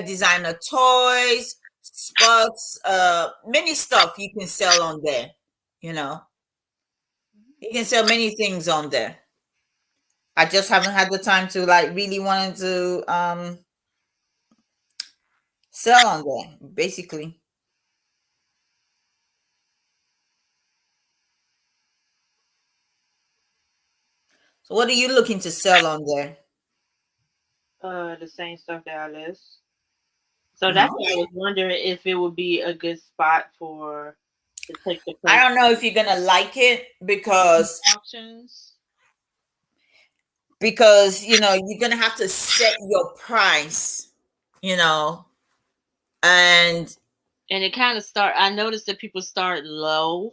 designer toys, spots, many stuff you can sell on there. You know, you can sell many things on there. I just haven't had the time to like really wanted to sell on there, basically. So what are you looking to sell on there? The same stuff that I list. So that's why I was wondering if it would be a good spot for to take the I don't know if you're gonna like it because auctions. You know you're gonna have to set your price, you know, and it kind of start. I noticed that people start low.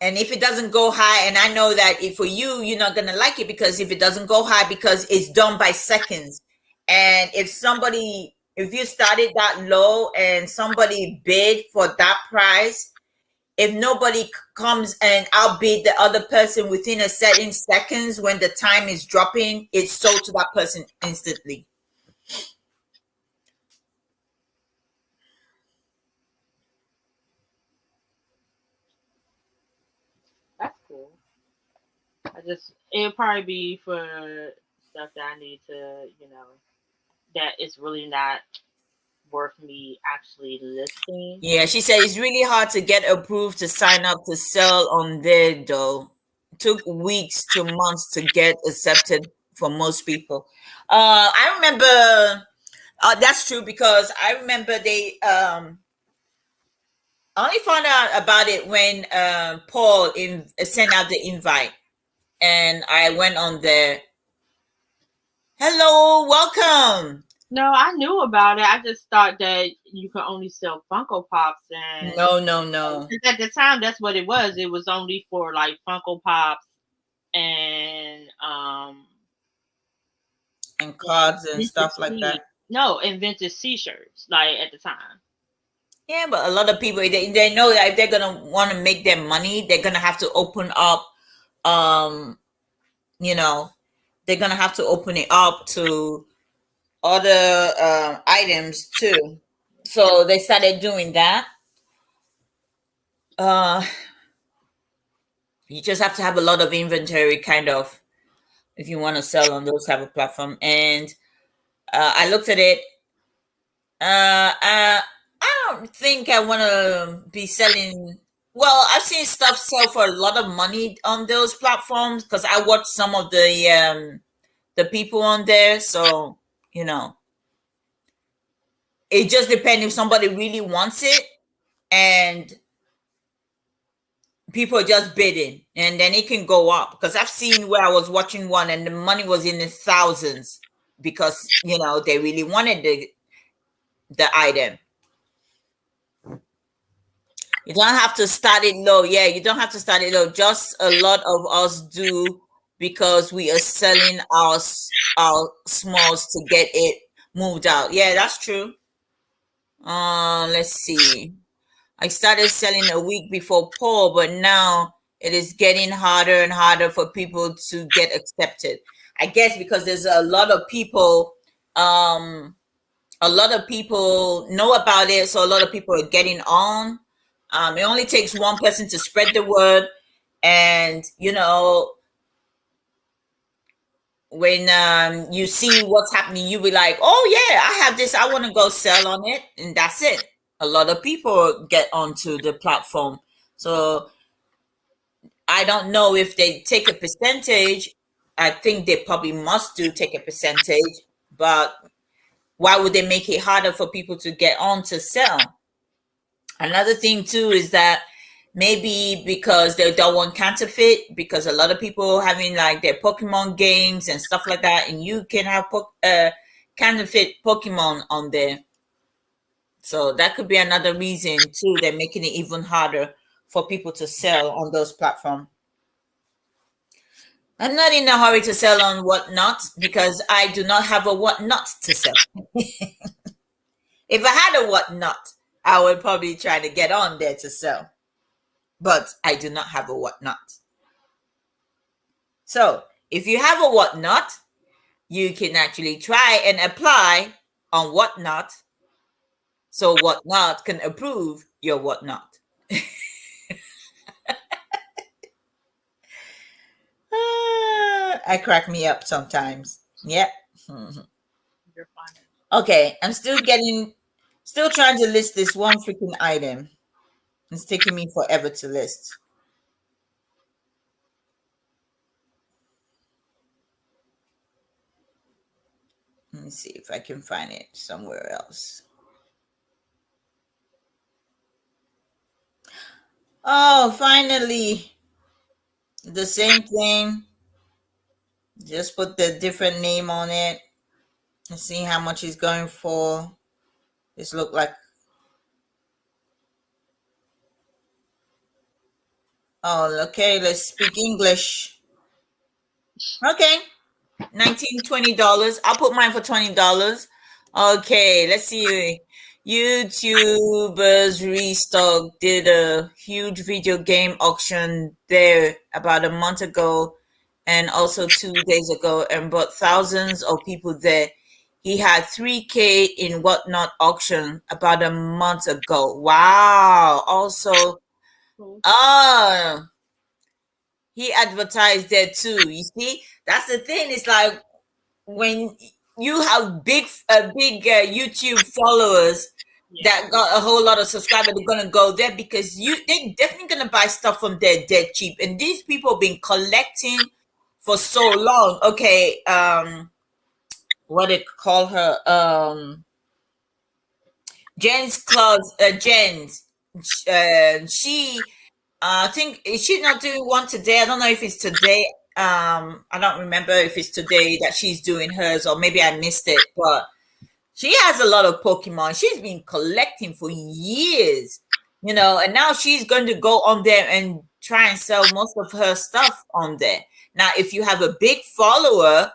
And if it doesn't go high, and I know that if for you, you're not gonna like it because if it doesn't go high, because it's done by seconds. And if you started that low and somebody bid for that price, if nobody comes and outbid the other person within a certain seconds when the time is dropping, it's sold to that person instantly. That's cool. It'll probably be for stuff that I need to, that is really not worth me actually listing. Yeah, she said it's really hard to get approved to sign up to sell on there though. It took weeks to months to get accepted for most people. I remember that's true because I remember they I only found out about it when Paul sent out the invite and I went on there. Hello, welcome. No, I knew about it. I just thought that you could only sell Funko Pops and No. at the time that's what it was. It was only for like Funko Pops and cards and stuff like that. No, and vintage t-shirts, like at the time. Yeah, but a lot of people they know that if they're gonna want to make their money, they're gonna have to open up you know, they're gonna have to open it up to other items too. So they started doing that. You just have to have a lot of inventory, kind of, if you want to sell on those type of platform. And I looked at it. I don't think I want to be selling. Well, I've seen stuff sell for a lot of money on those platforms because I watched some of the people on there. So you know, it just depends if somebody really wants it and people are just bidding, and then it can go up. Because I've seen where I was watching one and the money was in the thousands because they really wanted the item. You don't have to start it low. Yeah, you don't have to start it low. Just a lot of us do because we are selling our smalls to get it moved out. Yeah, that's true. Let's see. I started selling a week before Paul, but now it is getting harder and harder for people to get accepted. I guess because there's a lot of people know about it, so a lot of people are getting on. It only takes one person to spread the word, and when you see what's happening, you be like, oh yeah, I have this, I want to go sell on it, and that's it. A lot of people get onto the platform. So I don't know if they take a percentage. I think they probably must take a percentage, but why would they make it harder for people to get on to sell? Another thing too is that maybe because they don't want counterfeit, because a lot of people having like their Pokemon games and stuff like that, and you can have counterfeit Pokemon on there. So that could be another reason too. They're making it even harder for people to sell on those platforms. I'm not in a hurry to sell on Whatnot because I do not have a Whatnot to sell. If I had a Whatnot, I would probably try to get on there to sell. But I do not have a Whatnot. So if you have a Whatnot, you can actually try and apply on Whatnot, so Whatnot can approve your Whatnot. I crack me up sometimes. Yep. You're fine. Okay, I'm still trying to list this one freaking item. It's taking me forever to list. Let me see if I can find it somewhere else. Oh, finally. The same thing. Just put the different name on it and see how much it's going for. This look like. Oh, okay. Let's speak English. Okay. $19-$20. I'll put mine for $20. Okay, let's see. YouTubers Restock did a huge video game auction there about a month ago and also 2 days ago and brought thousands of people there. He had 3K in Whatnot auction about a month ago. Wow. Also, he advertised there too. You see, that's the thing. It's like when you have big YouTube followers that got a whole lot of subscribers, they're gonna go there because they're definitely gonna buy stuff from there dead cheap. And these people have been collecting for so long. Okay, what they call her? Jen's Claus. Jen's. She. I think is she not doing one today? I don't know if it's today. I don't remember if it's today that she's doing hers, or maybe I missed it. But she has a lot of Pokemon. She's been collecting for years, and now she's going to go on there and try and sell most of her stuff on there. Now, if you have a big follower,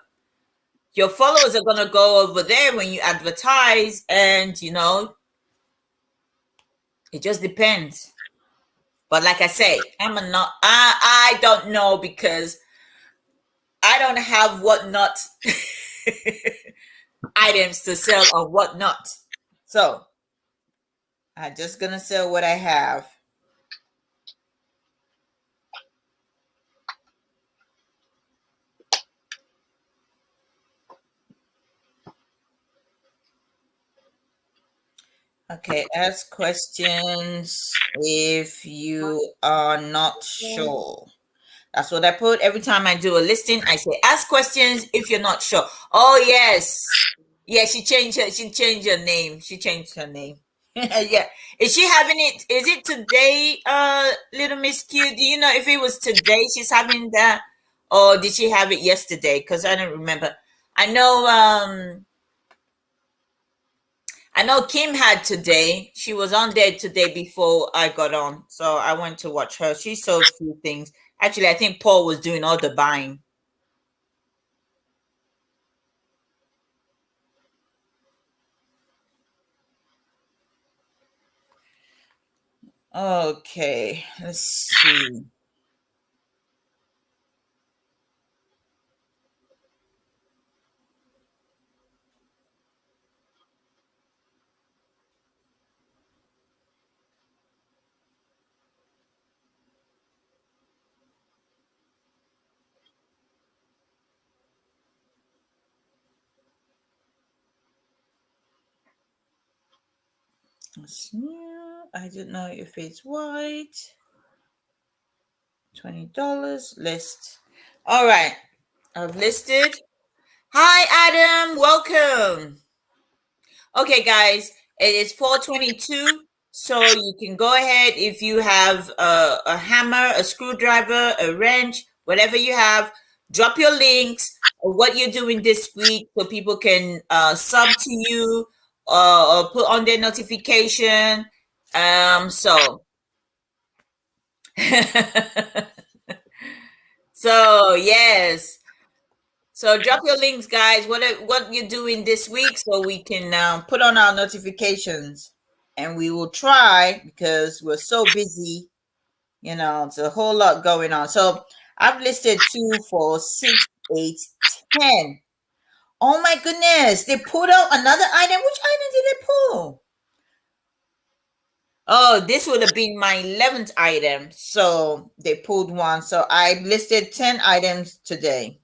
your followers are going to go over there when you advertise, and it just depends. But like I say, I don't know because I don't have Whatnot items to sell on Whatnot. So I'm just gonna sell what I have. Okay, ask questions if you are not sure. That's what I put every time I do a listing. I say, ask questions if you're not sure. Oh yes, yeah. She changed her name. She changed her name. Yeah. Is she having it? Is it today, little Miss Q? Do you know if it was today she's having that, or did she have it yesterday? Because I don't remember. I know I know Kim had today. She was on there today before I got on. So I went to watch her. She sold a few things. Actually, I think Paul was doing all the buying. Okay, let's see. I don't know if it's white. $20 list. All right, I've listed. Hi, Adam. Welcome. Okay, guys, it is 4:22, so you can go ahead if you have a hammer, a screwdriver, a wrench, whatever you have. Drop your links of what you're doing this week so people can sub to you or put on their notification. So so yes. So drop your links, guys. What you're doing this week, so we can put on our notifications, and we will try because we're so busy. You know, it's a whole lot going on. So I've listed 2, 4, 6, 8, 10. Oh my goodness! They pulled out another item. Which item did they pull? Oh, this would have been my 11th item. So they pulled one. So I listed 10 items today.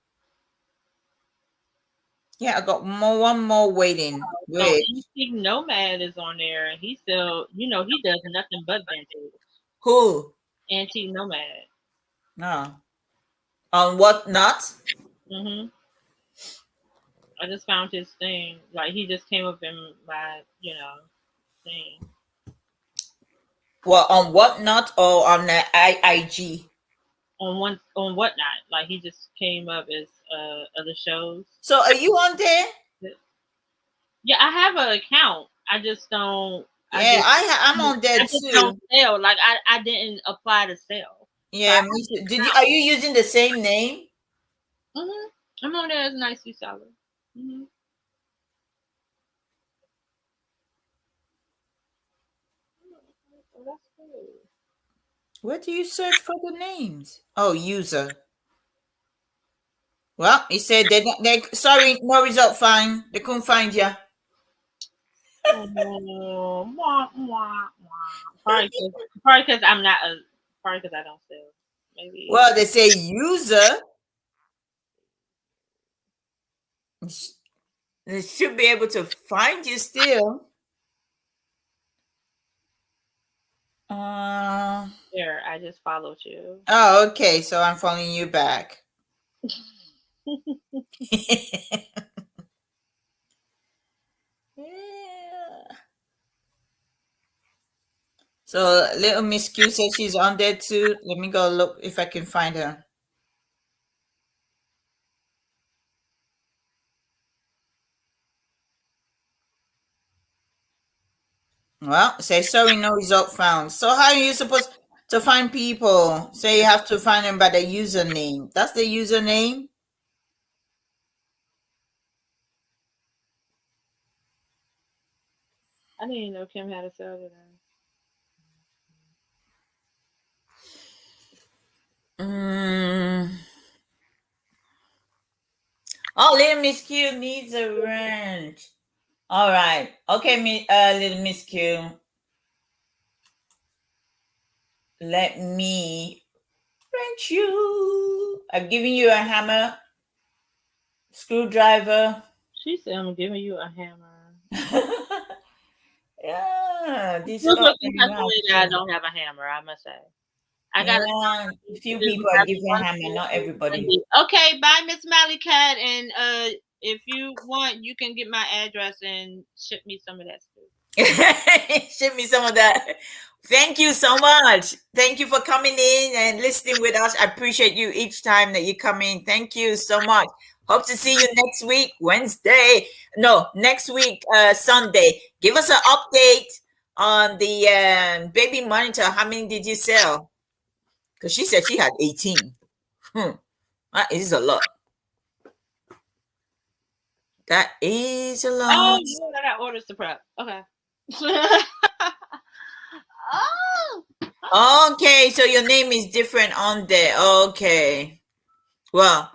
Yeah, I got one more waiting. So Which Antique Nomad is on there, and he still, he does nothing but vintage. who? Antique Nomad. No. On what not? Mhm. I just found his thing. Like he just came up in my, thing. Well, on what not or on the IIG? On whatnot. Like he just came up as other shows. So are you on there? Yeah, I have an account. I just don't. Yeah, I'm on there I just don't too. sell. Like I didn't apply to sell. Yeah, me too. Are you using the same name? Mhm. I'm on there as Nicety Seller. Mhm. Oh, that's cool. Where do you search for the names? Oh, user. Well, he said they sorry, no result find. They couldn't find you. Oh, mwah, mwah, mwah. Probably because I'm not a. Probably because I don't sell. Maybe. Well, they say user. They should be able to find you still. There, I just followed you. Oh, okay. So I'm following you back. Yeah. So little Miss Q says she's on there too. Let me go look if I can find her. Well, say sorry, no result found. So how are you supposed to find people? Say you have to find them by the username. That's the username. I didn't even know Kim had a sale today. Oh, little Miss Q needs a wrench. All right. Okay, little Miss Q. Let me wrench you. I've given you a hammer, screwdriver. She said, "I'm giving you a hammer." Yeah, This looks like I don't have a hammer. I must say. I got a few people are giving a hammer, not everybody. Okay, bye, Miss Mally Cat, and if you want, you can get my address and ship me some of that stuff. Ship me some of that. Thank you so much. Thank you for coming in and listening with us. I appreciate you each time that you come in. Thank you so much. Hope to see you next week, Wednesday. No, next week, Sunday. Give us an update on the baby monitor. How many did you sell? Because she said she had 18. That is a lot. That is a lot. Oh, I got orders to prep. Okay. Oh. Okay, so your name is different on there. Okay. Well,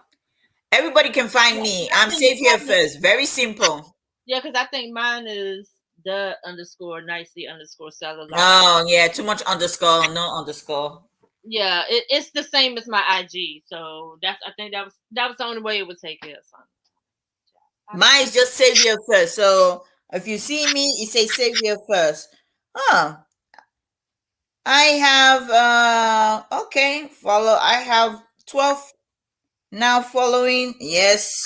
everybody can find me. I'm Save Here First. Very simple. Yeah, because I think mine is the _ Nicety _ Seller. Oh, yeah, too much underscore, no underscore. Yeah, it's the same as my IG. So I think that was the only way it would take it. Mine is just Save Here First. So if you see me, you say Save Here First. Oh, I have okay, follow. I have 12 now following. Yes.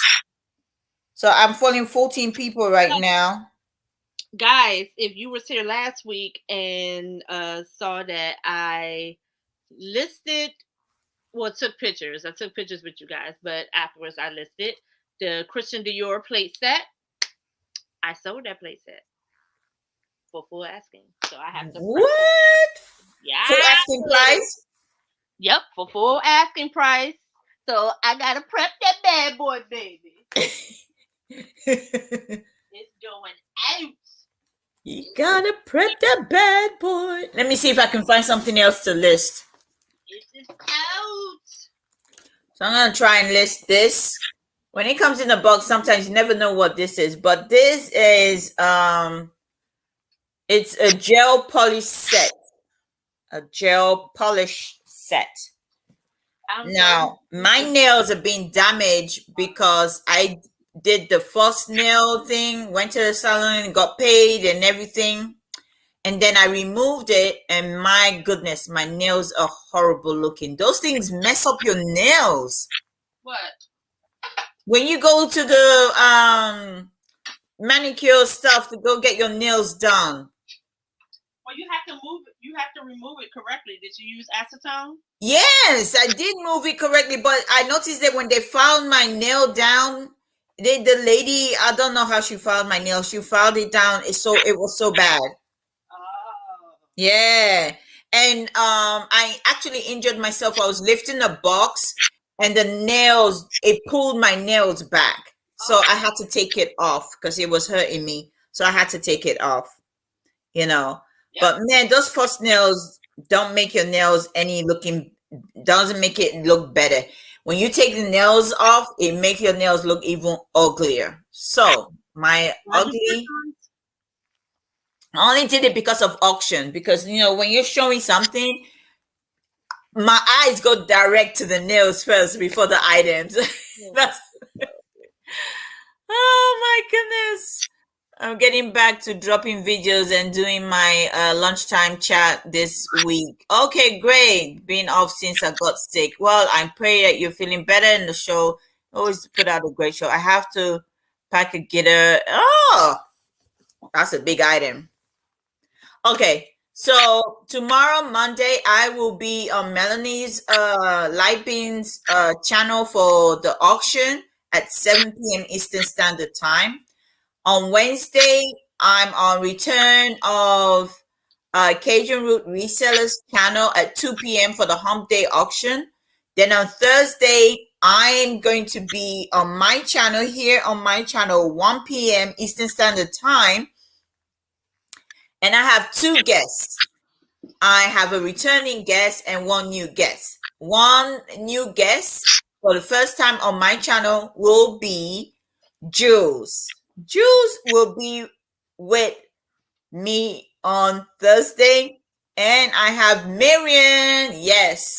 So I'm following 14 people right now. Guys, if you were here last week and saw that I took pictures. I took pictures with you guys, but afterwards I listed the Christian Dior plate set. I sold that plate set for full asking. So I have to What? Yeah. Full asking price? Yep, for full asking price. So I gotta prep that bad boy, baby. It's going out. You gotta prep that bad boy. Let me see if I can find something else to list. It is out. So I'm gonna try and list this. When it comes in the box, sometimes you never know what this is, but this is it's a gel polish set. A gel polish set. Now, my nails are being damaged because I did the first nail thing, went to the salon and got paid and everything. And then I removed it, and my goodness, my nails are horrible looking. Those things mess up your nails. What? When you go to the manicure stuff to go get your nails done. Well, you have to move it. You have to remove it correctly. Did you use acetone? Yes, I did move it correctly, but I noticed that when they filed my nail down, the lady, I don't know how she filed my nail. She filed it down. It was so bad. Oh. Yeah. And I actually injured myself. I was lifting a box and the nails, it pulled my nails back. So I had to take it off because it was hurting me. So I had to take it off, you know. Yep. But man, those first nails don't make your nails doesn't make it look better. When you take the nails off, it makes your nails look even uglier. So my ugly, I only did it because of auction. Because when you're showing something, my eyes go direct to the nails first before the items. Oh my goodness. I'm getting back to dropping videos and doing my lunchtime chat this week. Okay, great. Been off since I got sick. Well, I pray that you're feeling better in the show. Always put out a great show. I have to pack a getter. Oh, that's a big item. Okay, so tomorrow, Monday, I will be on Melanie's Lightbeam's channel for the auction at 7 p.m. Eastern Standard Time. On Wednesday, I'm on return of Kajun Root Resellers channel at 2 p.m. for the Hump Day auction. Then on Thursday, I'm going to be on my channel here on my channel 1 p.m. Eastern Standard Time. And I have 2 guests. I have a returning guest and 1 new guest. 1 new guest for the first time on my channel will be Jules. Jules will be with me on Thursday. And I have Marian. Yes,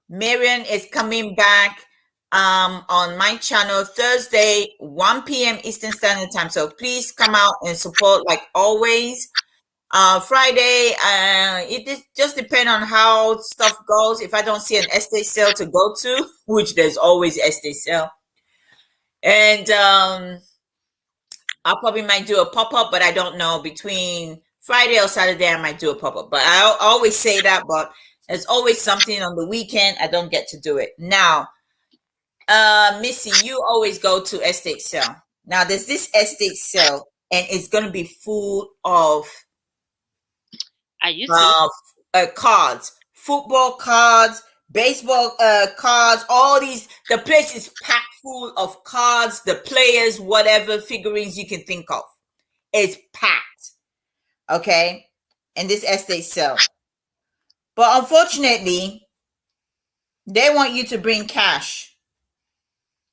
Marian is coming back on my channel Thursday, 1 p.m. Eastern Standard Time. So please come out and support like always. Friday, it just depends on how stuff goes. If I don't see an estate sale to go to, which there's always estate sale. And I probably might do a pop-up, but I don't know, between Friday or Saturday, I might do a pop up, but I always say that. But there's always something on the weekend. I don't get to do it now. Missy, you always go to estate sale. Now there's this estate sale, and it's gonna be full of I used to. Cards, football cards, baseball cards. All these, the place is packed full of cards, the players, whatever figurines you can think of. It's packed. Okay, and this estate sale. But unfortunately, they want you to bring cash.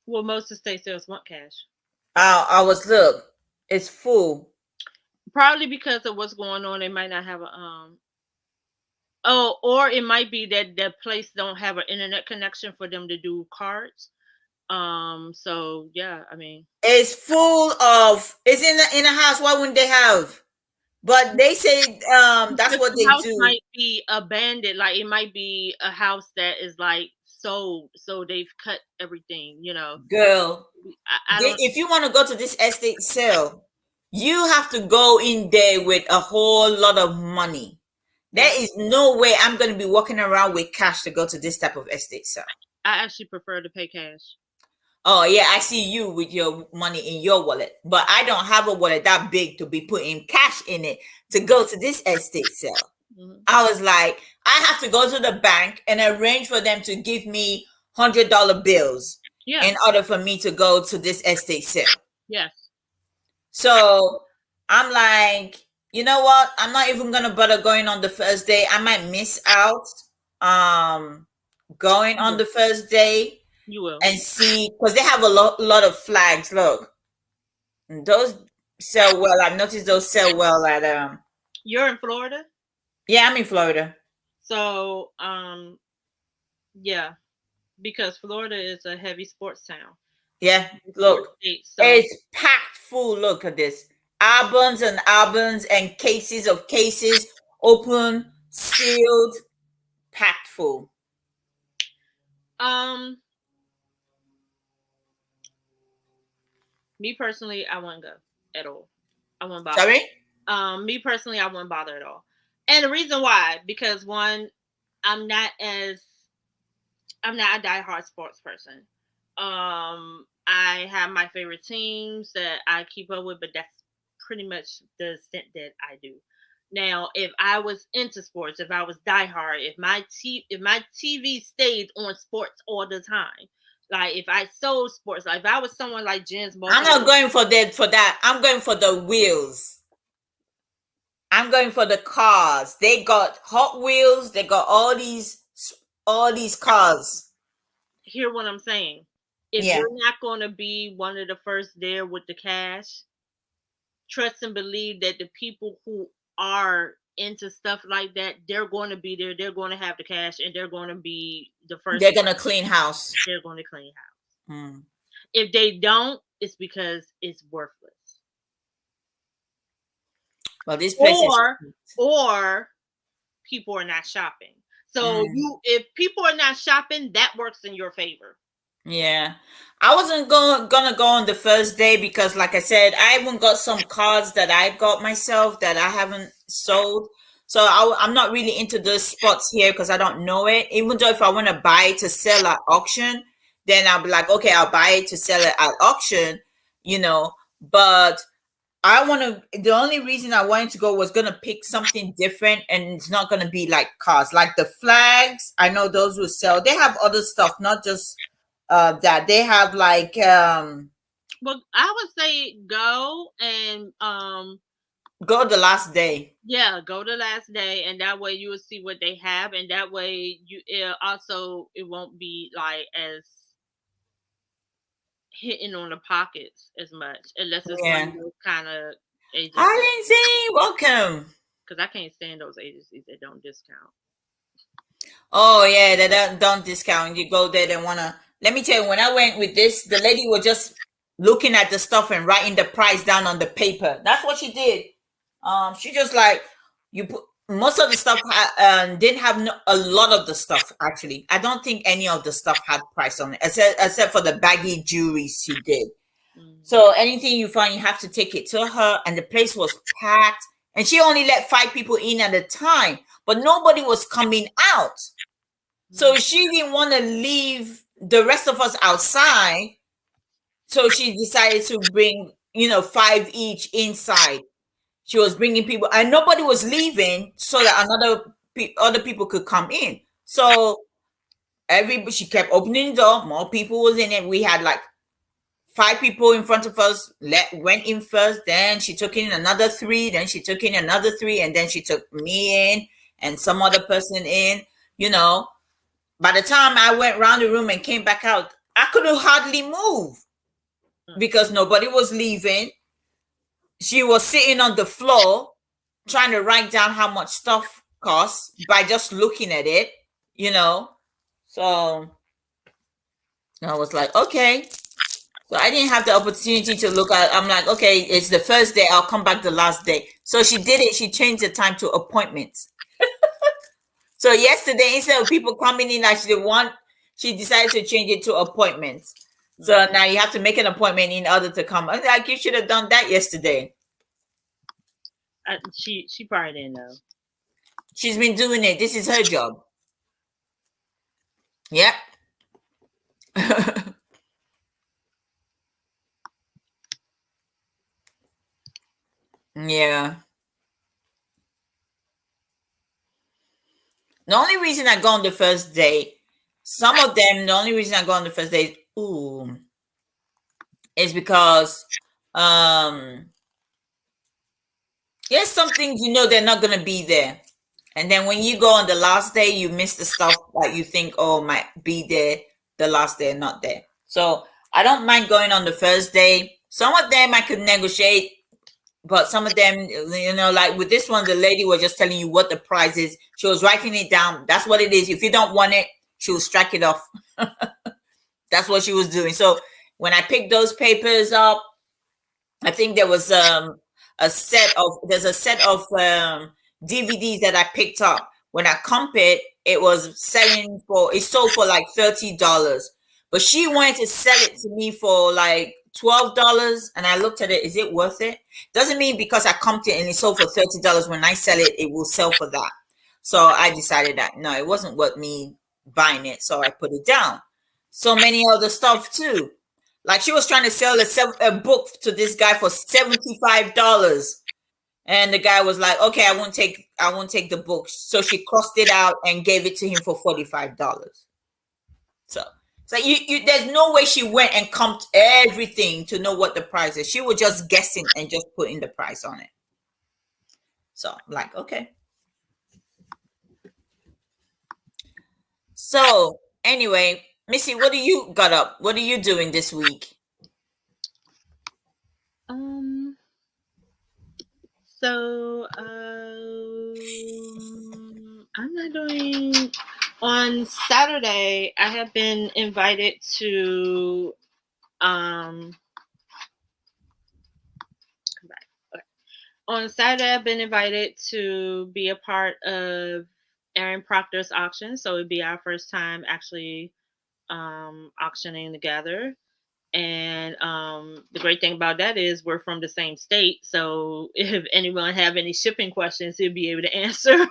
Well, most estate sales want cash. Look, it's full. Probably because of what's going on, they might not have a Oh, or it might be that the place don't have an internet connection for them to do cards. So yeah, I mean, It's full of. It's in a house. Why wouldn't they have? But they say that's what the they house do. might be abandoned. Like it might be a house that is like sold, so they've cut everything. You know, Girl, I don't. if you want to go to this estate sale, you have to go in there with a whole lot of money. There is no way I'm going to be walking around with cash to go to this type of estate sale. I actually prefer to pay cash. Oh yeah, I see you with your money in your wallet, but I don't have a wallet that big to be putting cash in it to go to this estate sale. Mm-hmm. I was like, I have to go to the bank and arrange for them to give me $100 bills in order for me to go to this estate sale. Yes. So I'm like, you know what? I'm not even gonna bother going on the first day. I might miss out going on the first day. You will. And see, because they have a lot of flags. Look, those sell well. I've noticed those sell well at You're in Florida? Yeah, I'm in Florida. So yeah, because Florida is a heavy sports town. Yeah, look, it's packed full. Look at this. Albums and albums and cases of cases, open, sealed, packed full. Me personally, I wouldn't go at all. I wouldn't bother. Sorry? Me personally, I wouldn't bother at all. And the reason why, because one, I'm not a diehard sports person. I have my favorite teams that I keep up with, but that's pretty much the extent that I do. Now, if I was into sports, if I was diehard, if my TV stayed on sports all the time, like if I sold sports, like if I was someone like James Baldwin, I'm not going for that. I'm going for the wheels. I'm going for the cars. They got Hot Wheels. They got all these cars. Hear what I'm saying? If you're not going to be one of the first there with the cash, trust and believe that the people who are into stuff like that, they're going to be there. They're going to have the cash, and they're going to be the first. They're going to clean house. They're going to clean house. If they don't, it's because it's worthless. Well, this place or people are not shopping. So if people are not shopping, that works in your favor. Yeah, I wasn't gonna go on the first day because, like I said, I even got some cards that I got myself that I haven't sold. So I'm not really into those spots here because I don't know it. Even though if I want to buy it to sell at auction, then I'll be like, okay, I'll buy it to sell it at auction, you know. But the only reason I wanted to go was gonna pick something different, and it's not gonna be like cars, like the flags. I know those will sell. They have other stuff, not just that. They have like well, I would say go and go the last day. Yeah, go the last day, and that way you will see what they have, and that way it won't be like as hitting on the pockets as much, unless it's one of those kind of agencies. Hi, Lindsay, welcome. Because I can't stand those agencies that don't discount. Oh yeah, they don't discount. You go there, they wanna. Let me tell you, when I went with this, the lady was just looking at the stuff and writing the price down on the paper. That's what she did. She just like you put most of the stuff didn't have a lot of the stuff. Actually, I don't think any of the stuff had price on it, except for the baggy jewelry she did. So anything you find, you have to take it to her, and the place was packed. and she only let 5 people in at a time, but nobody was coming out. So she didn't want to leave the rest of us outside. So she decided to bring, 5 each inside. She was bringing people, and nobody was leaving, so that other people could come in. So she kept opening the door. More people was in it. We had like 5 people in front of us went in first. Then she took in another 3. Then she took in another 3, and then she took me in and some other person in. By the time I went around the room and came back out, I couldn't hardly move because nobody was leaving. She was sitting on the floor trying to write down how much stuff costs by just looking at it, So I was like, okay. So I didn't have the opportunity to look at. I'm like, okay, it's the first day. I'll come back the last day. So she did it. She changed the time to appointments. So yesterday, instead of people coming in like she decided to change it to appointments. So now you have to make an appointment in order to come. I'm like, you should have done that yesterday. She probably didn't know. She's been doing it. This is her job. Yep. Yeah. The only reason I go on the first day, some of them, the only reason I go on the first day is because there's some things they're not going to be there. And then when you go on the last day, you miss the stuff that you think, might be there the last day, not there. So I don't mind going on the first day. Some of them I could negotiate, but some of them, like with this one, the lady was just telling you what the price is. She was writing it down. That's what it is. If you don't want it, she will strike it off. That's what she was doing. So when I picked those papers up, I think there was a set of DVDs that I picked up. When I comp it, it sold for like $30. But she wanted to sell it to me for like $12, and I looked at it. Is it worth it? Doesn't mean because I comped it and it sold for $30, when I sell it, it will sell for that. So I decided that no, it wasn't worth me buying it. So I put it down. So many other stuff too. Like she was trying to sell a book to this guy for $75. And the guy was like, okay, I won't take the book. So she crossed it out and gave it to him for $45. So you there's no way she went and comped everything to know what the price is. She was just guessing and just putting the price on it. So I'm like, okay. So anyway, Missy, what do you got up? What are you doing this week? So I'm not doing. On Saturday, I have been invited to come back. Okay. On Saturday, I've been invited to be a part of Aaron Proctor's auction. So it'd be our first time actually auctioning together. And the great thing about that is we're from the same state. So if anyone have any shipping questions, he'll be able to answer.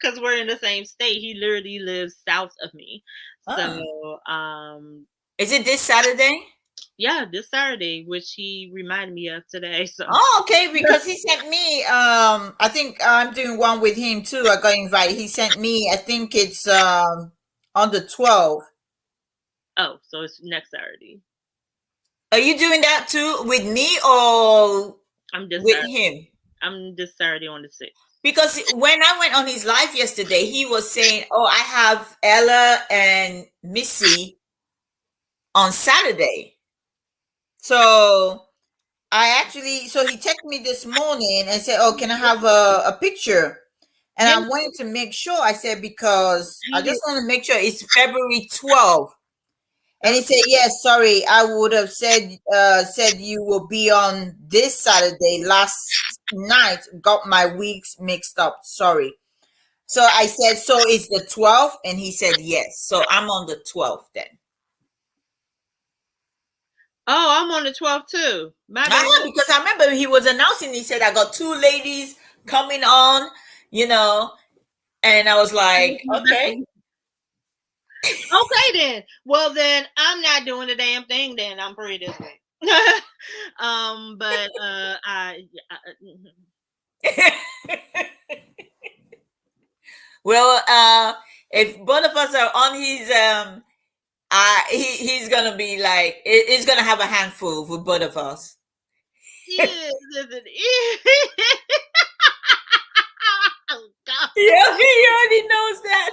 Because we're in the same state. He literally lives south of me. So is it this Saturday? Yeah, this Saturday, which he reminded me of today. So okay, because he sent me I think I'm doing one with him too. I got invited. He sent me, I think it's on the 12th. Oh, so it's next Saturday. Are you doing that too with me or I'm just with Saturday. him? I'm this Saturday on the 6th. Because when I went on his live yesterday, he was saying, I have Ella and Missy on Saturday. So he texted me this morning and said, can I have a picture? And I wanted to make sure. I said, because I just want to make sure it's February 12th. And he said, yes, sorry, I would have said you will be on this Saturday. Last night, got my weeks mixed up. Sorry. So I said, so it's the 12th? And he said, yes. So I'm on the 12th then. Oh, I'm on the 12th too. My bad. Because I remember he was announcing, he said, I got 2 ladies coming on, and I was like, okay. Okay then. Well then, I'm not doing the damn thing. Then I'm free this week. But Well, if both of us are on his, he's gonna be like, he's gonna have a handful with both of us. Oh God. Yeah, he already knows that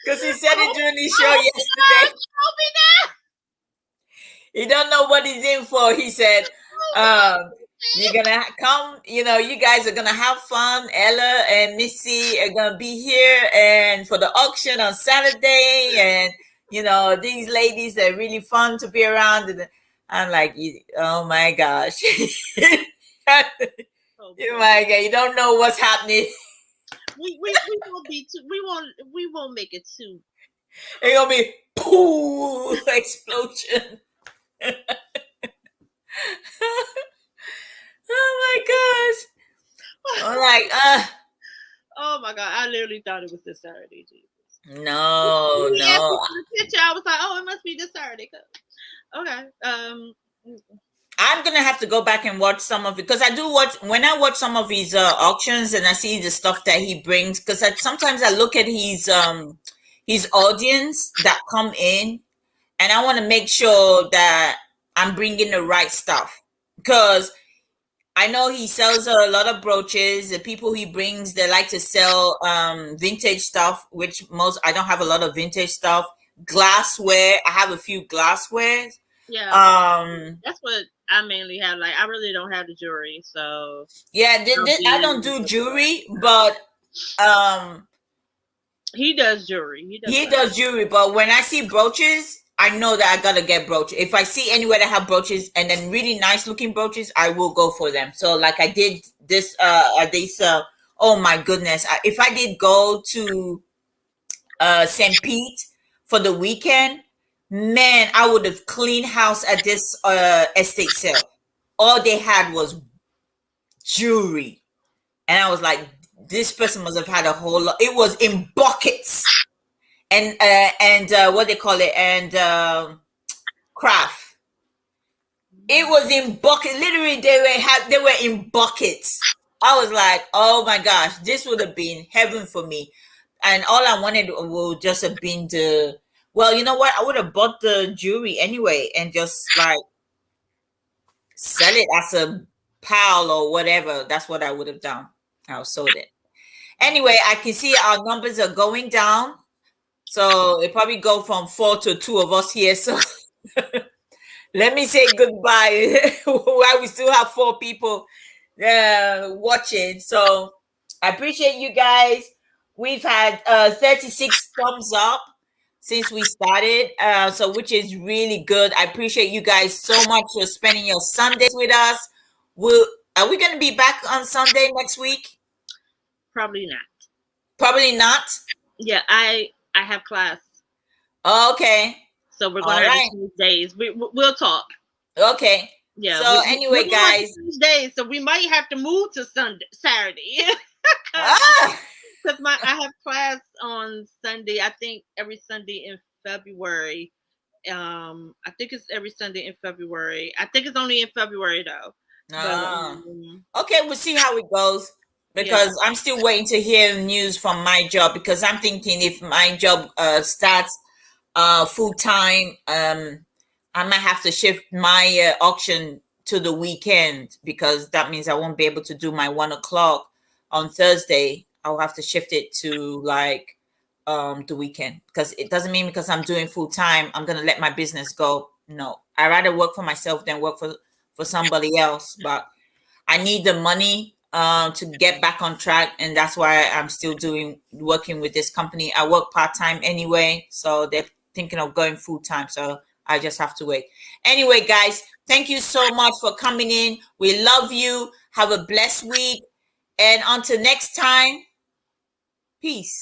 because he said it during his show yesterday. He don't know what he's in for. He said, you're gonna come, you guys are gonna have fun. Ella and Missy are gonna be here and for the auction on Saturday, and these ladies are really fun to be around. And I'm like, oh my gosh. Oh my God, you don't know what's happening. We won't make it too. It's gonna be pooh explosion. Oh my gosh. I'm like, oh my God, I literally thought it was this Saturday. Jesus. No. Picture, I was like, oh, it must be this Saturday. Okay. I'm gonna have to go back and watch some of it because I do watch when I watch some of his auctions and I see the stuff that he brings, because sometimes I look at his audience that come in, and I want to make sure that I'm bringing the right stuff, because I know he sells a lot of brooches. The people he brings, they like to sell vintage stuff, which I don't have a lot of vintage stuff. Glassware, I have a few glasswares. Yeah. That's what I mainly have. Like, I really don't have the jewelry, so yeah, I don't do jewelry, but he does jewelry. He does jewelry, but when I see brooches, I know that I gotta get brooches. If I see anywhere that have brooches and then really nice looking brooches, I will go for them. So like I did this oh my goodness, if I did go to St. Pete for the weekend, man, I would have cleaned house at this estate sale. All they had was jewelry, and I was like, this person must have had a whole lot. It was in buckets, and what they call it, and craft. It was in bucket. Literally, they were in buckets. I was like, oh my gosh, this would have been heaven for me. And all I wanted would just have been well, you know what? I would have bought the jewelry anyway and just like sell it as a pile or whatever. That's what I would have done. I sold it. Anyway, I can see our numbers are going down. So it probably go from 4 to 2 of us here. So let me say goodbye while we still have 4 people watching. So I appreciate you guys. We've had 36 thumbs up since we started, so which is really good. I appreciate you guys so much for spending your Sundays with us. Are we going to be back on Sunday next week? Probably not. Probably not? Yeah, I have class. Okay. So we're going to have these days. We'll talk. Okay. Yeah. So anyway, guys. Days, so we might have to move to Saturday. Because I have class on Sunday. I think every Sunday in February. I think it's every Sunday in February. I think it's only in February though. Okay, we'll see how it goes, because I'm still waiting to hear news from my job, because I'm thinking if my job starts full time, I might have to shift my auction to the weekend, because that means I won't be able to do my 1 o'clock on Thursday. I'll have to shift it to like the weekend, because it doesn't mean because I'm doing full time I'm gonna let my business go. No, I rather work for myself than work for somebody else. But I need the money to get back on track, and that's why I'm still working with this company. I work part-time anyway, so they're thinking of going full-time, so I just have to wait. Anyway, guys, thank you so much for coming in. We love you. Have a blessed week, and until next time, peace.